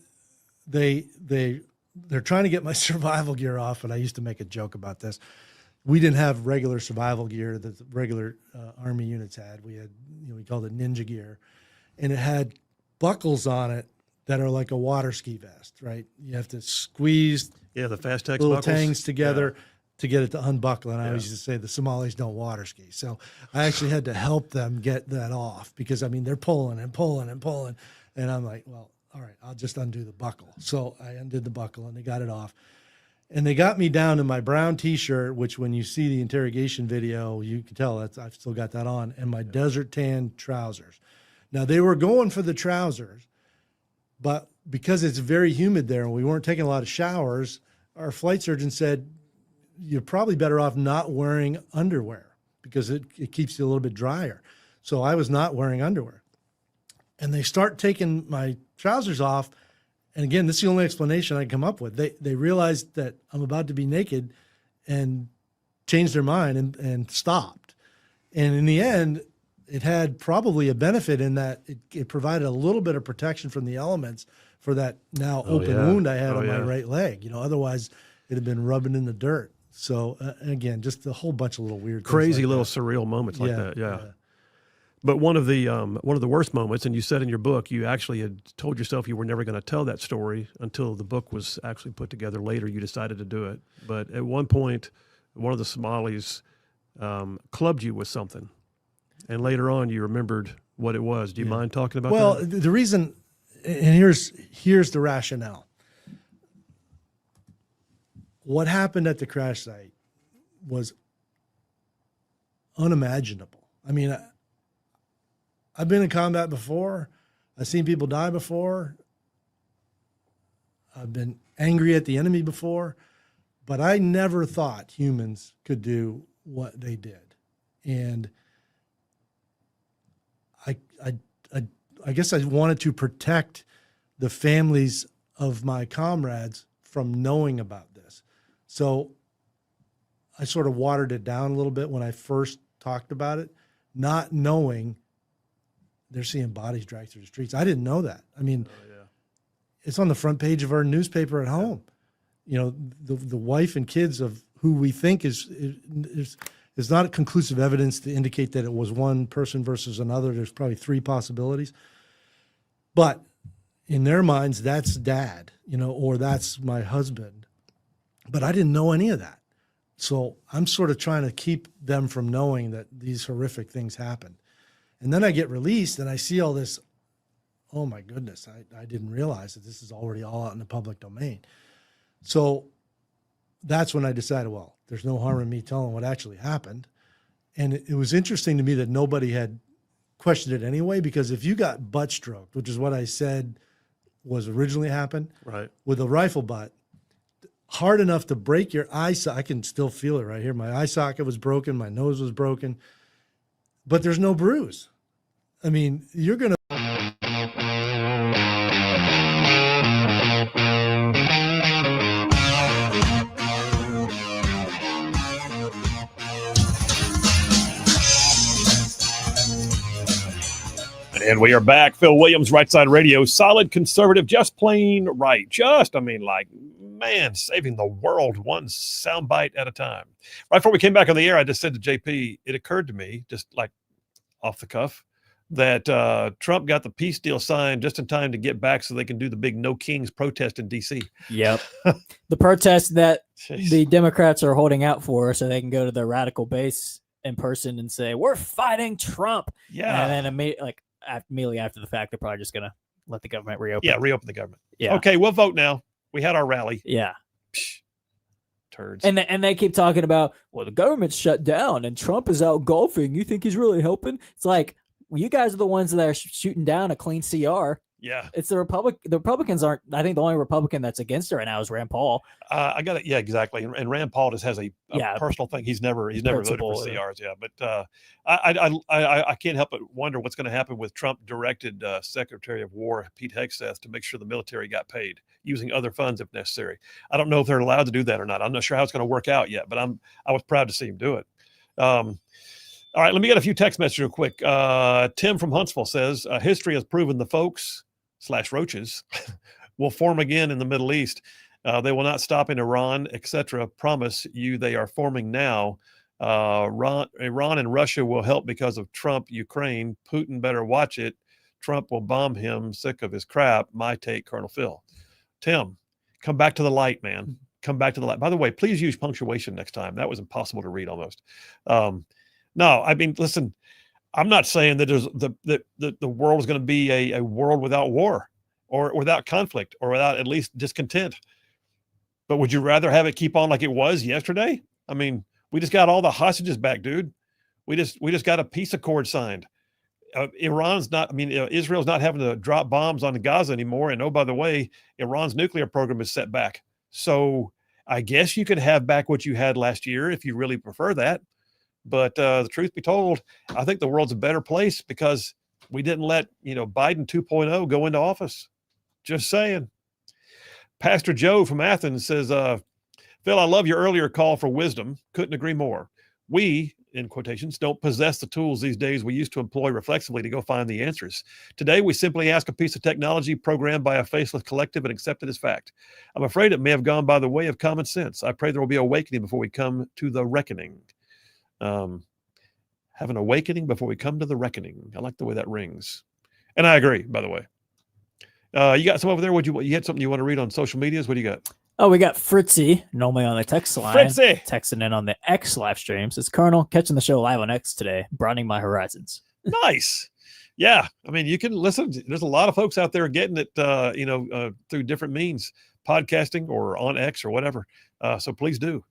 Speaker 7: they're trying to get my survival gear off, and I used to make a joke about this. We didn't have regular survival gear that the regular Army units had. We had, we called it ninja gear, and it had buckles on it that are like a water ski vest, right? You have to squeeze
Speaker 1: the Fast-Tex
Speaker 7: little
Speaker 1: buckles.
Speaker 7: tangs together to get it to unbuckle. And I always used to say the Somalis don't water ski. So I actually had to help them get that off because, they're pulling and pulling and pulling. And I'm like, well, all right, I'll just undo the buckle. So I undid the buckle and they got it off. And they got me down to my brown T-shirt, which when you see the interrogation video, you can tell I've still got that on, and my desert tan trousers. Now, they were going for the trousers, but because it's very humid there and we weren't taking a lot of showers, our flight surgeon said, you're probably better off not wearing underwear because it keeps you a little bit drier. So I was not wearing underwear. And they start taking my trousers off. And again, this is the only explanation I can come up with. They realized that I'm about to be naked and changed their mind and stopped. And in the end, it had probably a benefit in that it provided a little bit of protection from the elements for that now open wound I had on my right leg. Otherwise it had been rubbing in the dirt. So again, just a whole bunch of little weird,
Speaker 1: crazy
Speaker 7: like
Speaker 1: little
Speaker 7: that.
Speaker 1: surreal moments like that. Yeah. But one of the worst moments, and you said in your book, you actually had told yourself you were never going to tell that story until the book was actually put together later. You decided to do it. But at one point, one of the Somalis clubbed you with something. And later on, you remembered what it was. Do you mind talking about that?
Speaker 7: Well, the reason, and here's the rationale. What happened at the crash site was unimaginable. I've been in combat before. I've seen people die before. I've been angry at the enemy before, but I never thought humans could do what they did. And I guess I wanted to protect the families of my comrades from knowing about this. So I sort of watered it down a little bit when I first talked about it, not knowing they're seeing bodies dragged through the streets. I didn't know that. It's on the front page of our newspaper at home. The wife and kids of who we think is not conclusive evidence to indicate that it was one person versus another. There's probably three possibilities. But in their minds, that's dad, or that's my husband. But I didn't know any of that. So I'm sort of trying to keep them from knowing that these horrific things happened. And then I get released and I see all this. Oh my goodness, I didn't realize that this is already all out in the public domain. So that's when I decided, well, there's no harm in me telling what actually happened. And it was interesting to me that nobody had questioned it anyway, because if you got butt stroked, which is what I said was originally happened,
Speaker 1: right,
Speaker 7: with a rifle butt, hard enough to break your eye socket. I can still feel it right here. My eye socket was broken. My nose was broken. But there's no bruise. You're going to.
Speaker 1: And we are back. Phil Williams, Rightside Radio. Solid conservative, just plain right. Saving the world one soundbite at a time. Right before we came back on the air, I just said to JP, it occurred to me, just like off the cuff, that Trump got the peace deal signed just in time to get back so they can do the big No Kings protest in D.C.
Speaker 5: Yep. The protest that
Speaker 1: Jeez.
Speaker 5: the Democrats are holding out for so they can go to their radical base in person and say, we're fighting Trump.
Speaker 1: Yeah.
Speaker 5: And then immediately after the fact, they're probably just going to let the government reopen.
Speaker 1: Yeah, reopen the government.
Speaker 5: Yeah.
Speaker 1: Okay, we'll vote now. We had our rally.
Speaker 5: Yeah.
Speaker 1: Psh, turds.
Speaker 5: And they keep talking about, well, the government's shut down and Trump is out golfing. You think he's really helping? It's like, you guys are the ones that are shooting down a clean CR.
Speaker 1: Yeah.
Speaker 5: It's the Republicans aren't. I think the only Republican that's against it right now is Rand Paul.
Speaker 1: I got it. Yeah, exactly. And Rand Paul just has a personal thing. He's never voted for CRs. Yeah, but I can't help but wonder what's going to happen with Trump directed Secretary of War Pete Hegseth to make sure the military got paid using other funds if necessary. I don't know if they're allowed to do that or not. I'm not sure how it's going to work out yet, but I was proud to see him do it. All right, let me get a few text messages real quick. Tim from Huntsville says, history has proven the folks/roaches will form again in the Middle East. They will not stop in Iran, etc. Promise you they are forming now. Iran and Russia will help because of Trump, Ukraine. Putin better watch it. Trump will bomb him. Sick of his crap. My take, Colonel Phil. Tim, come back to the light, man. Come back to the light. By the way, please use punctuation next time. That was impossible to read almost. No, I mean, listen, I'm not saying that the world is going to be a world without war or without conflict or without at least discontent. But would you rather have it keep on like it was yesterday? I mean, we just got all the hostages back, dude. We just got a peace accord signed. Israel's not having to drop bombs on Gaza anymore. And oh, by the way, Iran's nuclear program is set back. So I guess you could have back what you had last year if you really prefer that. But the truth be told, I think the world's a better place because we didn't let, Biden 2.0 go into office. Just saying. Pastor Joe from Athens says, Phil, I love your earlier call for wisdom. Couldn't agree more. We, in quotations, don't possess the tools these days we used to employ reflexively to go find the answers. Today, we simply ask a piece of technology programmed by a faceless collective and accept it as fact. I'm afraid it may have gone by the way of common sense. I pray there will be awakening before we come to the reckoning. Have an awakening before we come to the reckoning. I like the way that rings. And I agree, by the way. You got some over there? You had something you want to read on social medias? What do you got?
Speaker 5: Oh, we got Fritzy, normally on the text line.
Speaker 1: Fritzy!
Speaker 5: Texting in on the X live stream. Says, Colonel, catching the show live on X today, broadening my horizons.
Speaker 1: Nice. Yeah. I mean, you can listen. There's a lot of folks out there getting it, through different means, podcasting or on X or whatever. So please do.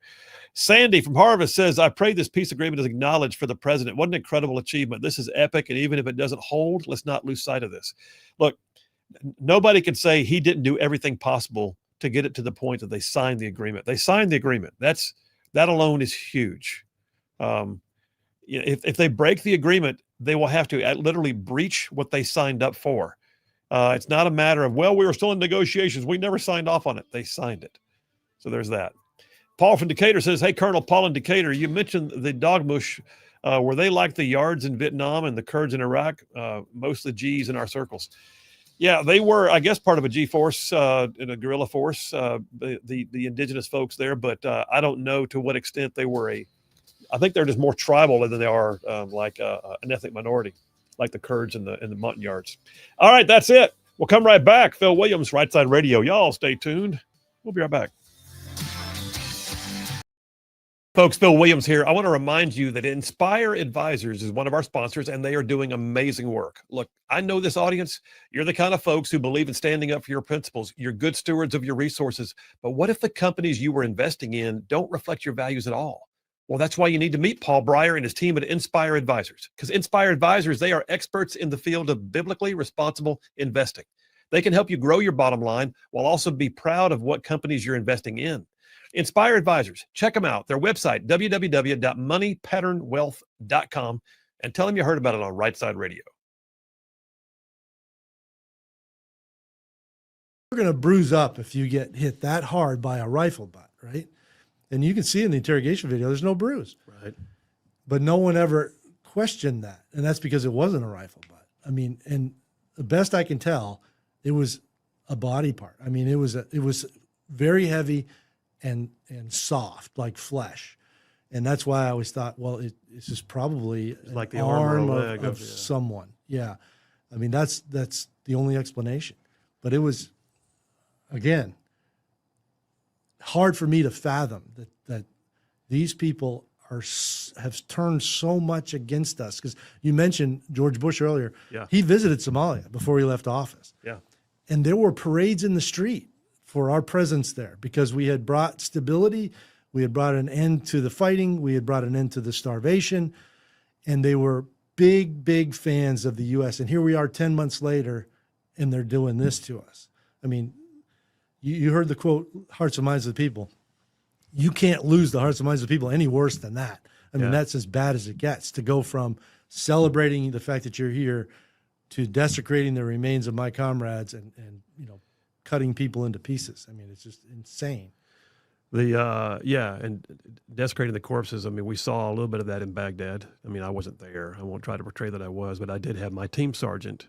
Speaker 1: Sandy from Harvest says, I pray this peace agreement is acknowledged for the president. What an incredible achievement. This is epic. And even if it doesn't hold, let's not lose sight of this. Look, nobody can say he didn't do everything possible to get it to the point that they signed the agreement. They signed the agreement. That alone is huge. If they break the agreement, they will have to literally breach what they signed up for. It's not a matter of, well, we were still in negotiations. We never signed off on it. They signed it. So there's that. Paul from Decatur says, hey, Colonel Paul in Decatur, you mentioned the Dogmush. Were they like the Yards in Vietnam and the Kurds in Iraq? Most of the Gs in our circles. Yeah, they were, I guess, part of a G force, in a guerrilla force, the indigenous folks there. But I don't know to what extent they were I think they're just more tribal than they are like an ethnic minority, like the Kurds and the Montagnards. All right, that's it. We'll come right back. Phil Williams, Rightside Radio. Y'all stay tuned. We'll be right back. Folks, Phil Williams here. I want to remind you that Inspire Advisors is one of our sponsors, and they are doing amazing work. Look, I know this audience. You're the kind of folks who believe in standing up for your principles. You're good stewards of your resources. But what if the companies you were investing in don't reflect your values at all? Well, that's why you need to meet Paul Breyer and his team at Inspire Advisors. Because Inspire Advisors, they are experts in the field of biblically responsible investing. They can help you grow your bottom line while also be proud of what companies you're investing in. Inspire Advisors, check them out. Their website, www.moneypatternwealth.com, and tell them you heard about it on Rightside Radio.
Speaker 7: You're going to bruise up if you get hit that hard by a rifle butt, right? And you can see in the interrogation video, there's no bruise.
Speaker 1: Right.
Speaker 7: But no one ever questioned that. And that's because it wasn't a rifle butt. I mean, and the best I can tell, it was a body part. I mean, it was very heavy and soft, like flesh. And that's why I always thought, well, this is probably
Speaker 1: like the
Speaker 7: arm
Speaker 1: or leg
Speaker 7: of someone. Yeah. I mean, that's the only explanation. But it was, again, hard for me to fathom that these people have turned so much against us. Because you mentioned George Bush earlier.
Speaker 1: Yeah.
Speaker 7: He visited Somalia before he left office.
Speaker 1: Yeah.
Speaker 7: And there were parades in the street for our presence there because we had brought stability, we had brought an end to the fighting, we had brought an end to the starvation, and they were big fans of the U.S. And here we are 10 months later, and they're doing this to us. I mean, you heard the quote, hearts and minds of the people. You can't lose the hearts and minds of the people any worse than that. I mean, that's as bad as it gets, to go from celebrating the fact that you're here to desecrating the remains of my comrades and cutting people into pieces. I mean, it's just insane.
Speaker 1: And desecrating the corpses. I mean, we saw a little bit of that in Baghdad. I mean, I wasn't there. I won't try to portray that I was, but I did have my team sergeant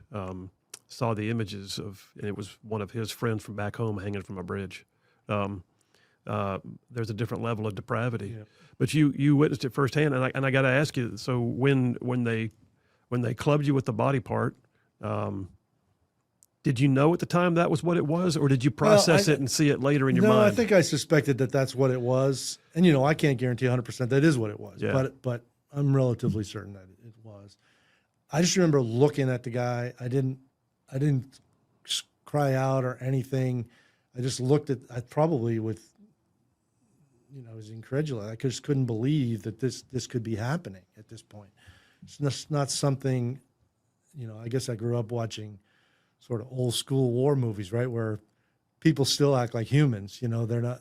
Speaker 1: saw the images of, and it was one of his friends from back home hanging from a bridge. There's a different level of depravity, but you witnessed it firsthand. And I got to ask you, so when they clubbed you with the body part, did you know at the time that was what it was, or did you process it and see it later in your mind?
Speaker 7: No, I think I suspected that that's what it was. And, I can't guarantee 100% that is what it was, but I'm relatively certain that it was. I just remember looking at the guy. I didn't cry out or anything. I just looked at, I probably with, I was incredulous. I just couldn't believe that this could be happening at this point. It's just not something, I guess I grew up watching sort of old school war movies, right? Where people still act like humans, they're not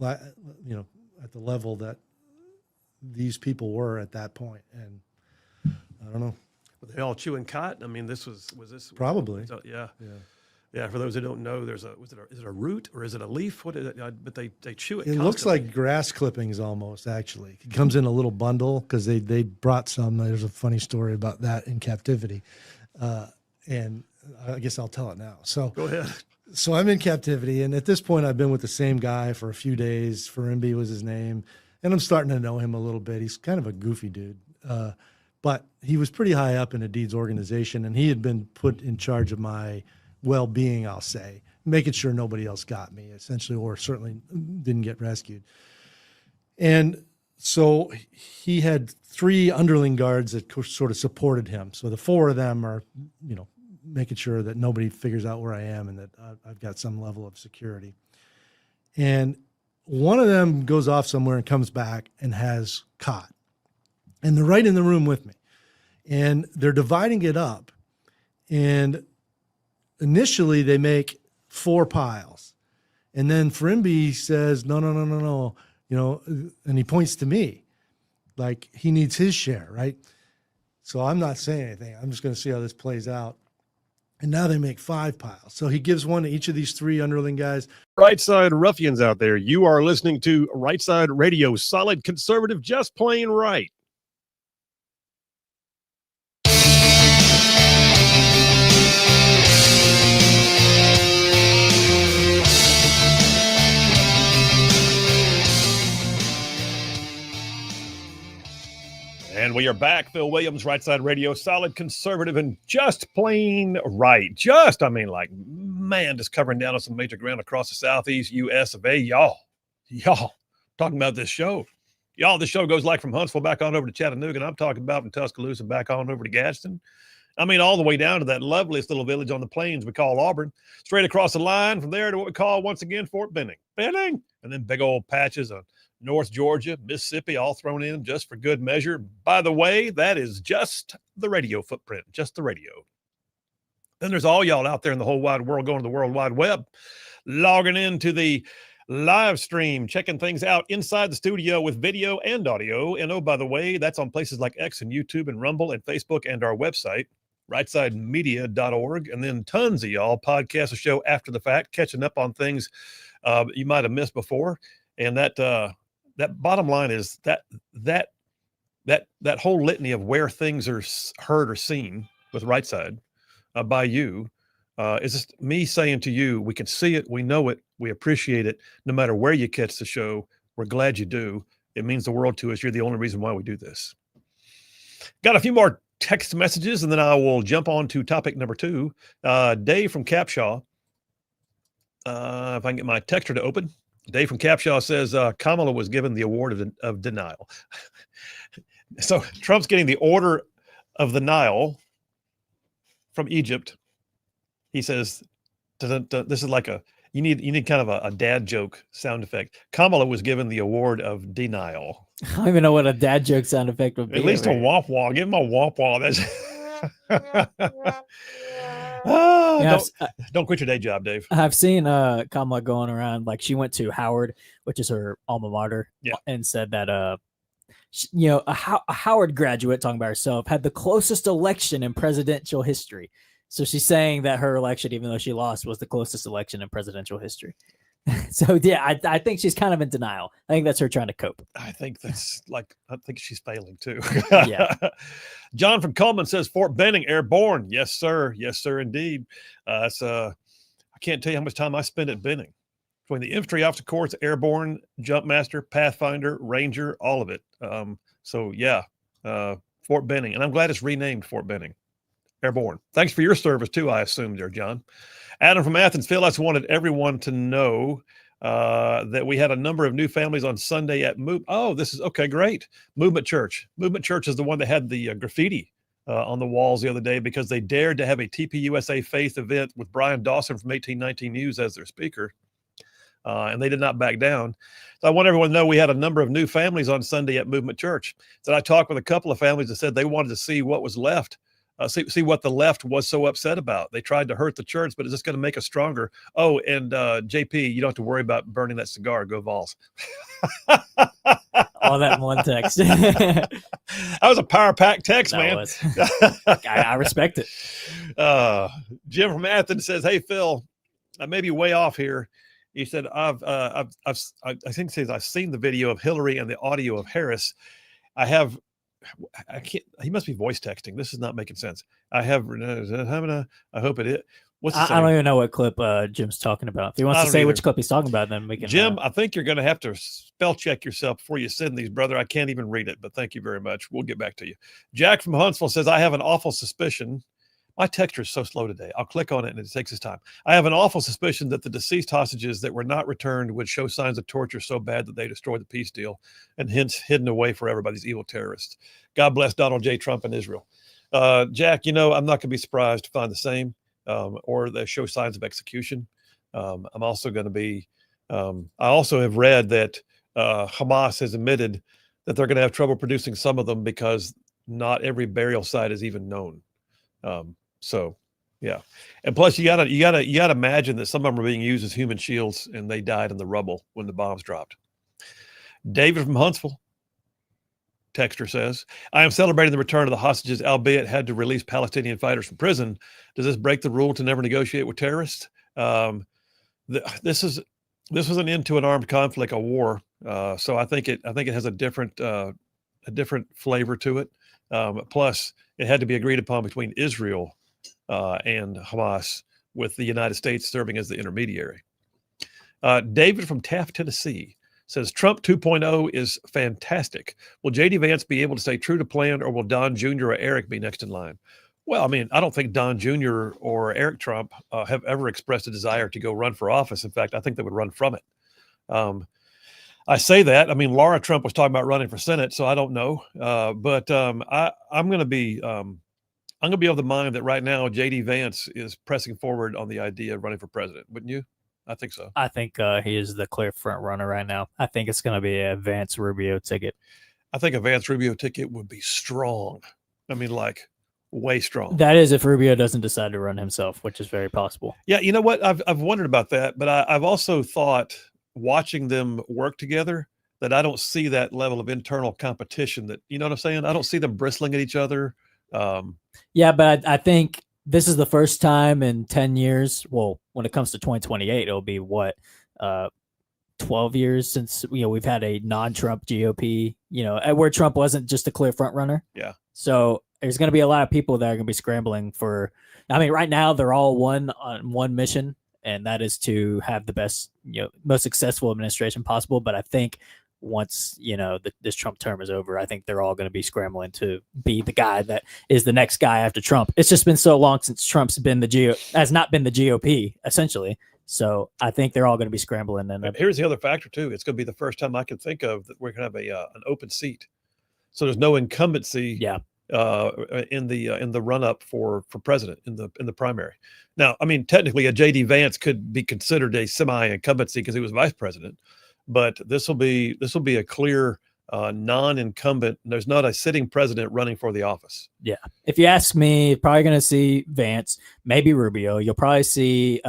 Speaker 7: at the level that these people were at that point. And I don't know.
Speaker 1: Were they all chewing cotton? I mean, was this
Speaker 7: probably?
Speaker 1: Yeah. For those who don't know, is it a root or is it a leaf? What is it? But they chew it.
Speaker 7: It looks like grass clippings almost. Actually, it comes in a little bundle because they brought some. There's a funny story about that in captivity, and I guess I'll tell it now. So
Speaker 1: go ahead.
Speaker 7: So I'm in captivity, and at this point, I've been with the same guy for a few days. Farimbi was his name, and I'm starting to know him a little bit. He's kind of a goofy dude. But he was pretty high up in Adid's organization, and he had been put in charge of my well-being, I'll say, making sure nobody else got me, essentially, or certainly didn't get rescued. And so he had 3 underling guards that sort of supported him. So the 4 of them are, making sure that nobody figures out where I am and that I've got some level of security. And one of them goes off somewhere and comes back and has caught. And they're right in the room with me. And they're dividing it up. And initially they make 4 piles. And then Farimbi says, no. And he points to me like he needs his share, right? So I'm not saying anything. I'm just going to see how this plays out. And now they make 5 piles. So he gives one to each of these 3 underling guys.
Speaker 1: Rightside ruffians out there, you are listening to Rightside Radio, solid conservative, just plain right. And we are back. Phil Williams, Rightside Radio, solid conservative and just plain right. Just covering down on some major ground across the southeast U.S. of A. Y'all, talking about this show. Y'all, this show goes like from Huntsville back on over to Chattanooga, and I'm talking about from Tuscaloosa back on over to Gadsden. I mean, all the way down to that loveliest little village on the plains we call Auburn, straight across the line from there to what we call, once again, Fort Benning. And then big old patches of North Georgia, Mississippi, all thrown in just for good measure. By the way, that is just the radio footprint, just the radio. Then there's all y'all out there in the whole wide world going to the World Wide Web, logging into the live stream, checking things out inside the studio with video and audio. And oh, by the way, that's on places like X and YouTube and Rumble and Facebook and our website, rightsidemedia.org. And then tons of y'all podcast a show after the fact, catching up on things you might have missed before. And that bottom line is that whole litany of where things are heard or seen with Rightside by you is just me saying to you, we can see it, we know it, we appreciate it. No matter where you catch the show, we're glad you do. It means the world to us. You're the only reason why we do this. Got a few more text messages, and then I will jump on to topic number 2. Dave from Capshaw. If I can get my texter to open. Dave from Capshaw says Kamala was given the award of denial. So Trump's getting the order of the Nile from Egypt. He says, this is like you need kind of a dad joke sound effect. Kamala was given the award of denial.
Speaker 5: I don't even know what a dad joke sound effect would be.
Speaker 1: At least a
Speaker 5: over here.
Speaker 1: womp womp. Give him a womp womp. That's
Speaker 5: Yeah,
Speaker 1: don't quit your day job, Dave.
Speaker 5: I've seen Kamala going around, like she went to Howard, which is her alma mater,
Speaker 1: Yeah.
Speaker 5: and said that a Howard graduate, talking about herself, had the closest election in presidential history. So she's saying that her election, even though she lost, was the closest election in presidential history. So yeah, I think she's kind of in denial. I think that's her trying to cope.
Speaker 1: I think she's failing too.
Speaker 5: Yeah.
Speaker 1: John from Coleman says Fort Benning airborne. Yes, sir. Yes, sir, indeed. I can't tell you how much time I spent at Benning. Between the infantry officer course, airborne, jump master, pathfinder, ranger, all of it. So yeah, Fort Benning. And I'm glad it's renamed Fort Benning. Airborne. Thanks for your service too, I assume there, John. Adam from Athens, Phil, I just wanted everyone to know that we had a number of new families on Sunday at this is okay, great. Movement Church. Movement Church is the one that had the graffiti on the walls the other day because they dared to have a TPUSA faith event with Brian Dawson from 1819 News as their speaker. And they did not back down. So I want everyone to know we had a number of new families on Sunday at Movement Church. So I talked with a couple of families that said they wanted to see what was left. See what the left was so upset about. They tried to hurt the church, but it's just going to make us stronger. Oh, and JP, you don't have to worry about burning that cigar. Go Vols.
Speaker 5: All that in one text.
Speaker 1: That was a power pack text,
Speaker 5: That
Speaker 1: man.
Speaker 5: was. I respect it.
Speaker 1: Jim from Athens says, "Hey Phil, I may be way off here." He said, I think says I've seen the video of Hillary and the audio of Harris. I can't. He must be voice texting. This is not making sense. I hope it is.
Speaker 5: I don't even know what clip Jim's talking about. If he wants to say which clip he's talking about, then we can.
Speaker 1: Jim, I think you're going to have to spell check yourself before you send these, brother. I can't even read it, but thank you very much. We'll get back to you. Jack from Huntsville says, I have an awful suspicion. My texture is so slow today. I'll click on it and it takes its time. I have an awful suspicion that the deceased hostages that were not returned would show signs of torture so bad that they destroyed the peace deal and hence hidden away forever by these evil terrorists. God bless Donald J. Trump and Israel. Jack, I'm not going to be surprised to find the same or they show signs of execution. I'm also going to be, I also have read that Hamas has admitted that they're going to have trouble producing some of them because not every burial site is even known. So yeah. And plus you gotta imagine that some of them are being used as human shields and they died in the rubble when the bombs dropped. David from Huntsville, texter says, I am celebrating the return of the hostages, albeit had to release Palestinian fighters from prison. Does this break the rule to never negotiate with terrorists? This was an end to an armed conflict, a war. So I think it has a different flavor to it. Plus it had to be agreed upon between Israel and Hamas, with the United States serving as the intermediary. David from Taft, Tennessee says, Trump 2.0 is fantastic. Will J.D. Vance be able to stay true to plan, or will Don Jr. or Eric be next in line? Well, I mean, I don't think Don Jr. or Eric Trump have ever expressed a desire to go run for office. In fact, I think they would run from it. I say that. I mean, Laura Trump was talking about running for Senate, so I don't know. But I'm going to be of the mind that right now J.D. Vance is pressing forward on the idea of running for president. Wouldn't you? I think so.
Speaker 5: I think he is the clear front runner right now. I think it's going to be a Vance Rubio ticket.
Speaker 1: I think a Vance Rubio ticket would be strong. I mean, like way strong.
Speaker 5: That is if Rubio doesn't decide to run himself, which is very possible.
Speaker 1: Yeah, you know what? I've wondered about that, but I've also thought, watching them work together, that I don't see that level of internal competition. That, you know what I'm saying? I don't see them bristling at each other.
Speaker 5: Yeah, but I think this is the first time in 10 years. Well, when it comes to 2028, it'll be 12 years since we've had a non-Trump GOP. Where Trump wasn't just a clear front runner.
Speaker 1: Yeah.
Speaker 5: So there's going to be a lot of people that are going to be scrambling for. I mean, right now they're all on one mission, and that is to have the best, most successful administration possible. But I think once this Trump term is over, I think they're all going to be scrambling to be the guy that is the next guy after Trump. It's just been so long since Trump's been has not been the GOP essentially. So I think they're all going to be scrambling. And
Speaker 1: here's the other factor too. It's going to be the first time I can think of that we're going to have an open seat. So there's no incumbency.
Speaker 5: Yeah.
Speaker 1: In the run up for president in the primary. Now, I mean, technically a J.D. Vance could be considered a semi incumbency because he was vice president, but this will be a clear non-incumbent. There's not a sitting president running for the office.
Speaker 5: Yeah. If you ask me, probably going to see Vance, maybe Rubio. You'll probably see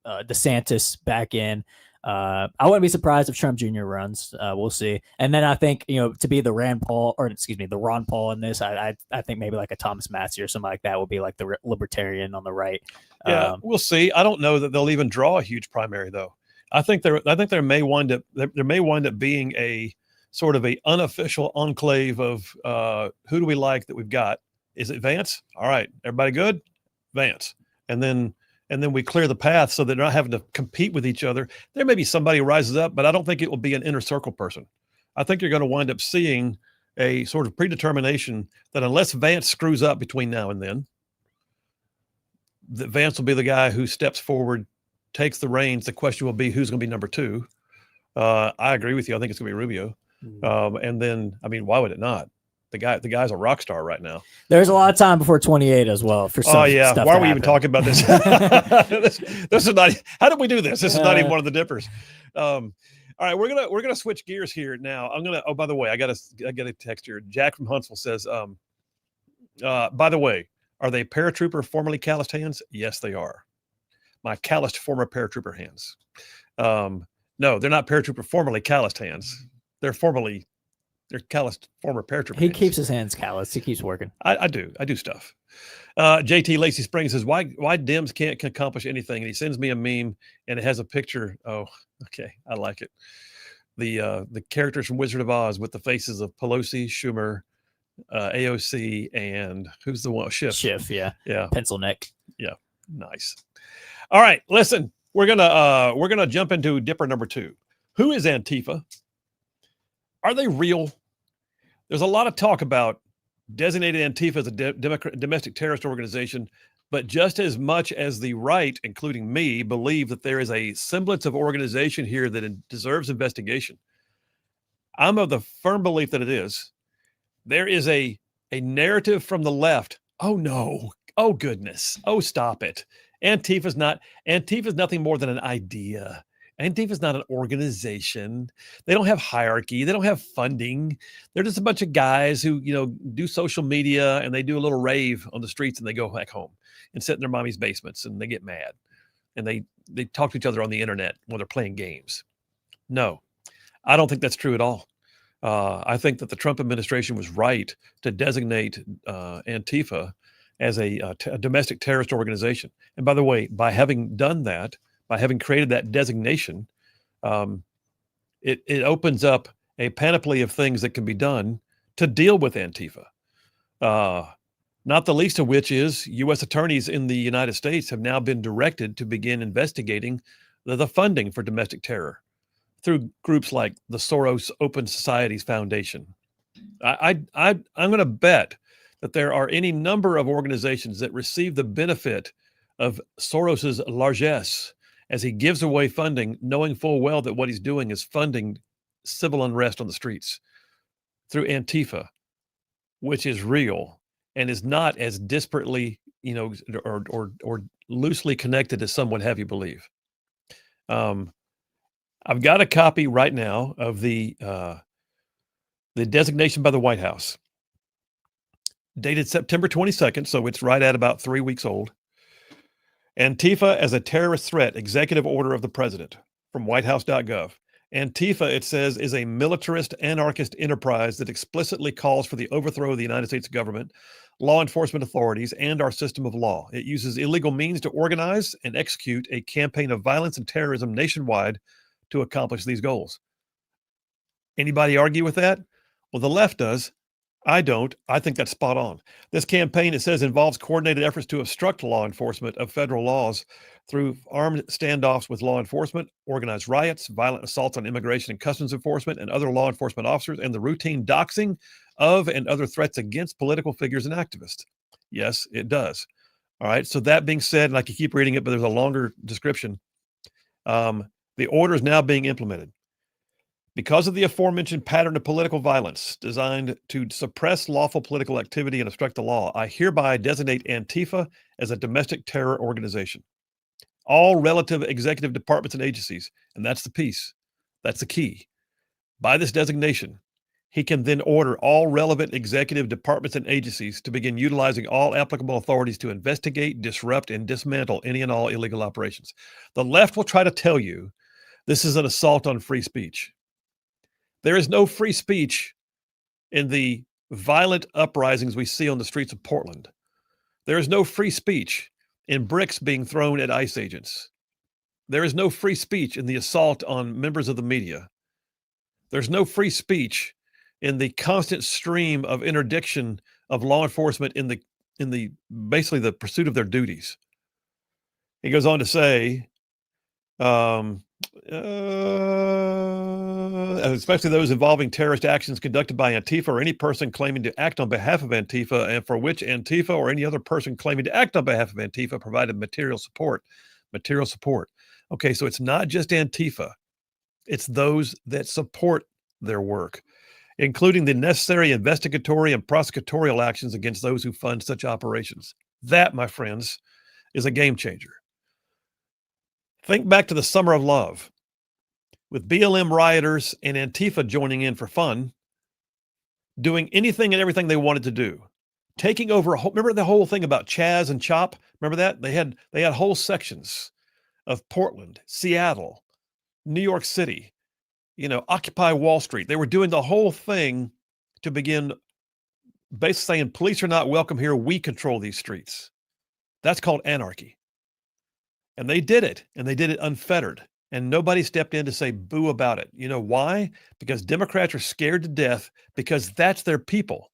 Speaker 5: DeSantis back in. I wouldn't be surprised if Trump Jr. runs. We'll see. And then I think, to be the Ron Paul in this, I think maybe like a Thomas Massey or something like that will be like the libertarian on the right.
Speaker 1: Yeah, we'll see. I don't know that they'll even draw a huge primary though. I think there may wind up being a sort of a unofficial enclave of who do we like that we've got. Is it Vance? All right, everybody good? Vance. And then we clear the path so they're not having to compete with each other. There may be somebody who rises up, but I don't think it will be an inner circle person. I think you're going to wind up seeing a sort of predetermination that unless Vance screws up between now and then, that Vance will be the guy who steps forward, takes the reins. The question will be who's going to be number two. I agree with you. I think it's going to be Rubio. And then, I mean, why would it not? The guy's a rock star right now.
Speaker 5: There's a lot of time before 28 as well. For some stuff
Speaker 1: why are
Speaker 5: to
Speaker 1: we even
Speaker 5: happen.
Speaker 1: talking about this? this is not. How did we do this? This is not even one of the dippers. All right, we're gonna switch gears here now. Oh, by the way, I got a text here. Jack from Huntsville says, by the way, are they paratrooper formerly calloused hands? Yes, they are. My calloused former paratrooper hands. No, they're not paratrooper formerly calloused hands. They're calloused former paratrooper.
Speaker 5: He
Speaker 1: hands.
Speaker 5: keeps his hands calloused. He keeps working.
Speaker 1: I do stuff. JT Lacey Springs says, why Dems can't accomplish anything? And he sends me a meme and it has a picture. Oh, okay. I like it. The characters from Wizard of Oz with the faces of Pelosi, Schumer, AOC, and who's the one? Schiff.
Speaker 5: Yeah.
Speaker 1: Yeah.
Speaker 5: Pencil neck.
Speaker 1: Yeah. Nice. All right. Listen, we're gonna jump into Dipper number 2. Who is Antifa? Are they real? There's a lot of talk about designated Antifa as a domestic terrorist organization, but just as much as the right, including me, believe that there is a semblance of organization here that deserves investigation, I'm of the firm belief that it is. There is a narrative from the left. Oh no. Oh goodness. Oh, stop it. Antifa's nothing more than an idea. Antifa's not an organization. They don't have hierarchy. They don't have funding. They're just a bunch of guys who, do social media and they do a little rave on the streets and they go back home and sit in their mommy's basements and they get mad and they talk to each other on the internet when they're playing games. No, I don't think that's true at all. I think that the Trump administration was right to designate Antifa as a domestic terrorist organization. And by the way, by having done that, by having created that designation, it opens up a panoply of things that can be done to deal with Antifa. Not the least of which is U.S. attorneys in the United States have now been directed to begin investigating the funding for domestic terror through groups like the Soros Open Societies Foundation. I'm going to bet that there are any number of organizations that receive the benefit of Soros's largesse as he gives away funding, knowing full well that what he's doing is funding civil unrest on the streets through Antifa, which is real and is not as disparately, or loosely connected as some would have you believe. I've got a copy right now of the designation by the White House, dated September 22nd, so it's right at about 3 weeks old. Antifa as a terrorist threat, executive order of the president from whitehouse.gov. Antifa, it says, is a militarist anarchist enterprise that explicitly calls for the overthrow of the United States government, law enforcement authorities, and our system of law. It uses illegal means to organize and execute a campaign of violence and terrorism nationwide to accomplish these goals. Anybody argue with that? Well, the left does. I don't. I think that's spot on. This campaign, it says, involves coordinated efforts to obstruct law enforcement of federal laws through armed standoffs with law enforcement, organized riots, violent assaults on immigration and customs enforcement and other law enforcement officers, and the routine doxing of and other threats against political figures and activists. Yes, it does. All right. So that being said, and I can keep reading it, but there's a longer description. The order is now being implemented. Because of the aforementioned pattern of political violence designed to suppress lawful political activity and obstruct the law, I hereby designate Antifa as a domestic terror organization. All relative executive departments and agencies, and that's the piece, that's the key. By this designation, he can then order all relevant executive departments and agencies to begin utilizing all applicable authorities to investigate, disrupt, and dismantle any and all illegal operations. The left will try to tell you this is an assault on free speech. There is no free speech in the violent uprisings we see on the streets of Portland. There is no free speech in bricks being thrown at ICE agents. There is no free speech in the assault on members of the media. There's no free speech in the constant stream of interdiction of law enforcement in the basically the pursuit of their duties. He goes on to say, especially those involving terrorist actions conducted by Antifa or any person claiming to act on behalf of Antifa, and for which Antifa or any other person claiming to act on behalf of Antifa provided material support. Material support. Okay, so it's not just Antifa. It's those that support their work, including the necessary investigatory and prosecutorial actions against those who fund such operations. That, my friends, is a game changer. Think back to the Summer of Love, with BLM rioters and Antifa joining in for fun, doing anything and everything they wanted to do, taking over. Remember the whole thing about Chaz and Chop? Remember that? They had whole sections of Portland, Seattle, New York City, Occupy Wall Street. They were doing the whole thing to begin basically saying, police are not welcome here. We control these streets. That's called anarchy. And they did it, and they did it unfettered. And nobody stepped in to say boo about it. You know why? Because Democrats are scared to death because that's their people.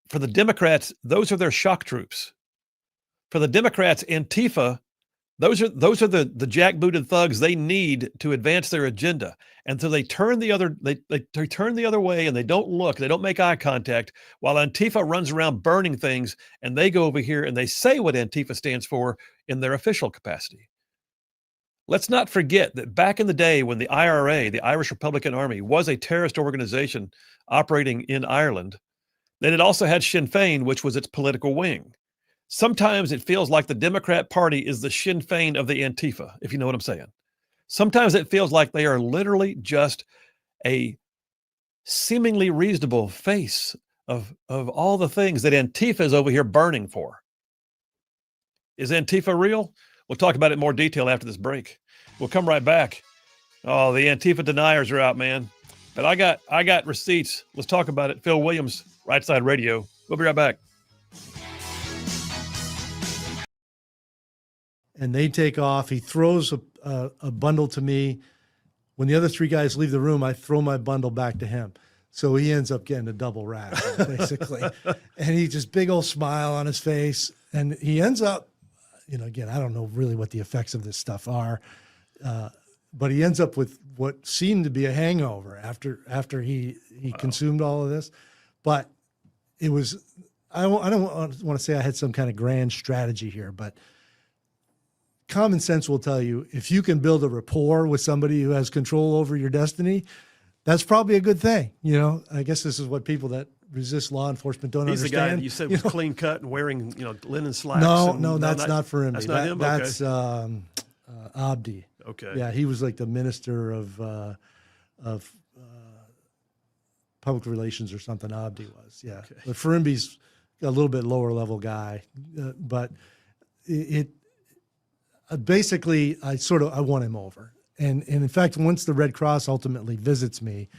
Speaker 1: For the Democrats, those are their shock troops. For the Democrats, Antifa, those are the jackbooted thugs they need to advance their agenda. And so they turn the other way, and they don't look, they don't make eye contact, while Antifa runs around burning things, and they go over here and they say what Antifa stands for in their official capacity. Let's not forget that back in the day when the IRA, the Irish Republican Army, was a terrorist organization operating in Ireland, that it also had Sinn Féin, which was its political wing. Sometimes it feels like the Democrat Party is the Sinn Féin of the Antifa, if you know what I'm saying. Sometimes it feels like they are literally just a seemingly reasonable face of all the things that Antifa is over here burning for. Is Antifa real? We'll talk about it in more detail after this break. We'll come right back. Oh, the Antifa deniers are out, man. But I got receipts. Let's talk about it. Phil Williams, Rightside Radio. We'll be right back.
Speaker 7: And they take off. He throws a bundle to me. When the other three guys leave the room, I throw my bundle back to him. So he ends up getting a double wrap, basically. And he just big old smile on his face. And he ends up, again, I don't know really what the effects of this stuff are, but he ends up with what seemed to be a hangover after he consumed all of this. But it was, I don't want to say I had some kind of grand strategy here, but common sense will tell you if you can build a rapport with somebody who has control over your destiny, that's probably a good thing. I guess this is what people that resist law enforcement don't
Speaker 1: He's
Speaker 7: understand.
Speaker 1: the guy that you said was clean cut and wearing, linen slacks.
Speaker 7: No, that's not for him.
Speaker 1: That's not him?
Speaker 7: That's Abdi.
Speaker 1: Okay.
Speaker 7: Yeah, he was like the minister of public relations or something. Abdi was, yeah.
Speaker 1: Okay.
Speaker 7: But Farimbi's a little bit lower level guy, but basically I won him over. And in fact, once the Red Cross ultimately visits me,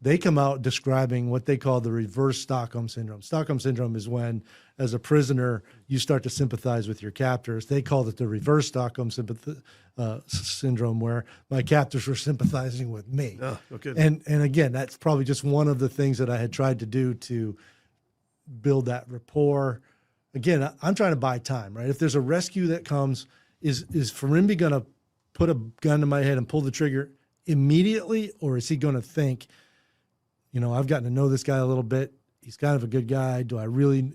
Speaker 7: they come out describing what they call the reverse Stockholm Syndrome. Stockholm Syndrome is when, as a prisoner, you start to sympathize with your captors. They called it the reverse Stockholm Syndrome, where my captors were sympathizing with me.
Speaker 1: Oh, okay.
Speaker 7: And again, that's probably just one of the things that I had tried to do to build that rapport. Again, I'm trying to buy time, right? If there's a rescue that comes, is Farimbi going to put a gun to my head and pull the trigger immediately, or is he going to think, I've gotten to know this guy a little bit. He's kind of a good guy. Do I really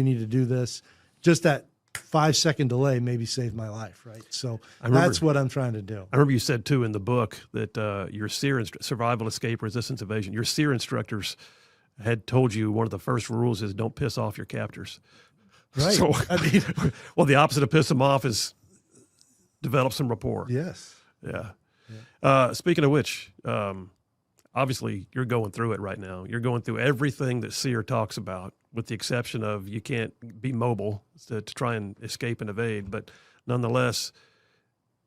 Speaker 7: need to do this? Just that 5-second delay maybe saved my life, right? So that's what I'm trying to do.
Speaker 1: I remember you said too in the book that your SEER survival, escape, resistance, evasion. Your SEER instructors had told you one of the first rules is don't piss off your captors.
Speaker 7: Right.
Speaker 1: So, well, the opposite of piss them off is develop some rapport.
Speaker 7: Yes.
Speaker 1: Yeah. Speaking of which, obviously you're going through it right now. You're going through everything that Sear talks about, with the exception of you can't be mobile to try and escape and evade. But nonetheless,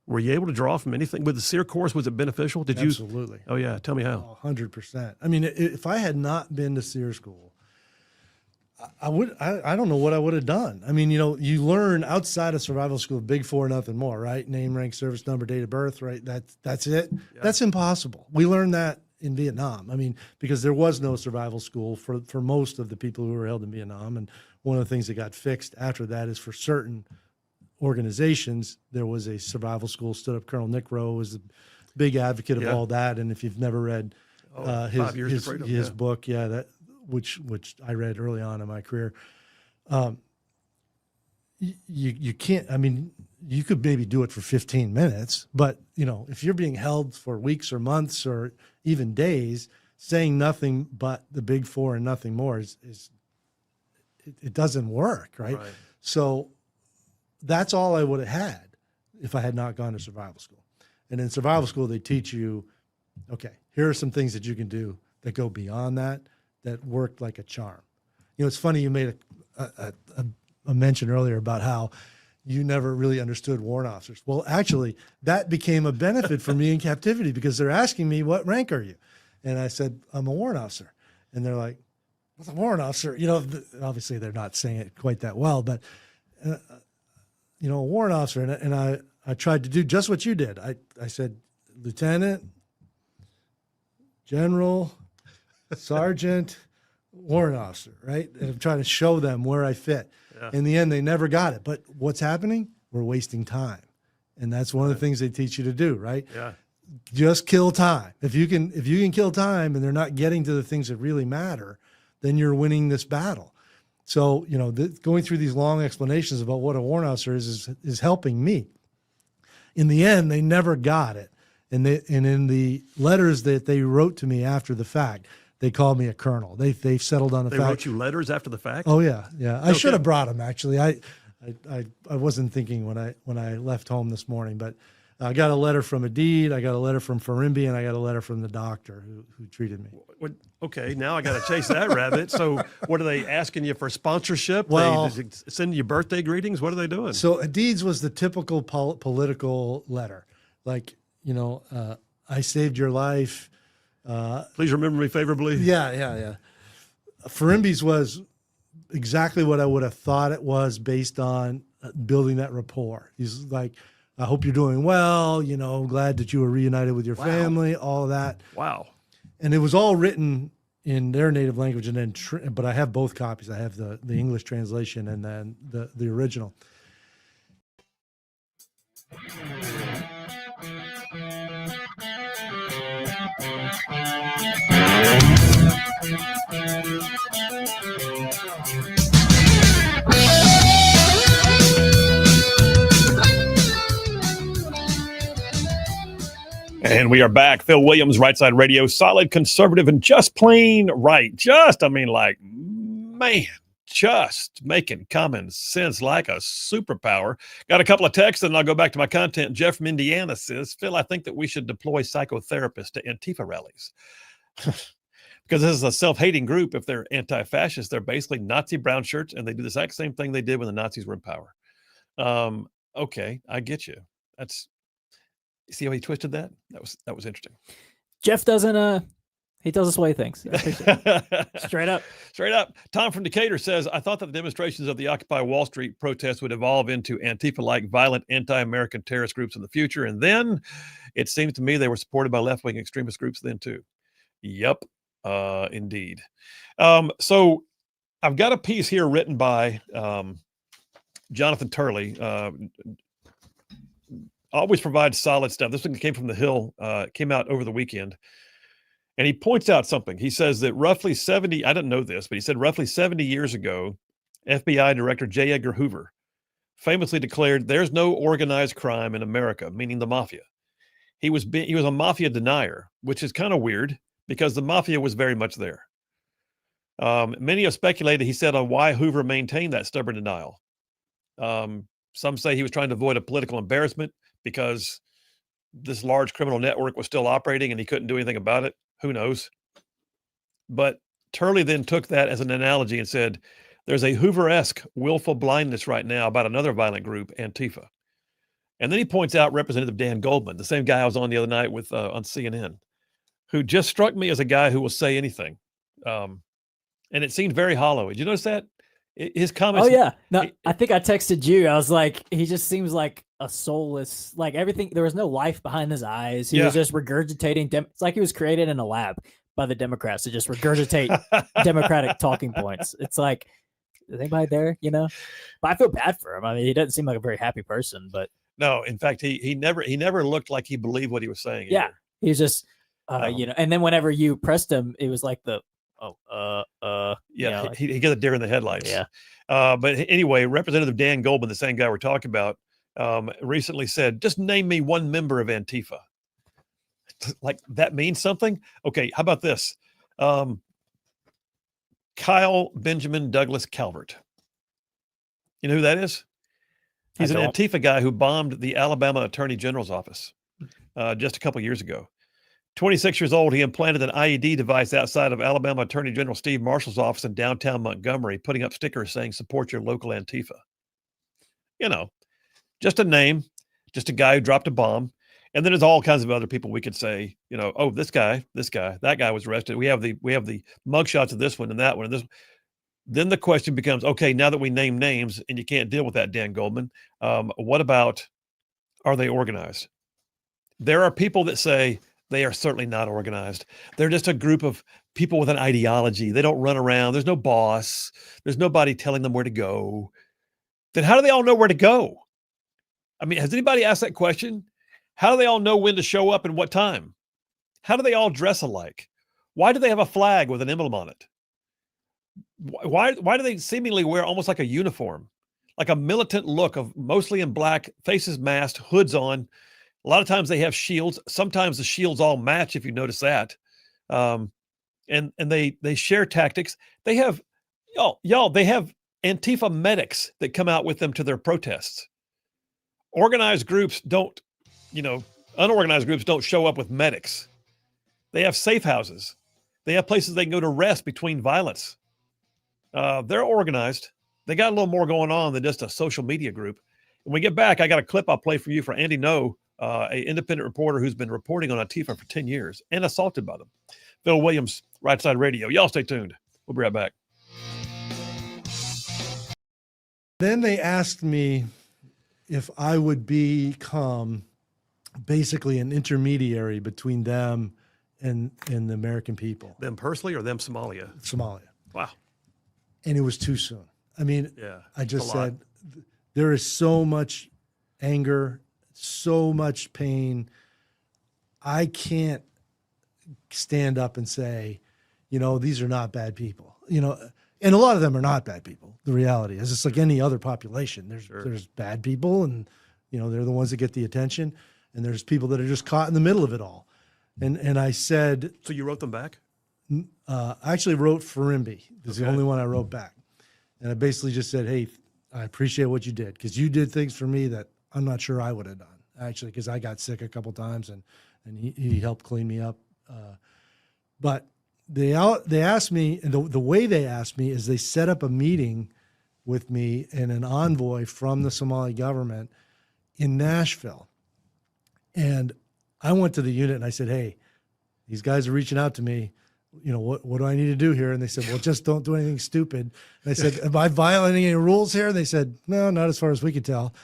Speaker 1: were you able to draw from anything with the Sear course? Was it beneficial? Did you?
Speaker 7: Absolutely.
Speaker 1: Oh yeah. Tell me how.
Speaker 7: 100%. I mean, if I had not been to Sear School, I don't know what I would have done. I mean, you learn outside of survival school, big four, nothing more, right? Name, rank, service number, date of birth, right? That's it. Yeah. That's impossible. We learned that in Vietnam. I mean, because there was no survival school for most of the people who were held in Vietnam. And one of the things that got fixed after that is for certain organizations, there was a survival school stood up. Colonel Nick Rowe was a big advocate of all that. And if you've never read his book, which I read early on in my career, you can't, I mean, you could maybe do it for 15 minutes, but if you're being held for weeks or months or even days, saying nothing but the big four and nothing more it doesn't work. Right. So that's all I would have had if I had not gone to survival school. And in survival school, they teach you, okay, here are some things that you can do that go beyond that worked like a charm. It's funny you made a mention earlier about how you never really understood warrant officers. Well, actually, that became a benefit for me in captivity because they're asking me, what rank are you? And I said, I'm a warrant officer. And they're like, what's a warrant officer? Obviously they're not saying it quite that well, but a warrant officer. And I tried to do just what you did. I said, Lieutenant, General, Sergeant, warrant officer, right? And I'm trying to show them where I fit. Yeah. In the end, they never got it. But what's happening? We're wasting time. And that's one of the things they teach you to do, right? Yeah. Just kill time. If you can kill time and they're not getting to the things that really matter, then you're winning this battle. So, going through these long explanations about what a warrant officer is helping me. In the end, they never got it. And in the letters that they wrote to me after the fact, they called me a colonel. They've settled on the fact.
Speaker 1: They wrote you letters after the fact?
Speaker 7: Oh yeah. I should have brought them actually. I wasn't thinking when I left home this morning, but I got a letter from Adid, I got a letter from Farimbi, and I got a letter from the doctor who treated me.
Speaker 1: Okay, now I got to chase that rabbit. So what are they asking you for sponsorship?
Speaker 7: Well,
Speaker 1: they send you birthday greetings? What are they doing?
Speaker 7: So Adid's was the typical political letter, like I saved your life.
Speaker 1: Please remember me favorably.
Speaker 7: Yeah. Farimbi's was exactly what I would have thought it was based on building that rapport. He's like, I hope you're doing well. Glad that you were reunited with your family, all of that.
Speaker 1: Wow. And
Speaker 7: it was all written in their native language. And then, but I have both copies. I have the English translation and then the original.
Speaker 1: And we are back. Phil Williams, Rightside Radio, solid conservative and just plain right. Just making common sense like a superpower. Got a couple of texts, and I'll go back to my content. Jeff from Indiana says, Phil, I think that we should deploy psychotherapists to Antifa rallies. Because this is a self-hating group. If they're anti-fascist, they're basically Nazi brown shirts, and they do the exact same thing they did when the Nazis were in power. Okay, I get you. See how he twisted that? That was interesting.
Speaker 5: Jeff doesn't he tells us the way he thinks. Straight up. Tom from Decatur says, I thought that the demonstrations of the Occupy Wall Street protests would evolve into Antifa-like violent anti-American terrorist groups in the future. And then it seems to me they were supported by left-wing extremist groups then too. Yep, indeed. So I've got a piece here written by Jonathan Turley. Always provides solid stuff. This one came from The Hill, came out over the weekend. And he points out something. He says that roughly 70, I didn't know this, but he said roughly 70 years ago, FBI Director J. Edgar Hoover famously declared there's no organized crime in America, meaning the mafia. He was a mafia denier, which is kind of weird because the mafia was very much there. Many have speculated, he said, on why Hoover maintained that stubborn denial. Some say he was trying to avoid a political embarrassment because this large criminal network was still operating and he couldn't do anything about it.
Speaker 1: Who knows? But Turley then took that as an analogy and said, there's a Hoover-esque willful blindness right now about another violent group, Antifa. And then he points out Representative Dan Goldman, the same guy I was on the other night with on CNN, who just struck me as a guy who will say anything. And it seemed very hollow. Did you notice that? His comments.
Speaker 5: Oh yeah. No, I think I texted you. I was like, he just seems like a soulless, like everything. There was no life behind his eyes. He was just regurgitating. It's like he was created in a lab by the Democrats to just regurgitate Democratic talking points. It's like, is anybody there? You know, but I feel bad for him. I mean, he doesn't seem like a very happy person, but
Speaker 1: no, in fact, he never looked like he believed what he was saying.
Speaker 5: Yeah.
Speaker 1: Either.
Speaker 5: He's just, you know, and then whenever you pressed him, it was like the,
Speaker 1: yeah,
Speaker 5: you know, like,
Speaker 1: he got a deer in the headlights.
Speaker 5: Yeah.
Speaker 1: But anyway, Representative Dan Goldman, the same guy we're talking about, recently said, just name me one member of Antifa. Like that means something. Okay. How about this? Kyle Benjamin Douglas Calvert. You know who that is? He's an Antifa guy who bombed the Alabama Attorney General's office just a couple years ago. 26 years old, he implanted an IED device outside of Alabama Attorney General Steve Marshall's office in downtown Montgomery, putting up stickers saying, support your local Antifa. You know, just a name, just a guy who dropped a bomb. And then there's all kinds of other people we could say, you know, oh, this guy, that guy was arrested. We have the mugshots of this one and that one and this. Then the question becomes, okay, now that we name names and you can't deal with that, Dan Goldman, what about, are they organized? There are people that say they are certainly not organized. They're just a group of people with an ideology. They don't run around. There's no boss. There's nobody telling them where to go. Then how do they all know where to go? I mean, has anybody asked that question? How do they all know when to show up and what time? How do they all dress alike? Why do they have a flag with an emblem on it? Why do they seemingly wear almost like a uniform, like a militant look of mostly in black, faces masked, hoods on? A lot of times they have shields. Sometimes the shields all match, if you notice that. And they share tactics. They have, they have Antifa medics that come out with them to their protests. Organized groups don't, unorganized groups don't show up with medics. They have safe houses. They have places they can go to rest between violence. They're organized. They got a little more going on than just a social media group. When we get back, I got a clip I'll play for you for Andy No, an independent reporter who's been reporting on Antifa for 10 years and assaulted by them. Phil Williams, Rightside Radio. Y'all stay tuned. We'll be right back.
Speaker 7: Then they asked me if I would become basically an intermediary between them and the American people.
Speaker 1: Them personally or them Somalia?
Speaker 7: Somalia.
Speaker 1: Wow.
Speaker 7: And it was too soon. I mean,
Speaker 1: yeah,
Speaker 7: I just said, there is so much anger, so much pain. I can't stand up and say, these are not bad people, and a lot of them are not bad people. The reality is it's like any other population. There's bad people and, they're the ones that get the attention. And there's people that are just caught in the middle of it all. And I said.
Speaker 1: So you wrote them back?
Speaker 7: I actually wrote Farimbi. This is the only one I wrote back. And I basically just said, hey, I appreciate what you did because you did things for me that I'm not sure I would have done, actually, because I got sick a couple times and he helped clean me up. But they asked me, and the way they asked me is they set up a meeting with me and an envoy from the Somali government in Nashville. And I went to the unit and I said, hey, these guys are reaching out to me. What do I need to do here? And they said, well, just don't do anything stupid. And I said, am I violating any rules here? And they said, no, not as far as we could tell.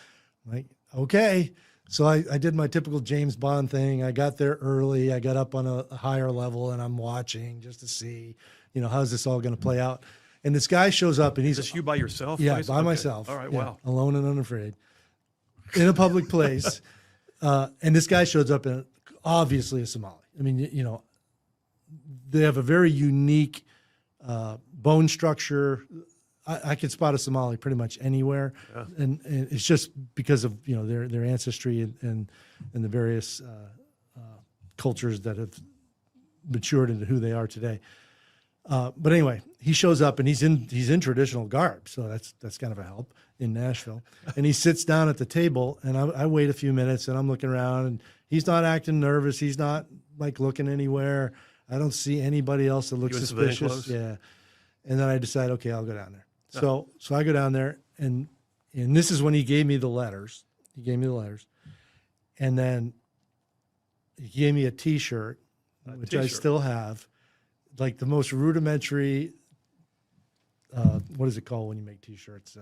Speaker 7: I'm like, okay. So I did my typical James Bond thing. I got there early. I got up on a higher level and I'm watching just to see, how's this all going to play out? And this guy shows up and he's
Speaker 1: just you by yourself?
Speaker 7: Yeah, by myself.
Speaker 1: All right.
Speaker 7: Yeah,
Speaker 1: Wow.
Speaker 7: Alone and unafraid in a public place. And this guy shows up and obviously a Somali. I mean, they have a very unique bone structure. I could spot a Somali pretty much anywhere, yeah. and it's just because of their ancestry and the various cultures that have matured into who they are today. But anyway, he shows up and he's in traditional garb, so that's kind of a help in Nashville. And he sits down at the table, and I wait a few minutes, and I'm looking around, and he's not acting nervous. He's not like looking anywhere. I don't see anybody else that looks
Speaker 1: You in civilian
Speaker 7: suspicious.
Speaker 1: clothes?
Speaker 7: Yeah. And then I decide, okay, I'll go down there. So I go down there, and this is when he gave me the letters. And then he gave me a T-shirt, which I still have, like the most rudimentary. What is it called when you make T-shirts?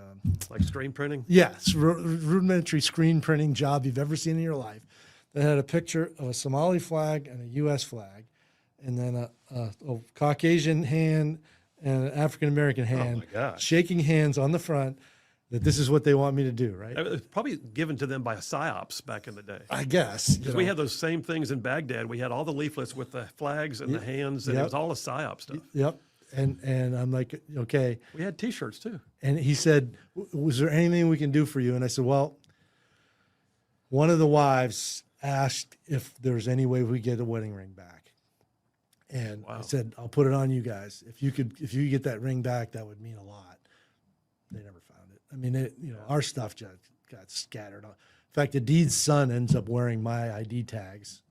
Speaker 1: Like screen printing?
Speaker 7: Yes, rudimentary screen printing job you've ever seen in your life. That had a picture of a Somali flag and a U.S. flag, and then a Caucasian hand and an African American hand shaking hands on the front. That this is what they want me to do, right?
Speaker 1: It was probably given to them by psyops back in the day.
Speaker 7: I guess.
Speaker 1: Because we had those same things in Baghdad. We had all the leaflets with the flags and the hands, and it was all the psyop stuff.
Speaker 7: Yep. And I'm like, okay.
Speaker 1: We had T-shirts too.
Speaker 7: And he said, was there anything we can do for you? And I said, well, one of the wives asked if there's any way we get a wedding ring back. And I said, I'll put it on you guys. If you could get that ring back, that would mean a lot. They never found it. I mean, our stuff just got scattered. In fact, Adid's son ends up wearing my ID tags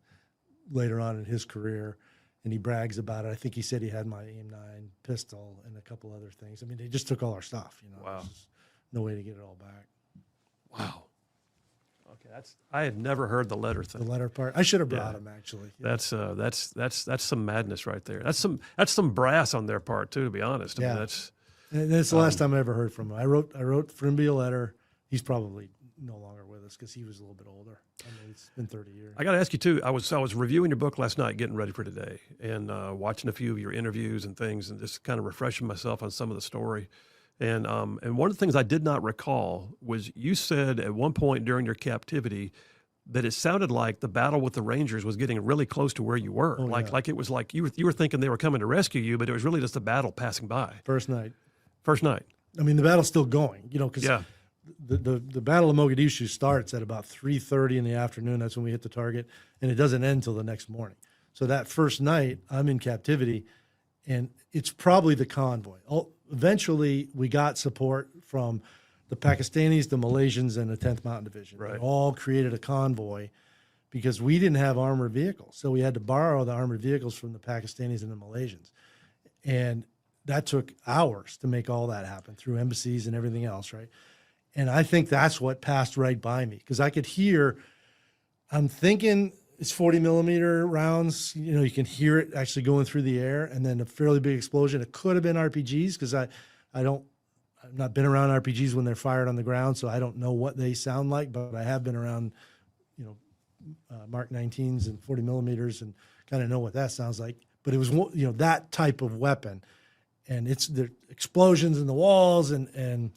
Speaker 7: later on in his career, and he brags about it. I think he said he had my AIM-9 pistol and a couple other things. I mean, they just took all our stuff.
Speaker 1: Wow.
Speaker 7: There's no way to get it all back.
Speaker 1: Wow. Okay, I had never heard the letter thing.
Speaker 7: The letter part. I should have brought him actually.
Speaker 1: That's some madness right there. That's some brass on their part too, to be honest. I mean, that's.
Speaker 7: And that's the last time I ever heard from him. I wrote Frimby a letter. He's probably no longer with us because he was a little bit older. I mean, it's been 30 years.
Speaker 1: I got to ask you too. I was reviewing your book last night, getting ready for today, and watching a few of your interviews and things, and just kind of refreshing myself on some of the story. And one of the things I did not recall was you said at one point during your captivity that it sounded like the battle with the Rangers was getting really close to where you were. Like it was like you were thinking they were coming to rescue you, but it was really just a battle passing by.
Speaker 7: First night.
Speaker 1: I
Speaker 7: mean, the battle's still going, because the Battle of Mogadishu starts at about 3:30 in the afternoon. That's when we hit the target, and it doesn't end till the next morning. So that first night, I'm in captivity, and it's probably the convoy. Eventually, we got support from the Pakistanis, the Malaysians, and the 10th Mountain Division.
Speaker 1: Right.
Speaker 7: They all created a convoy because we didn't have armored vehicles. So we had to borrow the armored vehicles from the Pakistanis and the Malaysians. And that took hours to make all that happen through embassies and everything else, right? And I think that's what passed right by me because I could hear, I'm thinking it's 40 millimeter rounds. You can hear it actually going through the air, and then a fairly big explosion. It could have been RPGs because I've not been around RPGs when they're fired on the ground, so I don't know what they sound like, but I have been around, Mark 19s and 40 millimeters and kind of know what that sounds like. But it was, that type of weapon. And it's the explosions in the walls, and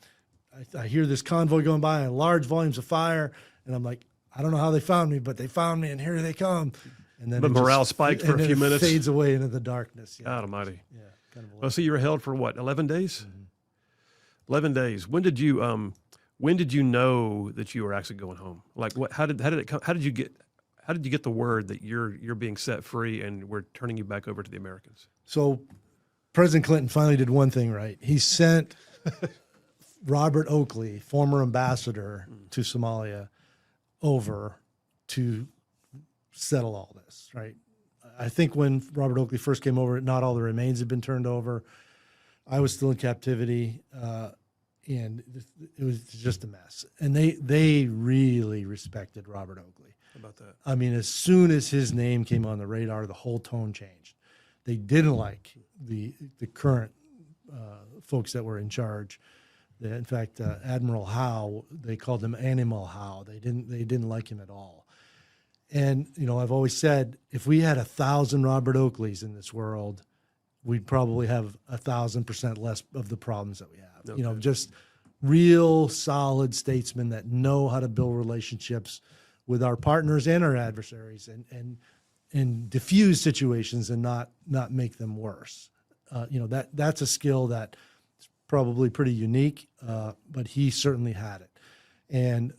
Speaker 7: I hear this convoy going by and large volumes of fire, and I'm like, I don't know how they found me, but they found me, and here they come. And then
Speaker 1: morale spiked for a few minutes.
Speaker 7: Fades away into the darkness.
Speaker 1: God Almighty.
Speaker 7: Yeah. Kind of.
Speaker 1: Well, so you were held for what? 11 days. 11 days. When did you know that you were actually going home? Like what? How did it come? How did you get the word that you're being set free and we're turning you back over to the Americans?
Speaker 7: So President Clinton finally did one thing right. He sent Robert Oakley, former ambassador to Somalia, over to settle all this, right? I think when Robert Oakley first came over, not all the remains had been turned over. I was still in captivity, and it was just a mess. And they really respected Robert Oakley.
Speaker 1: How about that?
Speaker 7: I mean, as soon as his name came on the radar, the whole tone changed. They didn't like the current folks that were in charge. In fact, Admiral Howe, they called him Animal Howe. They didn't like him at all. And I've always said, if we had 1,000 Robert Oakleys in this world, we'd probably have 1,000% less of the problems that we have.
Speaker 1: Okay.
Speaker 7: Just real solid statesmen that know how to build relationships with our partners and our adversaries, and diffuse situations and not make them worse. That's a skill that's probably pretty unique, but he certainly had it. And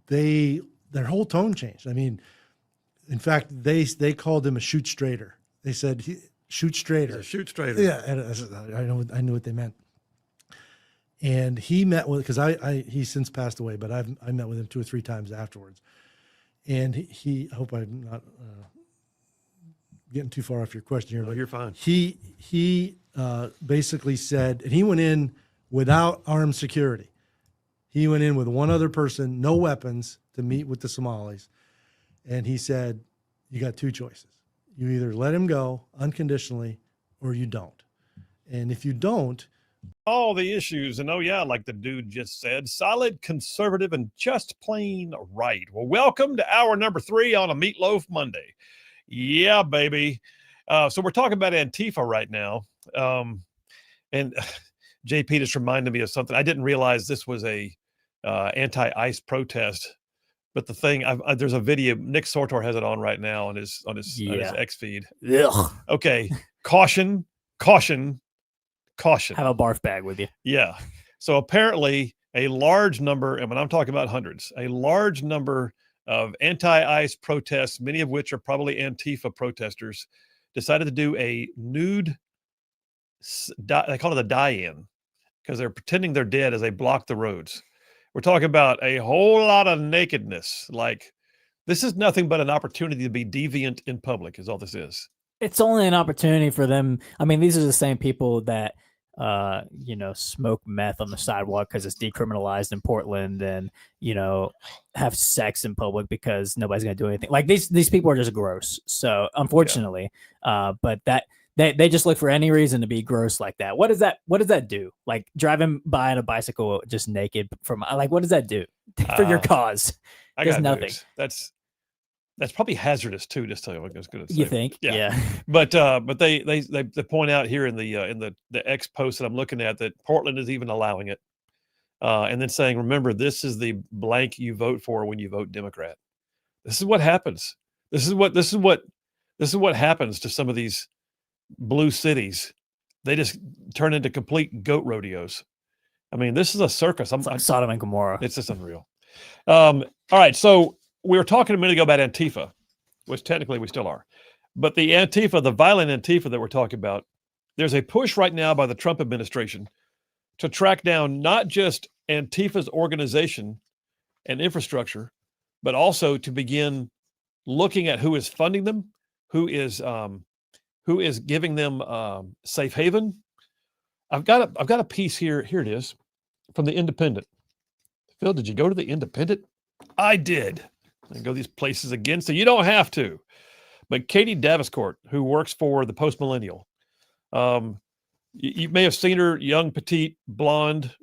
Speaker 7: their whole tone changed. I mean, in fact, they called him a shoot straighter. They said, shoot straighter.
Speaker 1: He's a shoot straighter.
Speaker 7: Yeah, and I knew what they meant. And he met with, because he's since passed away, but I met with him 2 or 3 times afterwards. And he I hope I'm not getting too far off your question here,
Speaker 1: Oh,
Speaker 7: but
Speaker 1: you're fine.
Speaker 7: he basically said, and he went in without armed security. He went in with one other person, no weapons, to meet with the Somalis. And he said, you got two choices. You either let him go unconditionally or you don't. And if you don't,
Speaker 1: All the issues, and oh yeah, like the dude just said, solid, conservative, and just plain right. Well, welcome to hour number 3 on a Meatloaf Monday. Yeah, baby. So we're talking about Antifa right now. And JP just reminded me of something. I didn't realize this was a anti-ICE protest. But the thing, there's a video. Nick Sortor has it on right now on his
Speaker 5: Yeah.
Speaker 1: X feed.
Speaker 5: Ugh.
Speaker 1: Okay, caution, caution, caution.
Speaker 5: Have a barf bag with you.
Speaker 1: Yeah. So apparently, a large number, and when I'm talking about hundreds, a large number of anti-ICE protests, many of which are probably Antifa protesters, decided to do a nude. They call it a die-in because they're pretending they're dead as they block the roads. We're talking about a whole lot of nakedness. Like, this is nothing but an opportunity to be deviant in public, is all this is.
Speaker 5: It's only an opportunity for them. I mean, these are the same people that, smoke meth on the sidewalk because it's decriminalized in Portland, and have sex in public because nobody's going to do anything. Like these people are just gross. So unfortunately, but that. They just look for any reason to be gross like that. What does that do? Like driving by on a bicycle just naked from what does that do for your cause?
Speaker 1: I
Speaker 5: Does
Speaker 1: got
Speaker 5: nothing.
Speaker 1: news. That's probably hazardous too. Just tell you what I was going to say.
Speaker 5: You think?
Speaker 1: Yeah. But they point out here in the X post that I'm looking at that Portland is even allowing it, and then saying, remember, this is the blank you vote for when you vote Democrat. This is what happens. This is what happens to some of these blue cities. They just turn into complete goat rodeos. I mean, this is a circus.
Speaker 5: It's like Sodom and Gomorrah.
Speaker 1: It's just unreal. All right, so we were talking a minute ago about Antifa, which technically we still are, but the Antifa, the violent Antifa that we're talking about, there's a push right now by the Trump administration to track down not just Antifa's organization and infrastructure, but also to begin looking at who is funding them, who is giving them safe haven. I've got a piece here. Here it is from the Independent. Phil, did you go to the Independent? I did. I go these places again, so you don't have to. But Katie Daviscourt, who works for the Post Millennial, you may have seen her, young, petite, blonde,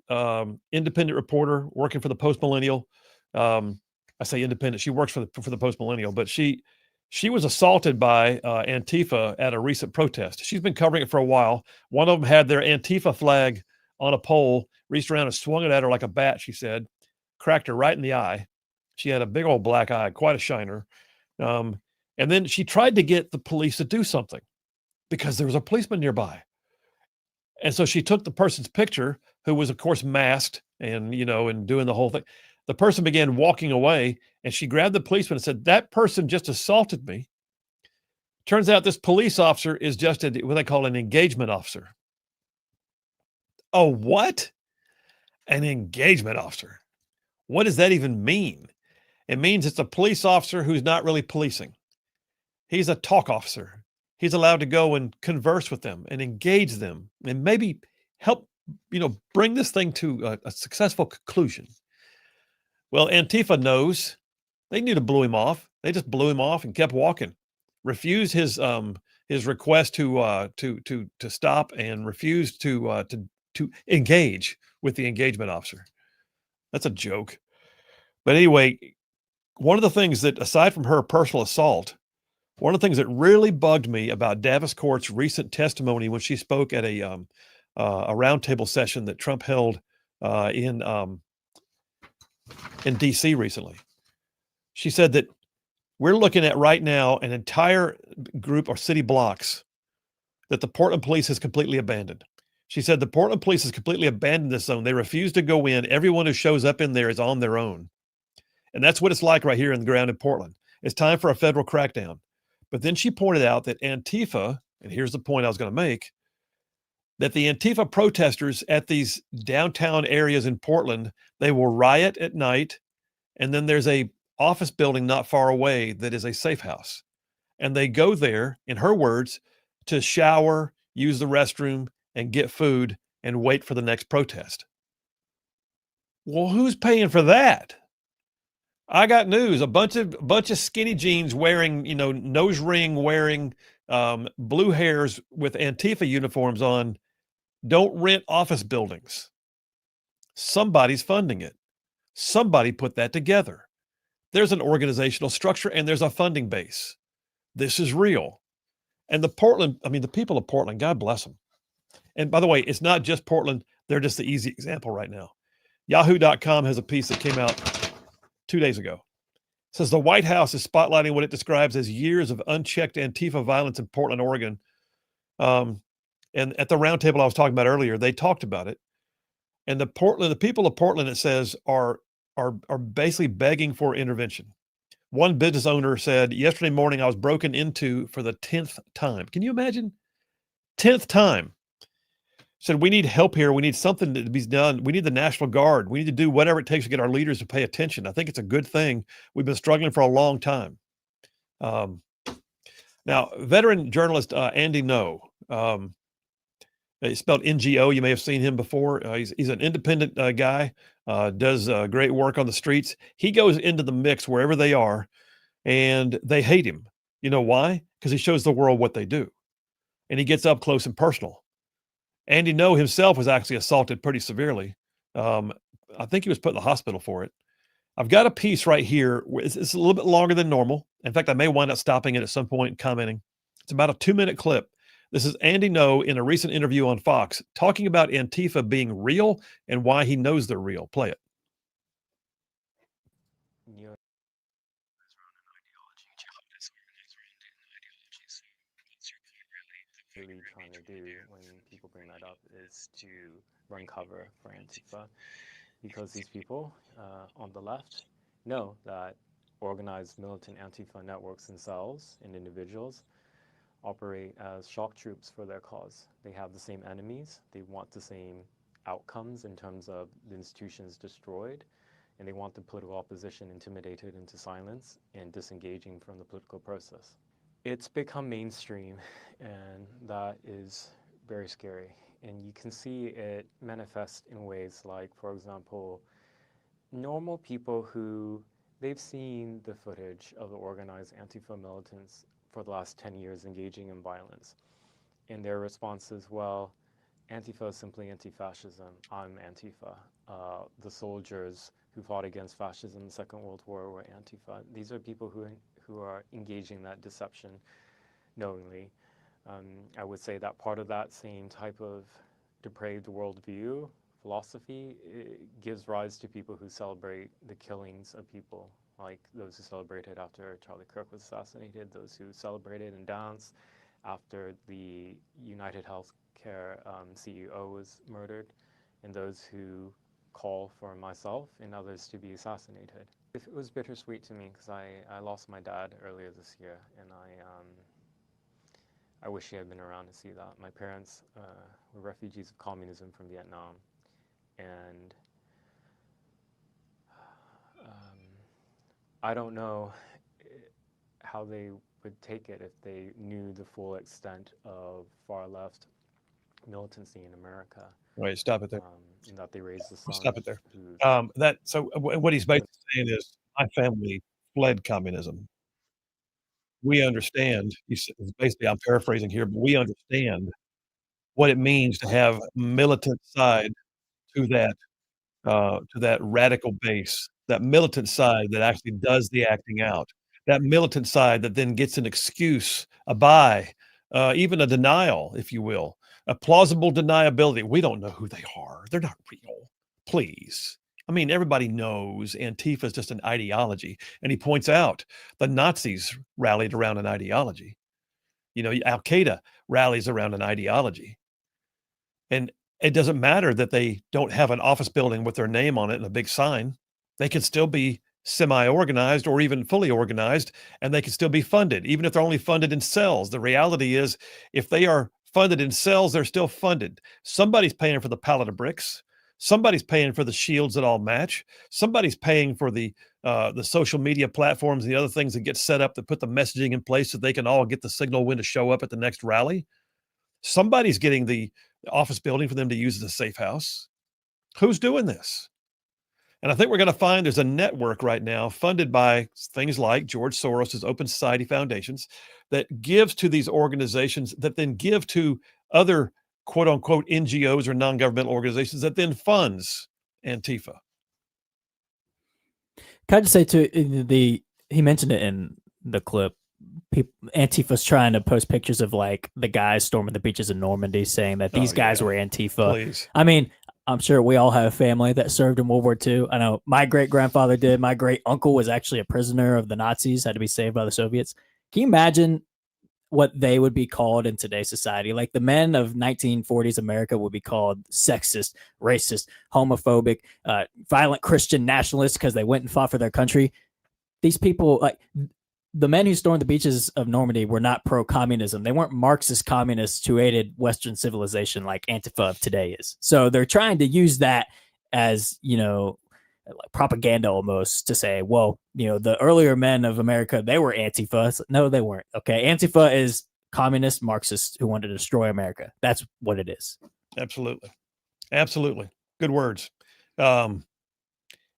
Speaker 1: independent reporter working for the Post Millennial. I say independent. She works for the Post Millennial, but she was assaulted by Antifa at a recent protest. She's been covering it for a while. One of them had their Antifa flag on a pole, reached around and swung it at her like a bat, she said, cracked her right in the eye. She had a big old black eye, quite a shiner. And then she tried to get the police to do something because there was a policeman nearby. And so she took the person's picture, who was, of course, masked and doing the whole thing. The person began walking away, and she grabbed the policeman and said, "That person just assaulted me." Turns out this police officer is just what they call an engagement officer. Oh, what? An engagement officer. What does that even mean? It means it's a police officer who's not really policing. He's a talk officer. He's allowed to go and converse with them and engage them and maybe help, bring this thing to a successful conclusion. Well, Antifa knows. They knew to blow him off. They just blew him off and kept walking. Refused his request to stop and refused to engage with the engagement officer. That's a joke. But anyway, one of the things that, aside from her personal assault, one of the things that really bugged me about Daviscourt's recent testimony when she spoke at a roundtable session that Trump held in D.C. recently. She said that we're looking at right now an entire group or city blocks that the Portland police has completely abandoned. She said the Portland police has completely abandoned this zone. They refuse to go in. Everyone who shows up in there is on their own. And that's what it's like right here in the ground in Portland. It's time for a federal crackdown. But then she pointed out that Antifa, and here's the point I was going to make, that the Antifa protesters at these downtown areas in Portland, they will riot at night, and then there's a office building not far away that is a safe house. and they go there, in her words, to shower, use the restroom, and get food and wait for the next protest. Well, who's paying for that? I got news. A bunch of skinny jeans wearing, nose ring wearing, blue hairs with Antifa uniforms on don't rent office buildings. Somebody's funding it. Somebody put that together. There's an organizational structure and there's a funding base. This is real. And the people of Portland, God bless them. And by the way, it's not just Portland. They're just the easy example right now. Yahoo.com has a piece that came out 2 days ago. It says the White House is spotlighting what it describes as years of unchecked Antifa violence in Portland, Oregon. And at the roundtable I was talking about earlier, they talked about it. And the people of Portland, it says, are basically begging for intervention. One business owner said, yesterday morning I was broken into for the 10th time. Can you imagine? 10th time. Said, we need help here. We need something to be done. We need the National Guard. We need to do whatever it takes to get our leaders to pay attention. I think it's a good thing. We've been struggling for a long time. Now, veteran journalist Andy No, it's spelled NGO. You may have seen him before. He's an independent guy, does great work on the streets. He goes into the mix wherever they are, and they hate him. You know why? Because he shows the world what they do, and he gets up close and personal. Andy No himself was actually assaulted pretty severely. I think he was put in the hospital for it. I've got a piece right here. It's a little bit longer than normal. In fact, I may wind up stopping it at some point and commenting. It's about a 2-minute clip. This is Andy No in a recent interview on Fox talking about Antifa being real and why he knows they're real. Play it.
Speaker 9: Really trying to do when people bring that up is to run cover for Antifa, because these people on the left know that organized militant Antifa networks and cells and individuals operate as shock troops for their cause. They have the same enemies, they want the same outcomes in terms of the institutions destroyed, and they want the political opposition intimidated into silence and disengaging from the political process. It's become mainstream, and that is very scary. And you can see it manifest in ways like, for example, normal people who they've seen the footage of the organized Antifa militants for the last 10 years engaging in violence. And their response is, well, Antifa is simply anti-fascism. I'm Antifa. The soldiers who fought against fascism in the Second World War were Antifa. These are people who are engaging that deception knowingly. I would say that part of that same type of depraved worldview, philosophy, gives rise to people who celebrate the killings of people, like those who celebrated after Charlie Kirk was assassinated, those who celebrated and danced after the United Healthcare CEO was murdered, and those who call for myself and others to be assassinated. It was bittersweet to me because I lost my dad earlier this year, and I wish he had been around to see that. My parents were refugees of communism from Vietnam, and I don't know how they would take it if they knew the full extent of far-left militancy in America.
Speaker 1: Wait, stop it there.
Speaker 9: And that they raised the son.
Speaker 1: Stop it there. What he's basically saying is, my family fled communism. We understand. Basically, I'm paraphrasing here, but we understand what it means to have militant side to that radical base, that militant side that actually does the acting out, that militant side that then gets an excuse, a buy, even a denial, if you will, a plausible deniability. We don't know who they are. They're not real. Please. I mean, everybody knows Antifa is just an ideology. And he points out the Nazis rallied around an ideology. Al-Qaeda rallies around an ideology. And it doesn't matter that they don't have an office building with their name on it and a big sign. They can still be semi-organized or even fully organized, and they can still be funded, even if they're only funded in cells. The reality is, if they are funded in cells, they're still funded. Somebody's paying for the pallet of bricks. Somebody's paying for the shields that all match. Somebody's paying for the social media platforms and the other things that get set up that put the messaging in place so they can all get the signal when to show up at the next rally. Somebody's getting the office building for them to use as a safe house. Who's doing this? And I think we're going to find there's a network right now funded by things like George Soros's Open Society Foundations that gives to these organizations that then give to other quote unquote NGOs or non-governmental organizations that then funds Antifa.
Speaker 5: Can I just say too, he mentioned it in the clip. Antifa's trying to post pictures of like the guys storming the beaches in Normandy, saying that these guys were Antifa.
Speaker 1: Please.
Speaker 5: I mean, I'm sure we all have a family that served in World War II. I know my great grandfather did. My great uncle was actually a prisoner of the Nazis, had to be saved by the Soviets. Can you imagine what they would be called in today's society? Like the men of 1940s America would be called sexist, racist, homophobic, violent Christian nationalists because they went and fought for their country. These people, like the men who stormed the beaches of Normandy, were not pro-communism. They weren't Marxist communists who hated Western civilization like Antifa of today is. So they're trying to use that as, like propaganda almost to say, well, the earlier men of America, they were Antifa. So, no, they weren't. Okay. Antifa is communist Marxists who wanted to destroy America. That's what it is.
Speaker 1: Absolutely. Absolutely. Good words. The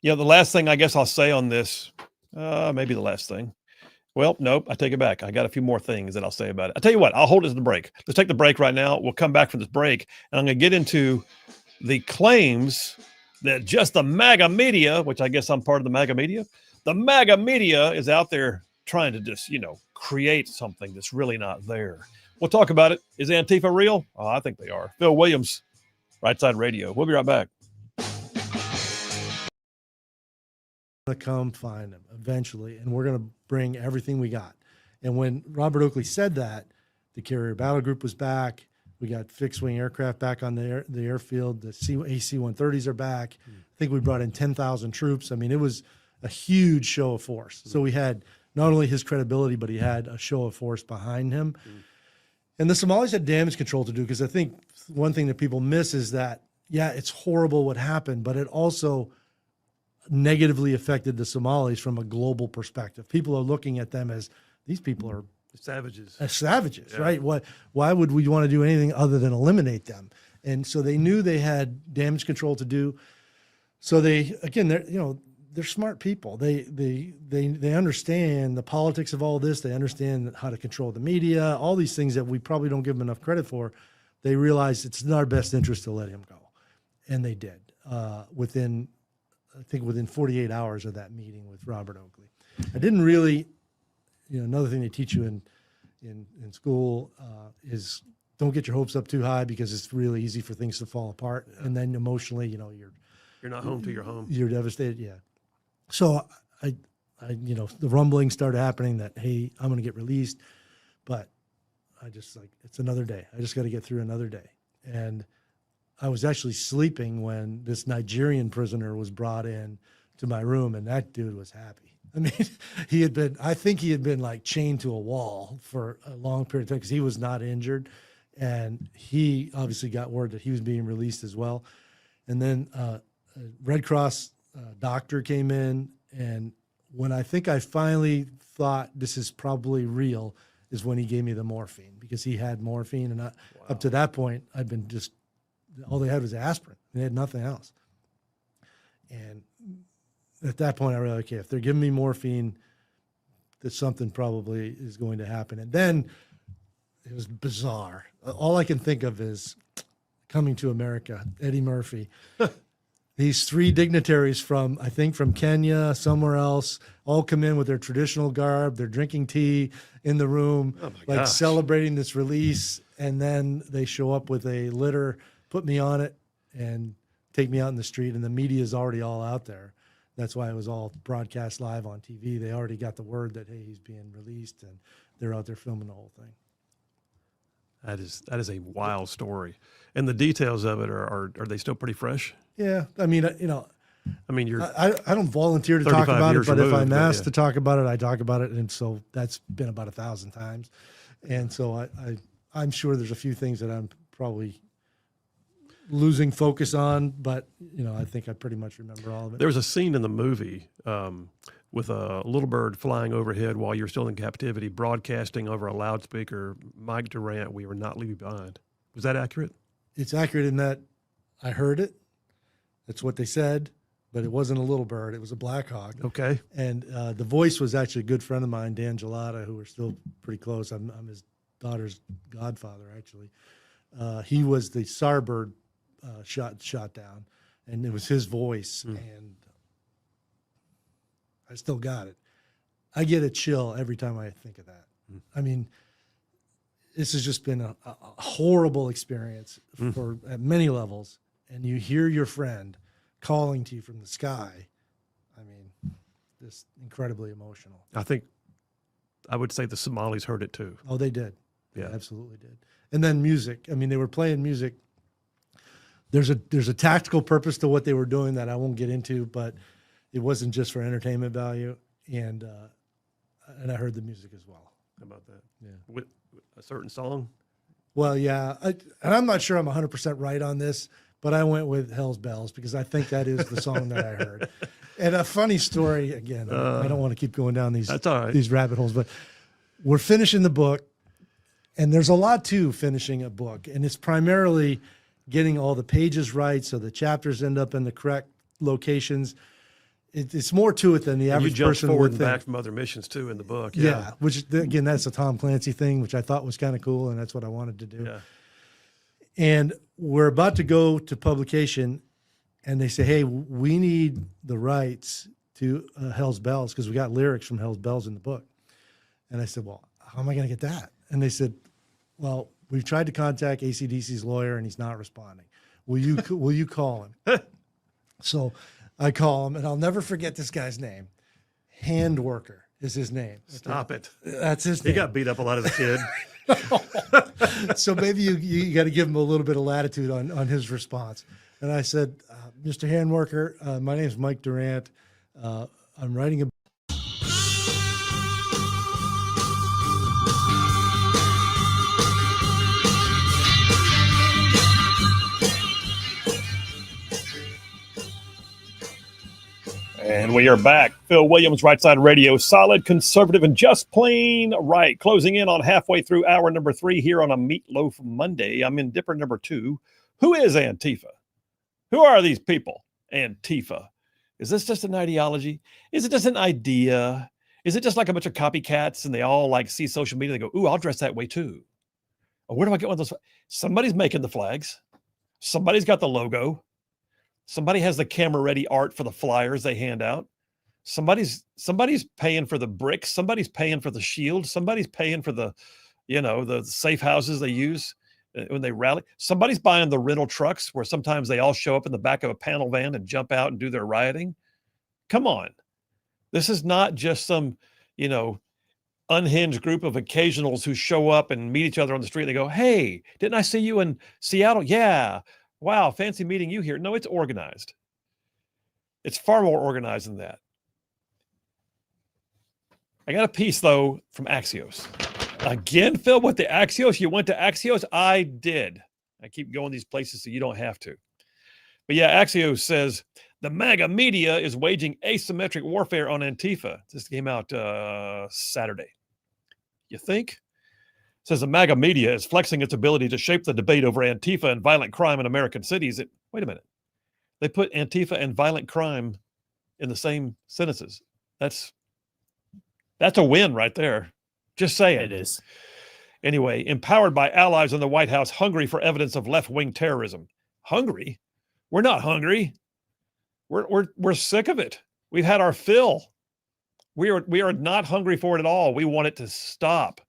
Speaker 1: last thing I guess I'll say on this, maybe the last thing. Well, nope, I take it back. I got a few more things that I'll say about it. I'll tell you what, I'll hold it to the break. Let's take the break right now. We'll come back from this break, and I'm going to get into the claims that just the MAGA media, which I guess I'm part of the MAGA media, the MAGA media is out there trying to just, create something that's really not there. We'll talk about it. Is Antifa real? Oh, I think they are. Phil Williams, Rightside Radio. We'll be right back.
Speaker 7: To come find them eventually, and we're going to bring everything we got. And when Robert Oakley said that, the carrier battle group was back. We got fixed wing aircraft back on the airfield. The AC-130s are back. I think we brought in 10,000 troops. I mean, it was a huge show of force. So we had not only his credibility, but he had a show of force behind him. And the Somalis had damage control to do, because I think one thing that people miss is that, it's horrible what happened, but it also negatively affected the Somalis from a global perspective. People are looking at them as these people are
Speaker 1: savages.
Speaker 7: Right? Why would we want to do anything other than eliminate them? And so they knew they had damage control to do. So they're smart people. They understand the politics of all this. They understand how to control the media, all these things that we probably don't give them enough credit for. They realized it's in our best interest to let him go. And they did. Within 48 hours of that meeting with Robert Oakley. I didn't really, another thing they teach you in school is don't get your hopes up too high, because it's really easy for things to fall apart. Yeah. And then emotionally, you're
Speaker 1: not home till you're home.
Speaker 7: You're devastated. Yeah. So I the rumblings started happening that, hey, I'm going to get released, but I just it's another day. I just got to get through another day. And I was actually sleeping when this Nigerian prisoner was brought in to my room, and that dude was happy. I mean, I think he had been like chained to a wall for a long period of time because he was not injured. And he obviously got word that he was being released as well. And then a Red Cross doctor came in, and when I think I finally thought this is probably real is when he gave me the morphine, because he had morphine. And up to that point, I'd been all they had was aspirin. They had nothing else. And at that point, I realized, okay, if they're giving me morphine, that something probably is going to happen. And then it was bizarre. All I can think of is Coming to America, Eddie Murphy. These three dignitaries from Kenya, somewhere else, all come in with their traditional garb. They're drinking tea in the room, celebrating this release. And then they show up with a litter, put me on it, and take me out in the street. And the media is already all out there. That's why it was all broadcast live on TV. They already got the word that, hey, he's being released, and they're out there filming the whole thing.
Speaker 1: That is a wild story. And the details of it are they still pretty fresh?
Speaker 7: Yeah. I mean,
Speaker 1: you're
Speaker 7: I don't volunteer to talk about it, but if I'm asked to talk about it, I talk about it. And so that's been about 1,000 times. And so I'm sure there's a few things that I'm probably losing focus on, but I think I pretty much remember all of it.
Speaker 1: There was a scene in the movie with a little bird flying overhead while you're still in captivity, broadcasting over a loudspeaker, Mike Durant, "We were not leaving behind." Was that accurate?
Speaker 7: It's accurate in that I heard it. That's what they said, but it wasn't a little bird. It was a Black Hawk.
Speaker 1: Okay.
Speaker 7: And the voice was actually a good friend of mine, Dan Gelata, who we're still pretty close. I'm his daughter's godfather, actually. He was the Starbird shot down, and it was his voice, and I still got it. I get a chill every time I think of that. I mean, this has just been a horrible experience at many levels, and you hear your friend calling to you from the sky. I mean, just incredibly emotional.
Speaker 1: I would say the Somalis heard it too.
Speaker 7: Oh, they did.
Speaker 1: Yeah,
Speaker 7: they absolutely did. And then music. I mean, they were playing music. There's a tactical purpose to what they were doing that I won't get into, but it wasn't just for entertainment value. And I heard the music as well.
Speaker 1: How about that?
Speaker 7: Yeah.
Speaker 1: With a certain song?
Speaker 7: Well, yeah. And I'm not sure I'm 100% right on this, but I went with Hell's Bells because I think that is the song that I heard. And a funny story, again, I don't want to keep going down
Speaker 1: That's all right.
Speaker 7: these rabbit holes, but we're finishing the book, and there's a lot to finishing a book, and it's primarily getting all the pages right so the chapters end up in the correct locations. It's more to it than the average
Speaker 1: you
Speaker 7: person
Speaker 1: forward
Speaker 7: would
Speaker 1: and
Speaker 7: think.
Speaker 1: back from other missions too in the book.
Speaker 7: Yeah, which again, that's a Tom Clancy thing, which I thought was kind of cool, and that's what I wanted to do.
Speaker 1: Yeah.
Speaker 7: And we're about to go to publication, and they say, "Hey, we need the rights to Hell's Bells because we got lyrics from Hell's Bells in the book." And I said, "Well, how am I going to get that?" And they said, "Well, we've tried to contact AC/DC's lawyer, and he's not responding. Will you call him?" So I call him, and I'll never forget this guy's name. Handworker is his name.
Speaker 1: Stop it.
Speaker 7: That's his
Speaker 1: He
Speaker 7: name.
Speaker 1: got beat up a lot as a kid.
Speaker 7: So maybe you got to give him a little bit of latitude on his response. And I said, "Mr. Handworker, my name is Mike Durant. I'm writing a..."
Speaker 1: And we are back. Phil Williams, Rightside Radio, solid, conservative, and just plain right. Closing in on halfway through hour number 3 here on a Meatloaf Monday. I'm in Dipper number 2. Who is Antifa? Who are these people? Antifa. Is this just an ideology? Is it just an idea? Is it just like a bunch of copycats and they all like see social media? They go, "Ooh, I'll dress that way too." Or where do I get one of those? Somebody's making the flags. Somebody's got the logo. Somebody has the camera ready art for the flyers they hand out. Somebody's paying for the bricks. Somebody's paying for the shield. Somebody's paying for the safe houses they use when they rally. Somebody's buying the rental trucks where sometimes they all show up in the back of a panel van and jump out and do their rioting. Come on. This is not just some, unhinged group of occasionals who show up and meet each other on the street. They go, "Hey, didn't I see you in Seattle? Yeah. Wow, fancy meeting you here." No, it's organized. It's far more organized than that. I got a piece, though, from Axios. Again, Phil, with the Axios? You went to Axios? I did. I keep going these places so you don't have to. But yeah, Axios says, the MAGA media is waging asymmetric warfare on Antifa. This came out Saturday. You think? Says the MAGA media is flexing its ability to shape the debate over Antifa and violent crime in American cities. Wait a minute. They put Antifa and violent crime in the same sentences. That's a win right there. Just saying.
Speaker 5: It is.
Speaker 1: Anyway, empowered by allies in the White House hungry for evidence of left-wing terrorism. Hungry? We're not hungry. We're sick of it. We've had our fill. We are not hungry for it at all. We want it to stop.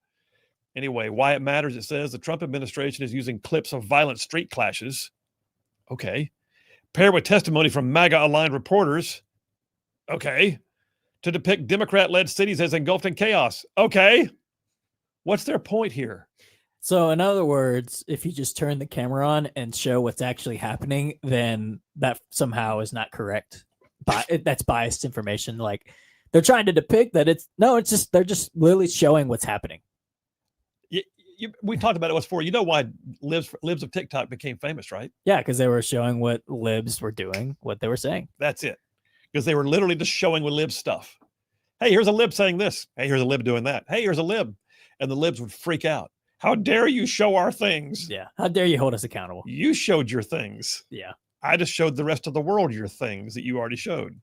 Speaker 1: Anyway, why it matters, it says the Trump administration is using clips of violent street clashes. Okay. Paired with testimony from MAGA-aligned reporters. Okay. To depict Democrat-led cities as engulfed in chaos. Okay. What's their point here?
Speaker 5: So in other words, if you just turn the camera on and show what's actually happening, then that somehow is not correct. That's biased information. Like they're trying to depict that they're just literally showing what's happening.
Speaker 1: we talked about it once before. You know why libs of TikTok became famous, right?
Speaker 5: Yeah, because they were showing what libs were doing, what they were saying.
Speaker 1: That's it. Because they were literally just showing with lib stuff. Hey, here's a lib saying this. Hey, here's a lib doing that. Hey, here's a lib. And the libs would freak out. How dare you show our things?
Speaker 5: Yeah. How dare you hold us accountable?
Speaker 1: You showed your things.
Speaker 5: Yeah.
Speaker 1: I just showed the rest of the world your things that you already showed.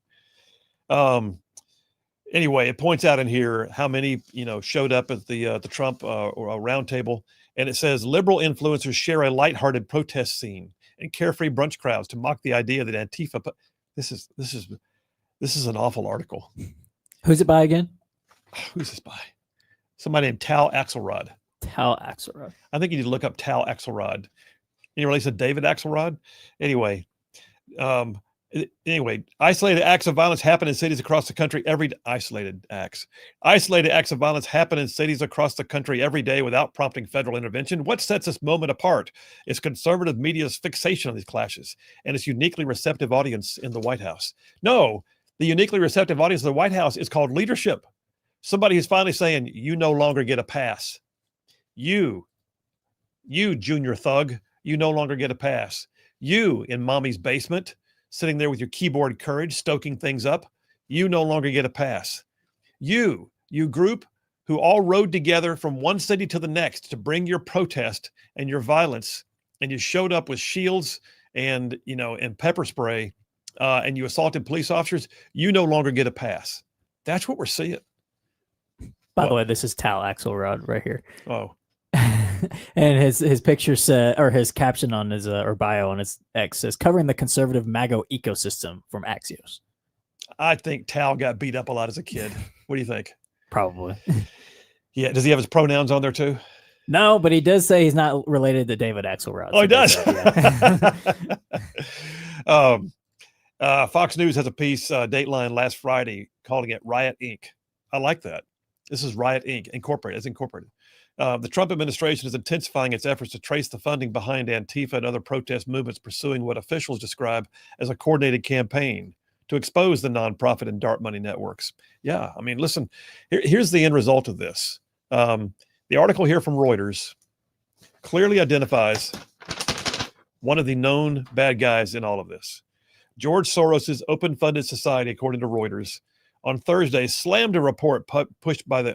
Speaker 1: Anyway, it points out in here how many, showed up at the Trump or a round table. And it says liberal influencers share a lighthearted protest scene and carefree brunch crowds to mock the idea that Antifa. This is an awful article.
Speaker 5: Who's it by again?
Speaker 1: Who's this by? Somebody named Tal Axelrod.
Speaker 5: Tal Axelrod.
Speaker 1: I think you need to look up Tal Axelrod. Any relation to David Axelrod? Anyway, isolated acts of violence happen in cities across the country isolated acts of violence happen in cities across the country every day without prompting federal intervention. What sets this moment apart is conservative media's fixation on these clashes and its uniquely receptive audience in the White House. No, the uniquely receptive audience in the White House is called leadership. Somebody who's finally saying, you no longer get a pass. You junior thug, you no longer get a pass. You in mommy's basement, sitting there with your keyboard courage, stoking things up, you no longer get a pass. You group who all rode together from one city to the next to bring your protest and your violence, and you showed up with shields and pepper spray, and you assaulted police officers, you no longer get a pass. That's what we're seeing.
Speaker 5: By the way, this is Tal Axelrod right here.
Speaker 1: Oh.
Speaker 5: And his picture said, or his caption on his or bio on his X says, covering the conservative MAGO ecosystem from Axios.
Speaker 1: I think Tal got beat up a lot as a kid. What do you think?
Speaker 5: Probably.
Speaker 1: Yeah. Does he have his pronouns on there too?
Speaker 5: No, but he does say he's not related to David Axelrod.
Speaker 1: Oh, he does.
Speaker 5: Yeah.
Speaker 1: Fox News has a piece, Dateline last Friday, calling it Riot Inc. I like that. This is Riot Inc. Incorporated. It's incorporated. The Trump administration is intensifying its efforts to trace the funding behind Antifa and other protest movements, pursuing what officials describe as a coordinated campaign to expose the nonprofit and dark money networks. Yeah, I mean, listen, here's the end result of this. The article here from Reuters clearly identifies one of the known bad guys in all of this. George Soros's open-funded society, according to Reuters, on Thursday slammed a report pushed by the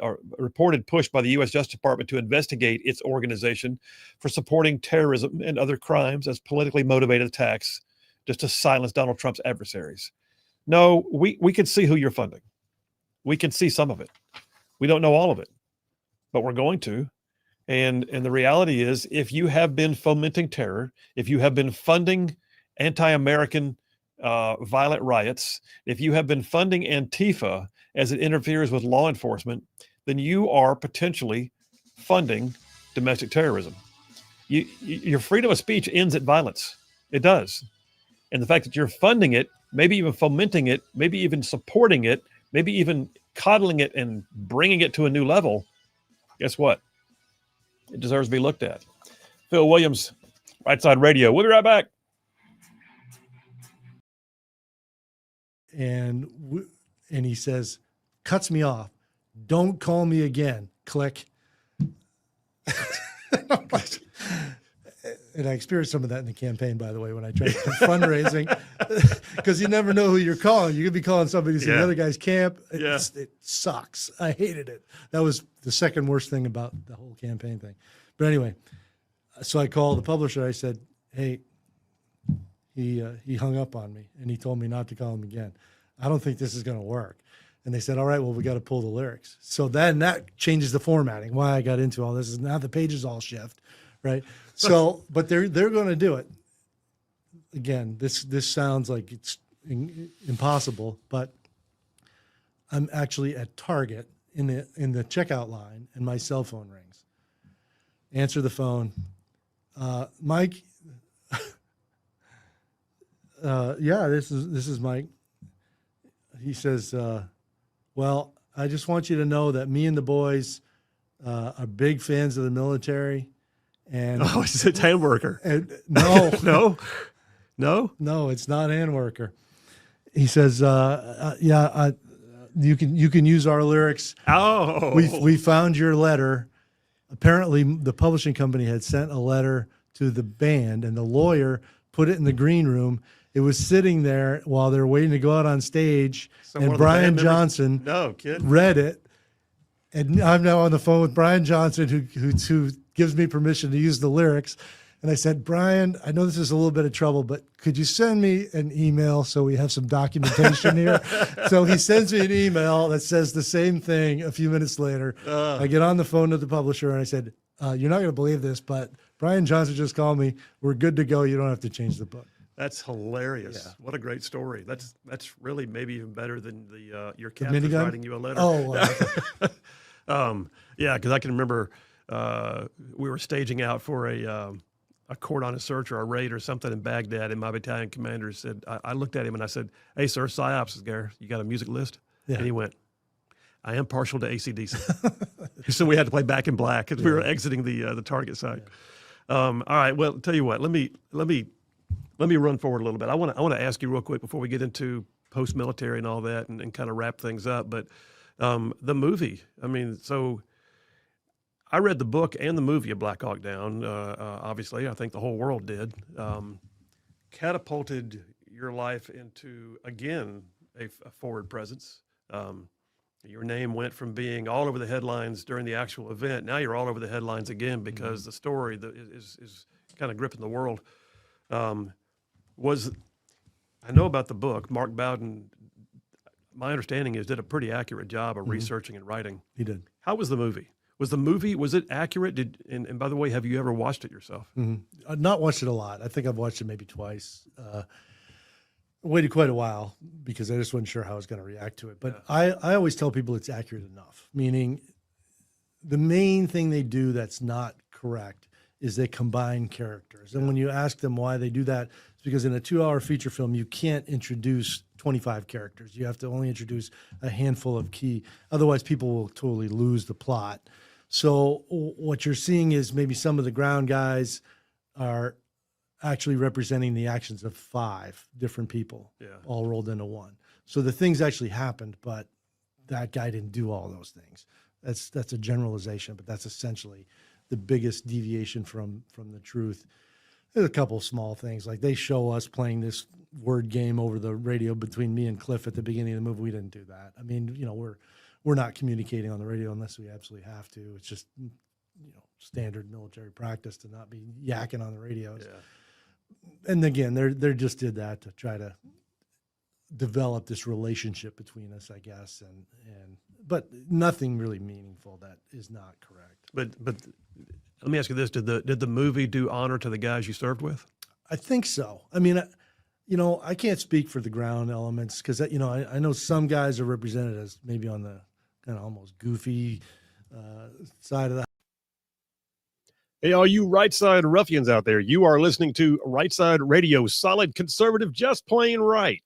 Speaker 1: U.S. Justice Department to investigate its organization for supporting terrorism and other crimes as politically motivated attacks, just to silence Donald Trump's adversaries. No, we can see who you're funding. We can see some of it. We don't know all of it, but we're going to. And the reality is, if you have been fomenting terror, if you have been funding anti-American violent riots, if you have been funding Antifa as it interferes with law enforcement, then you are potentially funding domestic terrorism. Your freedom of speech ends at violence. It does. And the fact that you're funding it, maybe even fomenting it, maybe even supporting it, maybe even coddling it and bringing it to a new level, guess what? It deserves to be looked at. Phil Williams, Rightside Radio. We'll be right back.
Speaker 7: And he says, cuts me off. Don't call me again. Click. And I experienced some of that in the campaign, by the way, when I tried fundraising, because you never know who you're calling. You could be calling somebody who's in the other guy's camp. It sucks. I hated it. That was the second worst thing about the whole campaign thing. But anyway, so I called the publisher. I said, hey, he hung up on me, and he told me not to call him again. I don't think this is going to work. And they said, all right, well, we got to pull the lyrics. So then that changes the formatting. Why I got into all this is now the pages all shift, right? So, but they're going to do it. Again, this sounds like it's impossible, but I'm actually at Target in the checkout line, and my cell phone rings. Answer the phone. Mike. Yeah, this is Mike. He says, well, I just want you to know that me and the boys are big fans of the military. And
Speaker 1: it's a hand worker.
Speaker 7: And no,
Speaker 1: no,
Speaker 7: it's not hand worker. He says, you can use our lyrics.
Speaker 1: Oh,
Speaker 7: we found your letter. Apparently, the publishing company had sent a letter to the band, and the lawyer put it in the green room. It was sitting there while they're waiting to go out on stage,
Speaker 1: So one
Speaker 7: and
Speaker 1: of the band
Speaker 7: Brian
Speaker 1: members-
Speaker 7: Johnson
Speaker 1: No, kid.
Speaker 7: read it. And I'm now on the phone with Brian Johnson, who gives me permission to use the lyrics. And I said, Brian, I know this is a little bit of trouble, but could you send me an email so we have some documentation here? So he sends me an email that says the same thing a few minutes later. I get on the phone to the publisher and I said, you're not going to believe this, but Brian Johnson just called me. We're good to go. You don't have to change the book.
Speaker 1: That's hilarious.
Speaker 7: Yeah.
Speaker 1: What a great story. That's really maybe even better than your
Speaker 7: The
Speaker 1: captain
Speaker 7: minigun?
Speaker 1: writing you a letter.
Speaker 7: Oh,
Speaker 1: Yeah, because I can remember we were staging out for a cordon search or a raid or something in Baghdad, and my battalion commander said, I looked at him and I said, "Hey, sir, PSYOPs is there. You got a music list?"
Speaker 7: Yeah.
Speaker 1: And he went, "I am partial to AC/DC." So we had to play Back in Black because we were exiting the target site.
Speaker 7: Yeah.
Speaker 1: All right. Well, tell you what. Let me run forward a little bit. I want to ask you real quick before we get into post-military and all that, and kind of wrap things up. But the movie. I mean, so I read the book and the movie of Black Hawk Down. Obviously, I think the whole world did. Catapulted your life into, again, a forward presence. Your name went from being all over the headlines during the actual event. Now you're all over the headlines again because the story is kind of gripping the world. I know about the book. Mark Bowden, my understanding is, did a pretty accurate job of researching and writing.
Speaker 7: he did.
Speaker 1: How was the movie? Was it accurate? And by the way, have you ever watched it yourself?
Speaker 7: I've not watched it a lot. I think I've watched it maybe twice. Waited quite a while because I just wasn't sure how I was going to react to it. But I always tell people it's accurate enough, meaning the main thing they do that's not correct is they combine characters. And when you ask them why they do that, it's because in a 2-hour feature film, you can't introduce 25 characters. You have to only introduce a handful of key. Otherwise, people will totally lose the plot. So what you're seeing is maybe some of the ground guys are actually representing the actions of 5 different people, all rolled into one. So the things actually happened, but that guy didn't do all those things. That's a generalization, but that's essentially the biggest deviation from the truth. There's a couple of small things, like they show us playing this word game over the radio between me and Cliff at the beginning of the movie. We didn't do that. I mean, we're not communicating on the radio unless we absolutely have to. It's just standard military practice to not be yakking on the radios. Yeah. And again, they just did that to try to develop this relationship between us, I guess, but nothing really meaningful that is not correct.
Speaker 1: But let me ask you this: Did the movie do honor to the guys you served with?
Speaker 7: I think so. I mean, I can't speak for the ground elements because I know some guys are represented as maybe on the kind of almost goofy side of the.
Speaker 1: Hey, all you Rightside ruffians out there, you are listening to Rightside Radio, solid conservative, just plain right.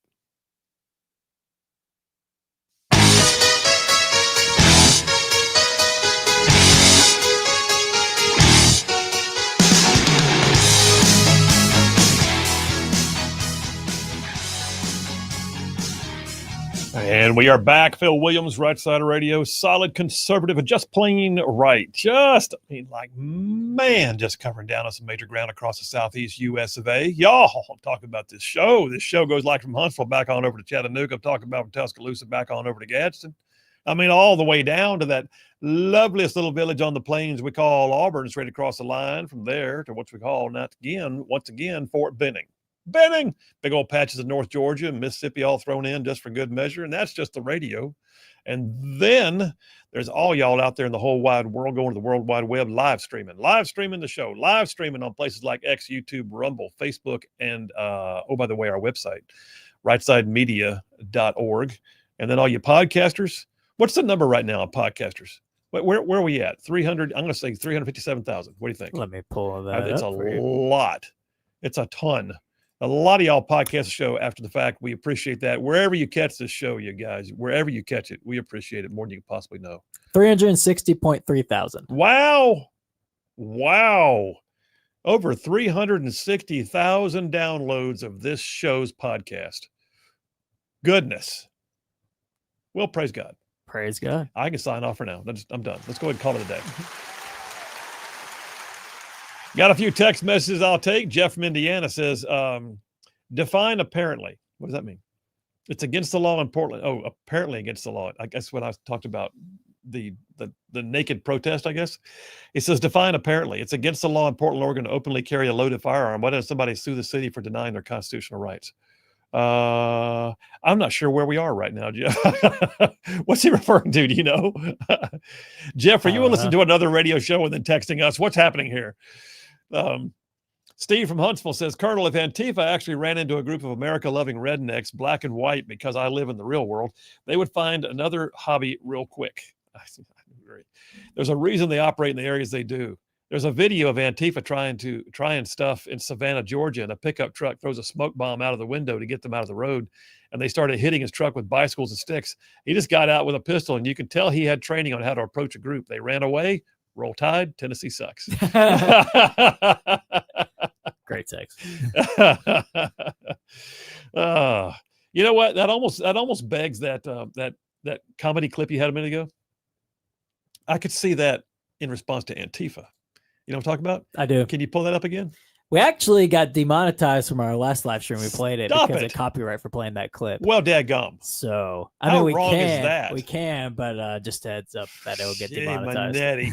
Speaker 1: And we are back. Phil Williams, Right Side of Radio, solid conservative and just plain right. Just covering down on some major ground across the southeast U.S. of A. Y'all, I'm talking about this show. This show goes like from Huntsville back on over to Chattanooga. I'm talking about from Tuscaloosa back on over to Gadsden. I mean, all the way down to that loveliest little village on the plains we call Auburn, straight across the line from there to what we call, once again, Fort Benning. Big old patches of North Georgia and Mississippi all thrown in just for good measure. And that's just the radio. And then there's all y'all out there in the whole wide world going to the World Wide Web, live streaming the show, live streaming on places like X, YouTube, Rumble, Facebook, and by the way, our website, rightsidemedia.org. And then all you podcasters, what's the number right now on podcasters? Where are we at? 300, I'm going to say 357,000. What do you think?
Speaker 5: Let me pull that
Speaker 1: It's
Speaker 5: up
Speaker 1: a
Speaker 5: for you.
Speaker 1: lot. It's a ton. A lot of y'all podcast the show after the fact. We appreciate that. Wherever you catch this show, you guys, wherever you catch it, we appreciate it more than you can possibly know.
Speaker 5: 360.3 thousand.
Speaker 1: Wow. Over 360,000 downloads of this show's podcast. Goodness. Well, praise God.
Speaker 5: Praise God.
Speaker 1: I can sign off for now. I'm done. Let's go ahead and call it a day. Got a few text messages I'll take. Jeff from Indiana says, define apparently. What does that mean? It's against the law in Portland. Oh, apparently against the law. I guess what I talked about, the naked protest, I guess. It says define apparently. It's against the law in Portland, Oregon to openly carry a loaded firearm. Why does somebody sue the city for denying their constitutional rights? I'm not sure where we are right now, Jeff. What's he referring to? Do you know? Jeff, are you listening to another radio show and then texting us? What's happening here? Steve from Huntsville says, Colonel, if Antifa actually ran into a group of America-loving rednecks, black and white, because I live in the real world, they would find another hobby real quick. There's a reason they operate in the areas they do. There's a video of Antifa trying stuff in Savannah, Georgia, and a pickup truck throws a smoke bomb out of the window to get them out of the road, and they started hitting his truck with bicycles and sticks. He just got out with a pistol, and you can tell he had training on how to approach a group. They ran away. Roll Tide. Tennessee sucks.
Speaker 5: Great text.
Speaker 1: You know what? That almost begs that comedy clip you had a minute ago. I could see that in response to Antifa. You know what I'm talking about?
Speaker 5: I do.
Speaker 1: Can you pull that up again?
Speaker 5: We actually got demonetized from our last live stream. We played it
Speaker 1: Stop
Speaker 5: because
Speaker 1: it.
Speaker 5: of copyright for playing that clip.
Speaker 1: Well, dadgum.
Speaker 5: So
Speaker 1: How
Speaker 5: we
Speaker 1: wrong
Speaker 5: can,
Speaker 1: is that?
Speaker 5: we can, but just a heads up that it'll get
Speaker 1: Gee,
Speaker 5: demonetized.
Speaker 1: Manetti.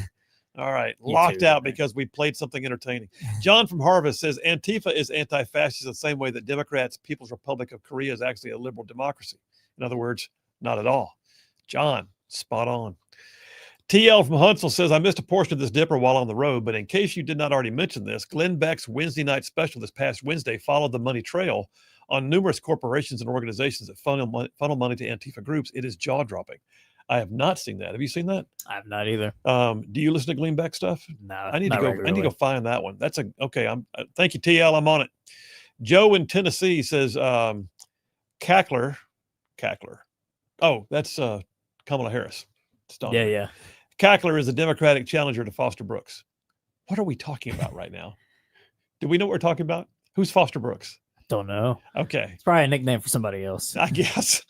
Speaker 1: All right,
Speaker 5: You
Speaker 1: locked
Speaker 5: too,
Speaker 1: out
Speaker 5: man.
Speaker 1: because we played something entertaining. John from Harvest says Antifa is anti-fascist the same way that Democrats' People's Republic of Korea is actually a liberal democracy. In other words, not at all. John, spot on. TL from Huntsville says, I missed a portion of this dipper while on the road, but in case you did not already mention this, Glenn Beck's Wednesday night special this past Wednesday followed the money trail on numerous corporations and organizations that funnel money to Antifa groups. It is jaw-dropping. I have not seen that. Have you seen that?
Speaker 5: I have not either.
Speaker 1: Do you listen to Glenn Beck stuff?
Speaker 5: No,
Speaker 1: I need
Speaker 5: not
Speaker 1: to go. I
Speaker 5: regularly.
Speaker 1: need to go find that one. That's okay. Thank you, TL. I'm on it. Joe in Tennessee says, Cackler. Oh, that's Kamala Harris.
Speaker 5: Yeah.
Speaker 1: Cackler is the Democratic challenger to Foster Brooks. What are we talking about right now? Do we know what we're talking about? Who's Foster Brooks?
Speaker 5: Don't know.
Speaker 1: Okay.
Speaker 5: It's probably a nickname for somebody else.
Speaker 1: I guess.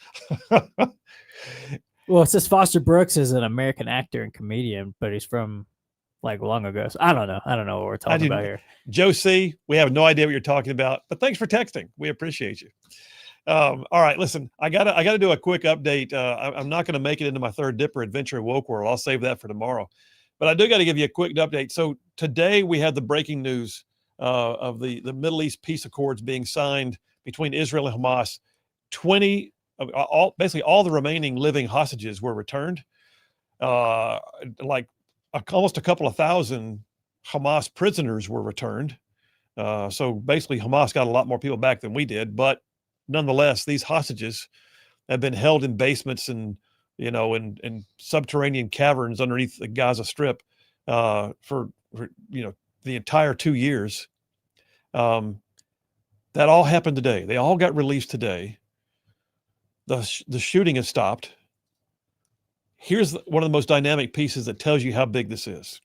Speaker 5: Well, it says Foster Brooks is an American actor and comedian, but he's from like long ago. So I don't know. I don't know what we're talking about here.
Speaker 1: Joe C., we have no idea what you're talking about, but thanks for texting. We appreciate you. All right, listen, I gotta do a quick update. I'm not going to make it into my third dipper adventure in woke world. I'll save that for tomorrow, but I do got to give you a quick update. So today we had the breaking news of the Middle East peace accords being signed between Israel and Hamas. Basically all the remaining living hostages were returned. Like almost a couple of thousand Hamas prisoners were returned. So basically Hamas got a lot more people back than we did, but nonetheless, these hostages have been held in basements and, in subterranean caverns underneath the Gaza Strip for the entire 2 years. That all happened today. They all got released today. The shooting has stopped. Here's one of the most dynamic pieces that tells you how big this is.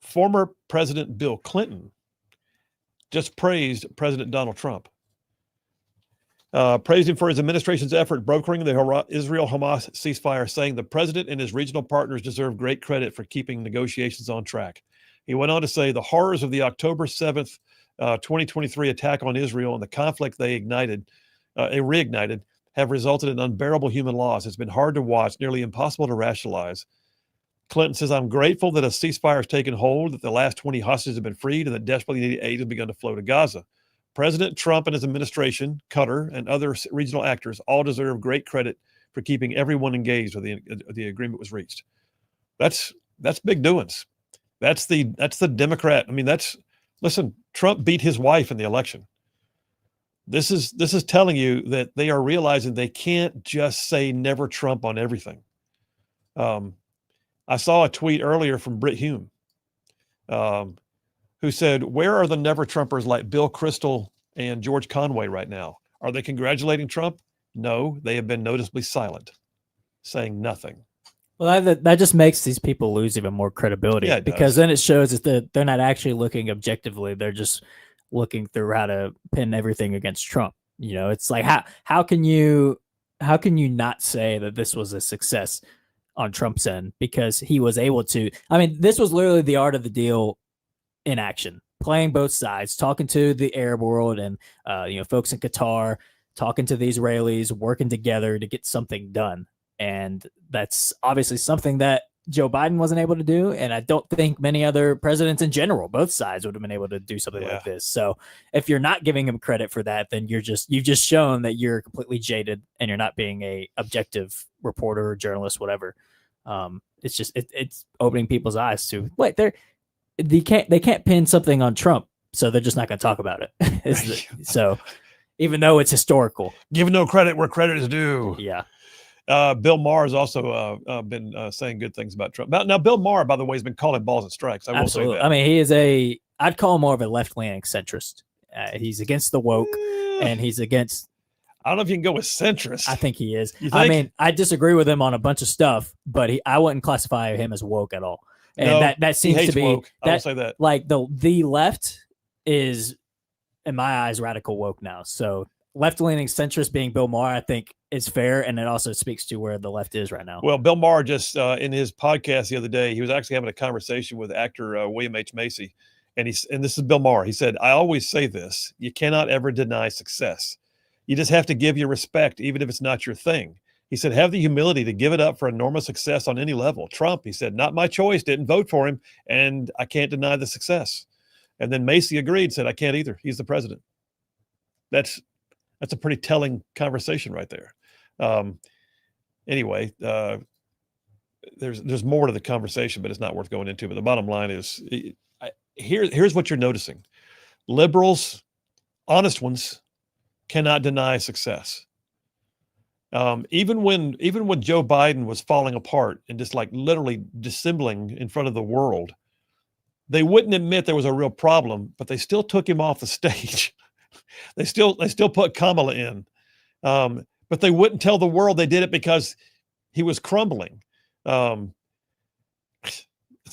Speaker 1: Former President Bill Clinton just praised President Donald Trump. Praised him for his administration's effort brokering the Israel-Hamas ceasefire, saying the president and his regional partners deserve great credit for keeping negotiations on track. He went on to say the horrors of the October 7th, 2023 attack on Israel and the conflict they reignited have resulted in unbearable human loss. It's been hard to watch, nearly impossible to rationalize. Clinton says, I'm grateful that a ceasefire has taken hold, that the last 20 hostages have been freed, and that desperately needed aid has begun to flow to Gaza. President Trump and his administration, Qatar, and other regional actors all deserve great credit for keeping everyone engaged with the agreement was reached. That's big doings. That's the Democrat. I mean, listen, Trump beat his wife in the election. This is telling you that they are realizing they can't just say never Trump on everything. I saw a tweet earlier from Britt Hume, who said, where are the never Trumpers like Bill Kristol and George Conway right now? Are they congratulating Trump? No, they have been noticeably silent, saying nothing.
Speaker 5: Well, that just makes these people lose even more credibility,
Speaker 1: Yeah, it
Speaker 5: because
Speaker 1: does.
Speaker 5: then it shows that they're not actually looking objectively. They're just looking through how to pin everything against Trump. It's like, how can you not say that this was a success on Trump's end, because he was able to, this was literally the art of the deal in action, playing both sides, talking to the Arab world and folks in Qatar, talking to the Israelis, working together to get something done. And that's obviously something that Joe Biden wasn't able to do. And I don't think many other presidents in general, both sides, would have been able to do something like this. So if you're not giving him credit for that, then you've just shown that you're completely jaded and you're not being a objective reporter or journalist, whatever. It's opening people's eyes to wait, they can't pin something on Trump, so they're just not going to talk about it. So even though it's historical,
Speaker 1: give no credit where credit is due.
Speaker 5: Yeah.
Speaker 1: Bill Maher has also been saying good things about Trump. Now, Bill Maher, by the way, has been calling balls and strikes. I will say that.
Speaker 5: I mean, he is I'd call him more of a left-leaning centrist. He's against the woke, and he's against.
Speaker 1: I don't know if you can go with centrist.
Speaker 5: I think he is. I mean, I disagree with him on a bunch of stuff, but I wouldn't classify him as woke at all. And that seems to be
Speaker 1: woke. I will say that.
Speaker 5: Like the left is, in my eyes, radical woke now. So left-leaning centrist being Bill Maher, I think, is fair, and it also speaks to where the left is right now.
Speaker 1: Well, Bill Maher just in his podcast the other day, he was actually having a conversation with actor William H. Macy, and this is Bill Maher. He said, "I always say this: you cannot ever deny success. You just have to give your respect, even if it's not your thing." He said, "Have the humility to give it up for enormous success on any level." Trump, he said, "Not my choice. Didn't vote for him, and I can't deny the success." And then Macy agreed, said, "I can't either. He's the president." That's a pretty telling conversation right there. Anyway, there's more to the conversation, but it's not worth going into. But the bottom line is, here's what you're noticing: liberals, honest ones, cannot deny success. Even when Joe Biden was falling apart and just like literally dissembling in front of the world, they wouldn't admit there was a real problem, but they still took him off the stage. They still put Kamala in. But they wouldn't tell the world they did it because he was crumbling. It's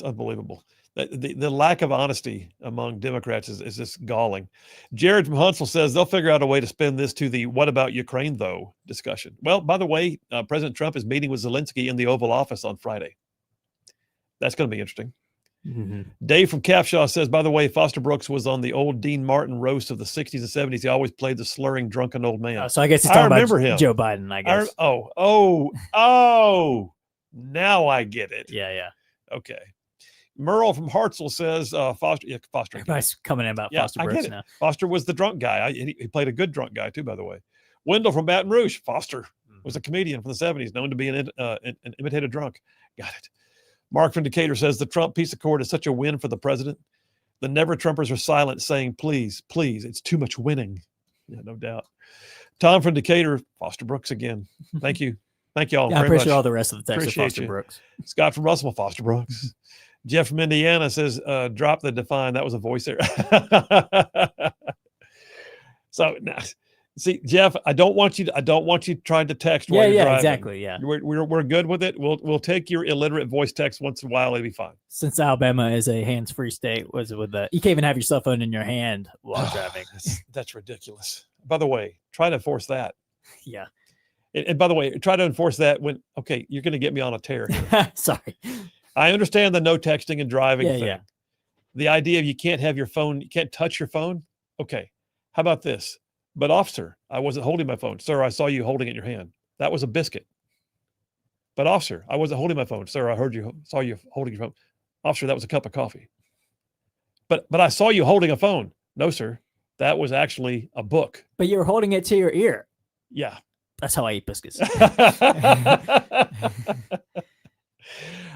Speaker 1: unbelievable. The lack of honesty among Democrats is just galling. Jared from Huntsville says they'll figure out a way to spin this to the "what about Ukraine, though" discussion. Well, by the way, President Trump is meeting with Zelensky in the Oval Office on Friday. That's going to be interesting. Mm-hmm. Dave from Capshaw says, by the way, Foster Brooks was on the old Dean Martin roast of the 60s and 70s. He always played the slurring, drunken old man.
Speaker 5: So I guess he's talking about him. Joe Biden, I guess.
Speaker 1: Now I get it.
Speaker 5: Yeah.
Speaker 1: Okay. Merle from Hartselle says, Foster.
Speaker 5: Everybody's coming in about Foster Brooks now.
Speaker 1: Foster was the drunk guy. He played a good drunk guy, too, by the way. Wendell from Baton Rouge. Foster was a comedian from the 70s, known to be an imitated drunk. Got it. Mark from Decatur says the Trump peace accord is such a win for the president. The never Trumpers are silent, saying, please, please, it's too much winning. Yeah, no doubt. Tom from Decatur, Foster Brooks again. Thank you. Thank you all very much.
Speaker 5: I appreciate all the rest of the text of Foster Brooks.
Speaker 1: Scott from Russell, Foster Brooks. Jeff from Indiana says, drop the define. That was a voice error. So now, see, Jeff, I don't want you trying to text while you're driving.
Speaker 5: Exactly. Yeah.
Speaker 1: We're good with it. We'll take your illiterate voice text once in a while. It'll be fine.
Speaker 5: Since Alabama is a hands-free state, you can't even have your cell phone in your hand while driving.
Speaker 1: That's ridiculous. By the way, try to enforce that.
Speaker 5: Yeah.
Speaker 1: And by the way, try to enforce that when, okay, you're going to get me on a tear here.
Speaker 5: Sorry.
Speaker 1: I understand the no texting and driving thing.
Speaker 5: Yeah.
Speaker 1: The idea of you can't have your phone, you can't touch your phone. Okay. How about this? But officer, I wasn't holding my phone. Sir, I saw you holding it in your hand. That was a biscuit. But officer, I wasn't holding my phone. Sir, I saw you holding your phone. Officer, that was a cup of coffee. But I saw you holding a phone. No, sir. That was actually a book.
Speaker 5: But you were holding it to your ear.
Speaker 1: Yeah.
Speaker 5: That's how I eat biscuits.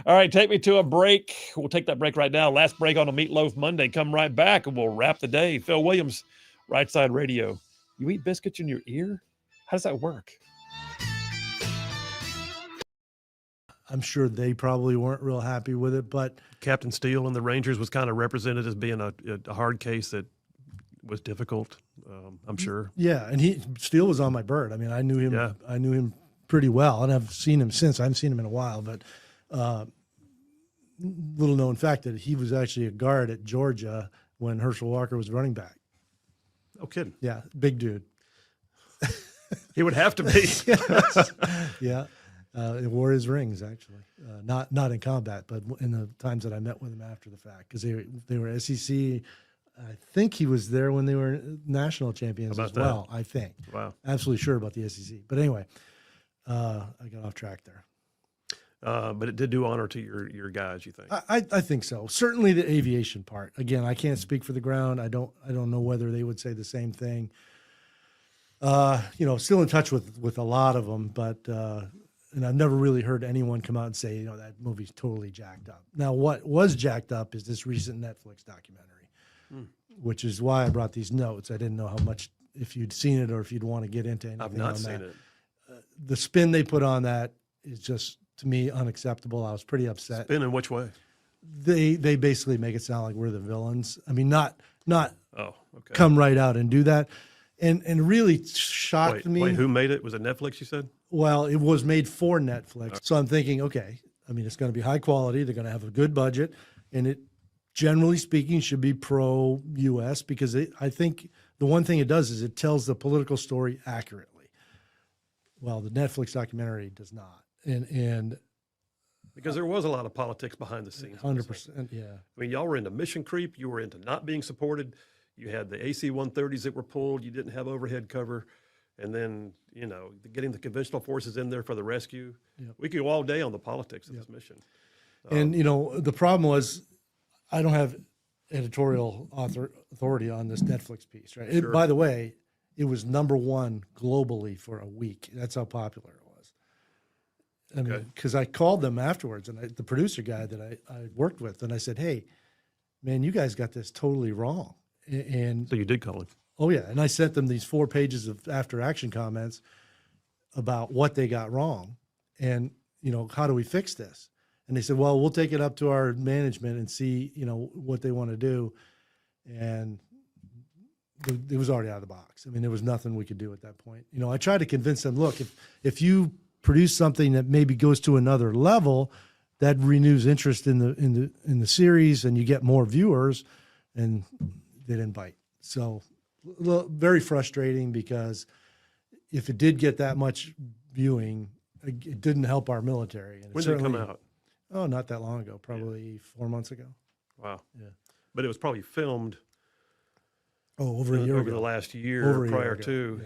Speaker 1: All right, take me to a break. We'll take that break right now. Last break on a Meatloaf Monday. Come right back and we'll wrap the day. Phil Williams, Rightside Radio. You eat biscuits in your ear? How does that work?
Speaker 7: I'm sure they probably weren't real happy with it, but
Speaker 1: Captain Steele and the Rangers was kind of represented as being a hard case that was difficult. I'm sure.
Speaker 7: Yeah, and Steele was on my bird. I mean, I knew him. Yeah. I knew him pretty well, and I've seen him since. I haven't seen him in a while, but little known fact that he was actually a guard at Georgia when Herschel Walker was running back.
Speaker 1: No kidding.
Speaker 7: Yeah, big dude.
Speaker 1: He would have to be.
Speaker 7: Yeah. He wore his rings, actually. Not in combat, but in the times that I met with him after the fact, because they were SEC. I think he was there when they were national champions as well. I think.
Speaker 1: Wow.
Speaker 7: Absolutely sure about the SEC. But anyway, I got off track there.
Speaker 1: But it did do honor to your guys, you think?
Speaker 7: I think so. Certainly the aviation part. Again, I can't speak for the ground. I don't know whether they would say the same thing. Still in touch with a lot of them, but and I've never really heard anyone come out and say, that movie's totally jacked up. Now, what was jacked up is this recent Netflix documentary, which is why I brought these notes. I didn't know how much, if you'd seen it or if you'd want to get into anything
Speaker 1: I've not
Speaker 7: on
Speaker 1: seen
Speaker 7: that.
Speaker 1: it.
Speaker 7: The spin they put on that is just, to me, unacceptable. I was pretty upset.
Speaker 1: Spin in which way?
Speaker 7: They basically make it sound like we're the villains. I mean, not
Speaker 1: Oh, okay.
Speaker 7: come right out and do that. And really shocked me.
Speaker 1: Wait, who made it? Was it Netflix, you said?
Speaker 7: Well, it was made for Netflix. So I'm thinking, okay, I mean, it's going to be high quality. They're going to have a good budget. And it, generally speaking, should be pro-U.S. because I think the one thing it does is it tells the political story accurately. Well, the Netflix documentary does not. And
Speaker 1: Because there was a lot of politics behind the scenes.
Speaker 7: 100%, yeah.
Speaker 1: I mean, y'all were into mission creep. You were into not being supported. You had the AC-130s that were pulled. You didn't have overhead cover. And then, getting the conventional forces in there for the rescue.
Speaker 7: Yep.
Speaker 1: We could go all day on the politics of this mission.
Speaker 7: And, the problem was I don't have editorial authority on this Netflix piece, right?
Speaker 1: Sure.
Speaker 7: By the way, it was #1 globally for a week. That's how popular it was. I mean, because I called them afterwards, and the producer guy that I worked with, and I said, hey, man, you guys got this totally wrong. And
Speaker 1: So you did call him.
Speaker 7: oh, yeah. And I sent them these 4 pages of after-action comments about what they got wrong and, how do we fix this? And they said, well, we'll take it up to our management and see, what they want to do. And it was already out of the box. I mean, there was nothing we could do at that point. I tried to convince them, look, if you produce something that maybe goes to another level, that renews interest in the series and you get more viewers, and they didn't bite. So very frustrating because if it did get that much viewing, it didn't help our military. And
Speaker 1: When did it come out?
Speaker 7: Oh, not that long ago, probably 4 months ago.
Speaker 1: Wow.
Speaker 7: Yeah.
Speaker 1: But it was probably filmed
Speaker 7: over a year
Speaker 1: over
Speaker 7: ago.
Speaker 1: the last year
Speaker 7: Over a year
Speaker 1: prior
Speaker 7: ago,
Speaker 1: to,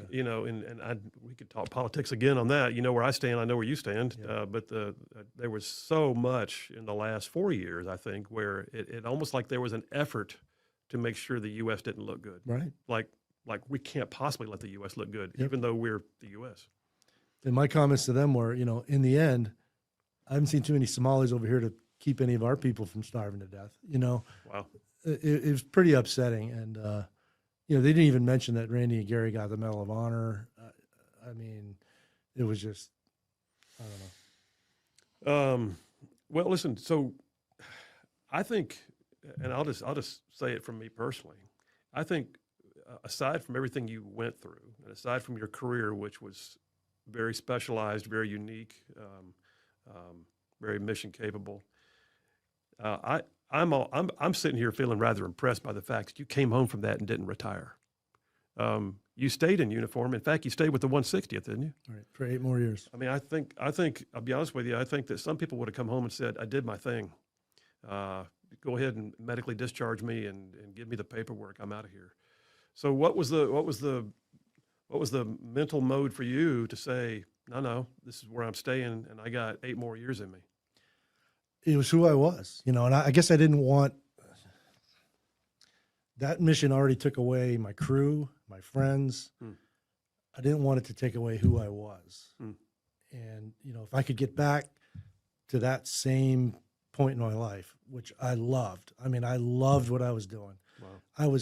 Speaker 1: we could talk politics again on that. You know where I stand, I know where you stand.
Speaker 7: Yeah.
Speaker 1: But there was so much in the last 4 years, I think, where it almost like there was an effort to make sure the U.S. didn't look good.
Speaker 7: Right.
Speaker 1: Like we can't possibly let the U.S. look good, even though we're the U.S.
Speaker 7: And my comments to them were, in the end, I haven't seen too many Somalis over here to keep any of our people from starving to death.
Speaker 1: Wow.
Speaker 7: It was pretty upsetting. And, they didn't even mention that Randy and Gary got the Medal of Honor. I mean, it was just, I don't know.
Speaker 1: Well, listen, so I think, and I'll just say it from me personally, I think aside from everything you went through, and aside from your career, which was very specialized, very unique, very mission capable, I'm sitting here feeling rather impressed by the fact that you came home from that and didn't retire. You stayed in uniform. In fact, you stayed with the 160th, didn't you?
Speaker 7: Right, for 8 more years.
Speaker 1: I mean, I think I'll be honest with you. I think that some people would have come home and said, "I did my thing. Go ahead and medically discharge me and give me the paperwork. I'm out of here." So, what was the mental mode for you to say, "No, this is where I'm staying, and I got 8 more years in me"?
Speaker 7: It was who I was, and I guess I didn't want that mission. Already took away my crew, my friends. I didn't want it to take away who I was. And, if I could get back to that same point in my life, which I loved. I mean, I loved what I was doing.
Speaker 1: Wow.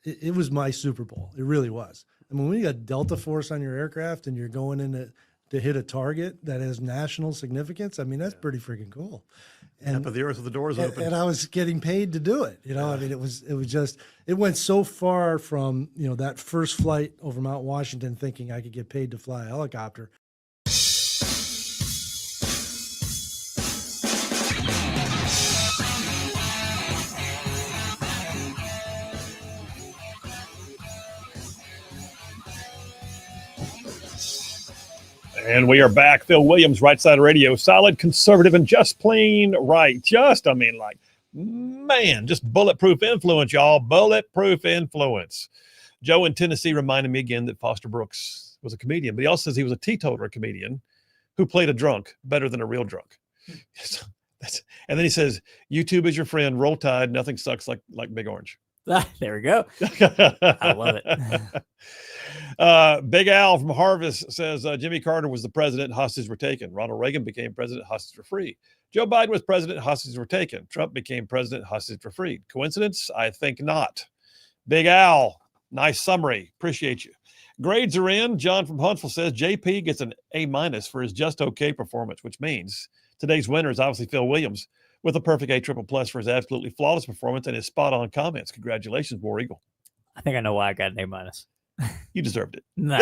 Speaker 7: It was my Super Bowl. It really was. I mean, when you got Delta Force on your aircraft and you're going in to hit a target that has national significance, I mean, that's pretty freaking cool. And
Speaker 1: Half of the earth with the doors open.
Speaker 7: And I was getting paid to do it. I mean, it went so far from, that first flight over Mount Washington thinking I could get paid to fly a helicopter.
Speaker 1: And we are back. Phil Williams, Rightside Radio. Solid, conservative, and just plain right. Just bulletproof influence, y'all. Bulletproof influence. Joe in Tennessee reminded me again that Foster Brooks was a comedian, but he also says he was a teetotaler comedian who played a drunk better than a real drunk. And then he says, YouTube is your friend. Roll Tide. Nothing sucks like Big Orange.
Speaker 5: There we go. I love it.
Speaker 1: Big Al from Harvest says Jimmy Carter was the president, hostages were taken. Ronald Reagan became president, hostages were free. Joe Biden was president, hostages were taken. Trump became president, hostages were freed. Coincidence? I think not. Big Al, nice summary. Appreciate you. Grades are in. John from Huntsville says JP gets an A- for his just okay performance, which means today's winner is obviously Phil Williams with a perfect A+ for his absolutely flawless performance and his spot-on comments. Congratulations, War Eagle.
Speaker 5: I think I know why I got an A-.
Speaker 1: You deserved it.
Speaker 5: No.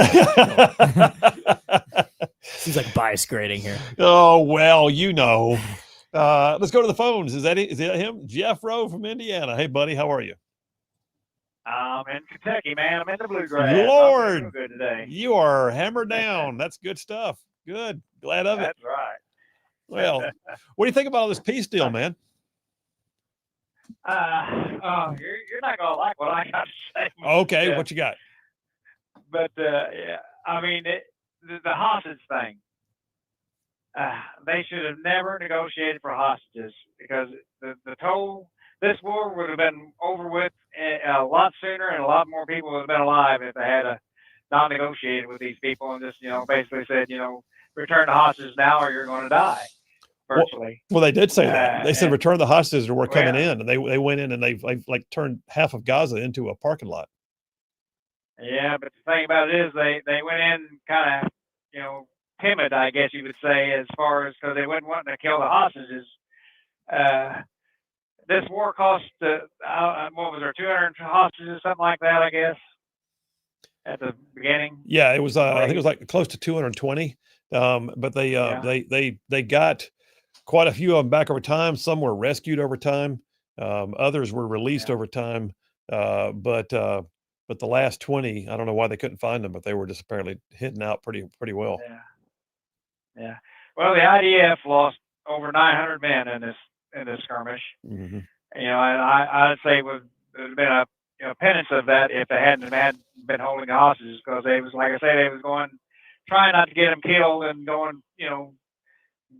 Speaker 5: Seems like bias grading here.
Speaker 1: Oh, well, let's go to the phones. Is that him? Jeff Rowe from Indiana. Hey, buddy, how are you?
Speaker 10: I'm in Kentucky, man. I'm in the bluegrass.
Speaker 1: Lord,
Speaker 10: I'm good today.
Speaker 1: You are hammered down. That's good stuff. Good. Glad of it.
Speaker 10: That's right.
Speaker 1: Well, what do you think about all this peace deal, man?
Speaker 10: You're not gonna like what I got to say.
Speaker 1: Okay, what you got?
Speaker 10: But yeah, I mean the hostage thing. They should have never negotiated for hostages because this war would have been over with a lot sooner, and a lot more people would have been alive if they had not negotiated with these people and just basically said return the hostages now or you're going to die. Virtually.
Speaker 1: Well, they did say that. They said return the hostages or we're coming in, and they went in and they've like turned half of Gaza into a parking lot.
Speaker 10: Yeah, but the thing about it is they went in kind of timid, I guess you would say, as far as because they wouldn't want to kill the hostages. This war cost what was there 200 hostages, something like that, I guess, at the beginning.
Speaker 1: Yeah, it was. I think it was like close to 220. But they got quite a few of them back over time. Some were rescued over time. Others were released over time. But the last 20, I don't know why they couldn't find them, but they were just apparently hitting out pretty well.
Speaker 10: Yeah. Well, the IDF lost over 900 men in this skirmish.
Speaker 1: Mm-hmm.
Speaker 10: And I'd say there'd been a penance of that if they hadn't been holding the hostages, because they was, like I say, they was trying not to get them killed and going,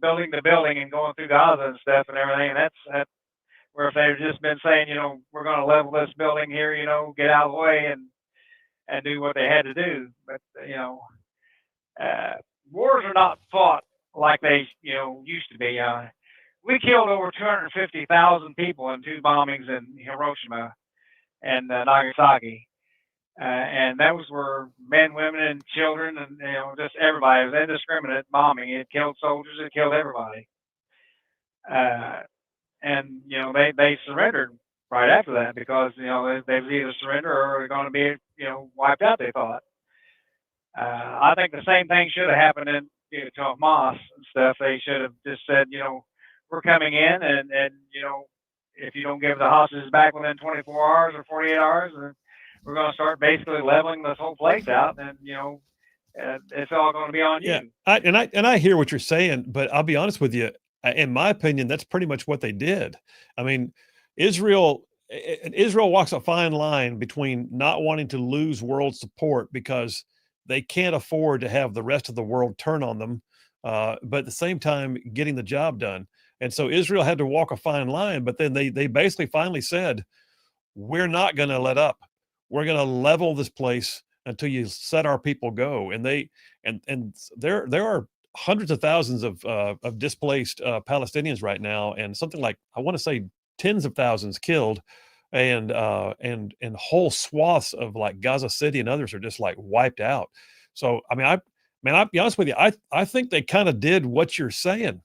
Speaker 10: building the building and going through Gaza and stuff and everything. And that's where if they'd just been saying, we're going to level this building here, get out of the way and do what they had to do. But, wars are not fought like they, used to be. We killed over 250,000 people in 2 bombings in Hiroshima and Nagasaki. And those were men, women, and children, and just everybody. It was indiscriminate bombing. It killed soldiers. It killed everybody. And they surrendered right after that because they was either surrender or they're going to be wiped out. They thought. I think the same thing should have happened to Hamas and stuff. They should have just said, we're coming in, and if you don't give the hostages back within 24 hours or 48 hours, then we're going to start basically leveling this whole place out, and it's all going to be on you.
Speaker 1: Yeah, I hear what you're saying, but I'll be honest with you. In my opinion, that's pretty much what they did. I mean, Israel walks a fine line between not wanting to lose world support because they can't afford to have the rest of the world turn on them, but at the same time getting the job done. And so Israel had to walk a fine line, but then they basically finally said, we're not going to let up. We're going to level this place until you let our people go. And there are hundreds of thousands of displaced Palestinians right now, and something like, I want to say, tens of thousands killed, and whole swaths of like Gaza City and others are just like wiped out. So I'll be honest with you, I think they kind of did what you're saying.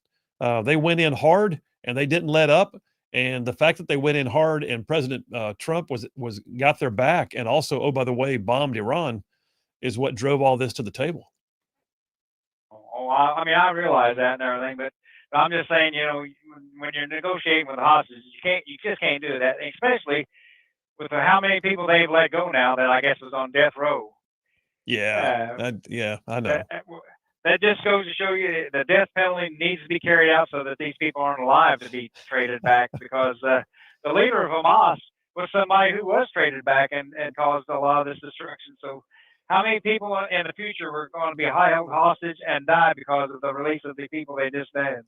Speaker 1: They went in hard and they didn't let up. And the fact that they went in hard and President Trump got their back, and also, oh, by the way, bombed Iran, is what drove all this to the table.
Speaker 10: Oh, I realize that and everything, but I'm just saying, when you're negotiating with the hostages, you just can't do that, especially with how many people they've let go now that I guess was on death row.
Speaker 1: Yeah, I know.
Speaker 10: that just goes to show you the death penalty needs to be carried out so that these people aren't alive to be traded back, because the leader of Hamas was somebody who was traded back and caused a lot of this destruction. So how many people in the future were going to be held hostage and die because of the release of the people they just had?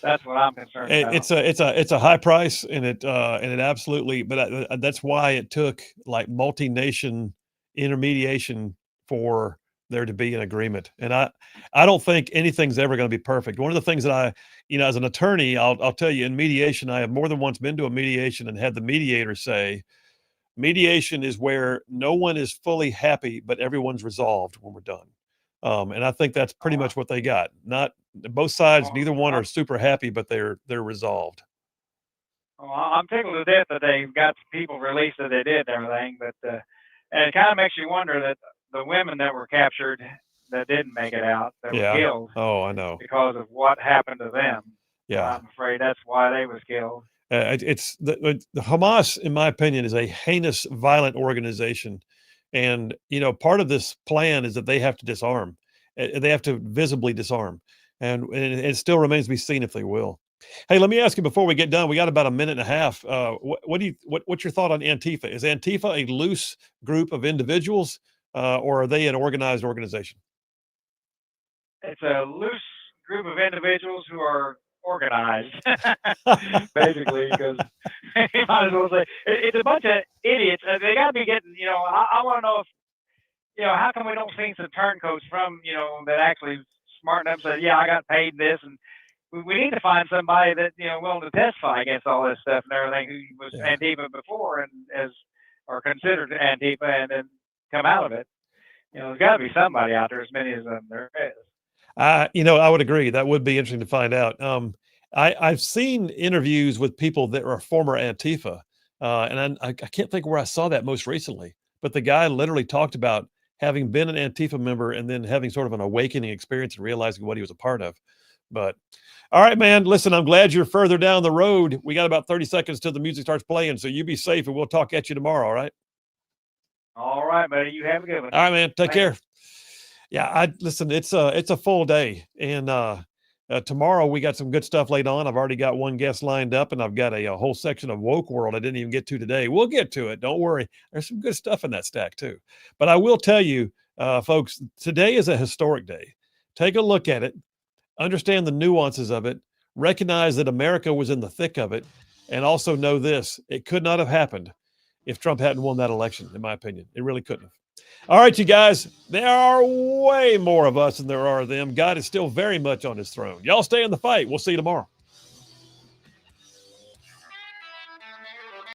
Speaker 10: That's what I'm concerned about.
Speaker 1: It's a high price, and it absolutely. But that's why it took like multi-nation intermediation for there to be an agreement. And I don't think anything's ever going to be perfect. One of the things that I, as an attorney, I'll tell you, in mediation, I have more than once been to a mediation and had the mediator say, mediation is where no one is fully happy, but everyone's resolved when we're done. And I think that's pretty much what they got. Not both sides, neither one are super happy, but they're resolved.
Speaker 10: Well, I'm tickled to death that they got people released that they did and everything, but and it kind of makes you wonder that the women that were captured that didn't make it out, that were killed.
Speaker 1: Oh, I know.
Speaker 10: Because of what happened to them.
Speaker 1: Yeah.
Speaker 10: I'm afraid that's why they was killed.
Speaker 1: It's the Hamas, in my opinion, is a heinous, violent organization. And, part of this plan is that they have to disarm. They have to visibly disarm. And it still remains to be seen if they will. Hey, let me ask you before we get done, we got about a minute and a half. What's your thought on Antifa? Is Antifa a loose group of individuals or are they an organized organization?
Speaker 10: It's a loose group of individuals who are organized, basically, because you might as well say it's a bunch of idiots. They got to be getting, I want to know if, how come we don't see some turncoats from, that actually smarten up and say, yeah, I got paid this, and we need to find somebody that, willing to testify against all this stuff and everything, who was Antifa before and or considered Antifa and then come out of it. There's got to be somebody out there, as many as there is.
Speaker 1: I would agree. That would be interesting to find out. I've seen interviews with people that are former Antifa, and I can't think where I saw that most recently, but the guy literally talked about having been an Antifa member and then having sort of an awakening experience and realizing what he was a part of. But all right, man, listen, I'm glad you're further down the road. We got about 30 seconds till the music starts playing, so you be safe and we'll talk at you tomorrow. All right.
Speaker 10: All right, buddy. You have a good one.
Speaker 1: All right, man. Take care. Yeah, listen, it's a full day. And tomorrow we got some good stuff laid on. I've already got one guest lined up, and I've got a whole section of woke world I didn't even get to today. We'll get to it. Don't worry. There's some good stuff in that stack too. But I will tell you, folks, today is a historic day. Take a look at it, understand the nuances of it, recognize that America was in the thick of it, and also know this: it could not have happened if Trump hadn't won that election, in my opinion. It really couldn't have. All right, you guys, there are way more of us than there are of them. God is still very much on his throne. Y'all stay in the fight. We'll see you tomorrow.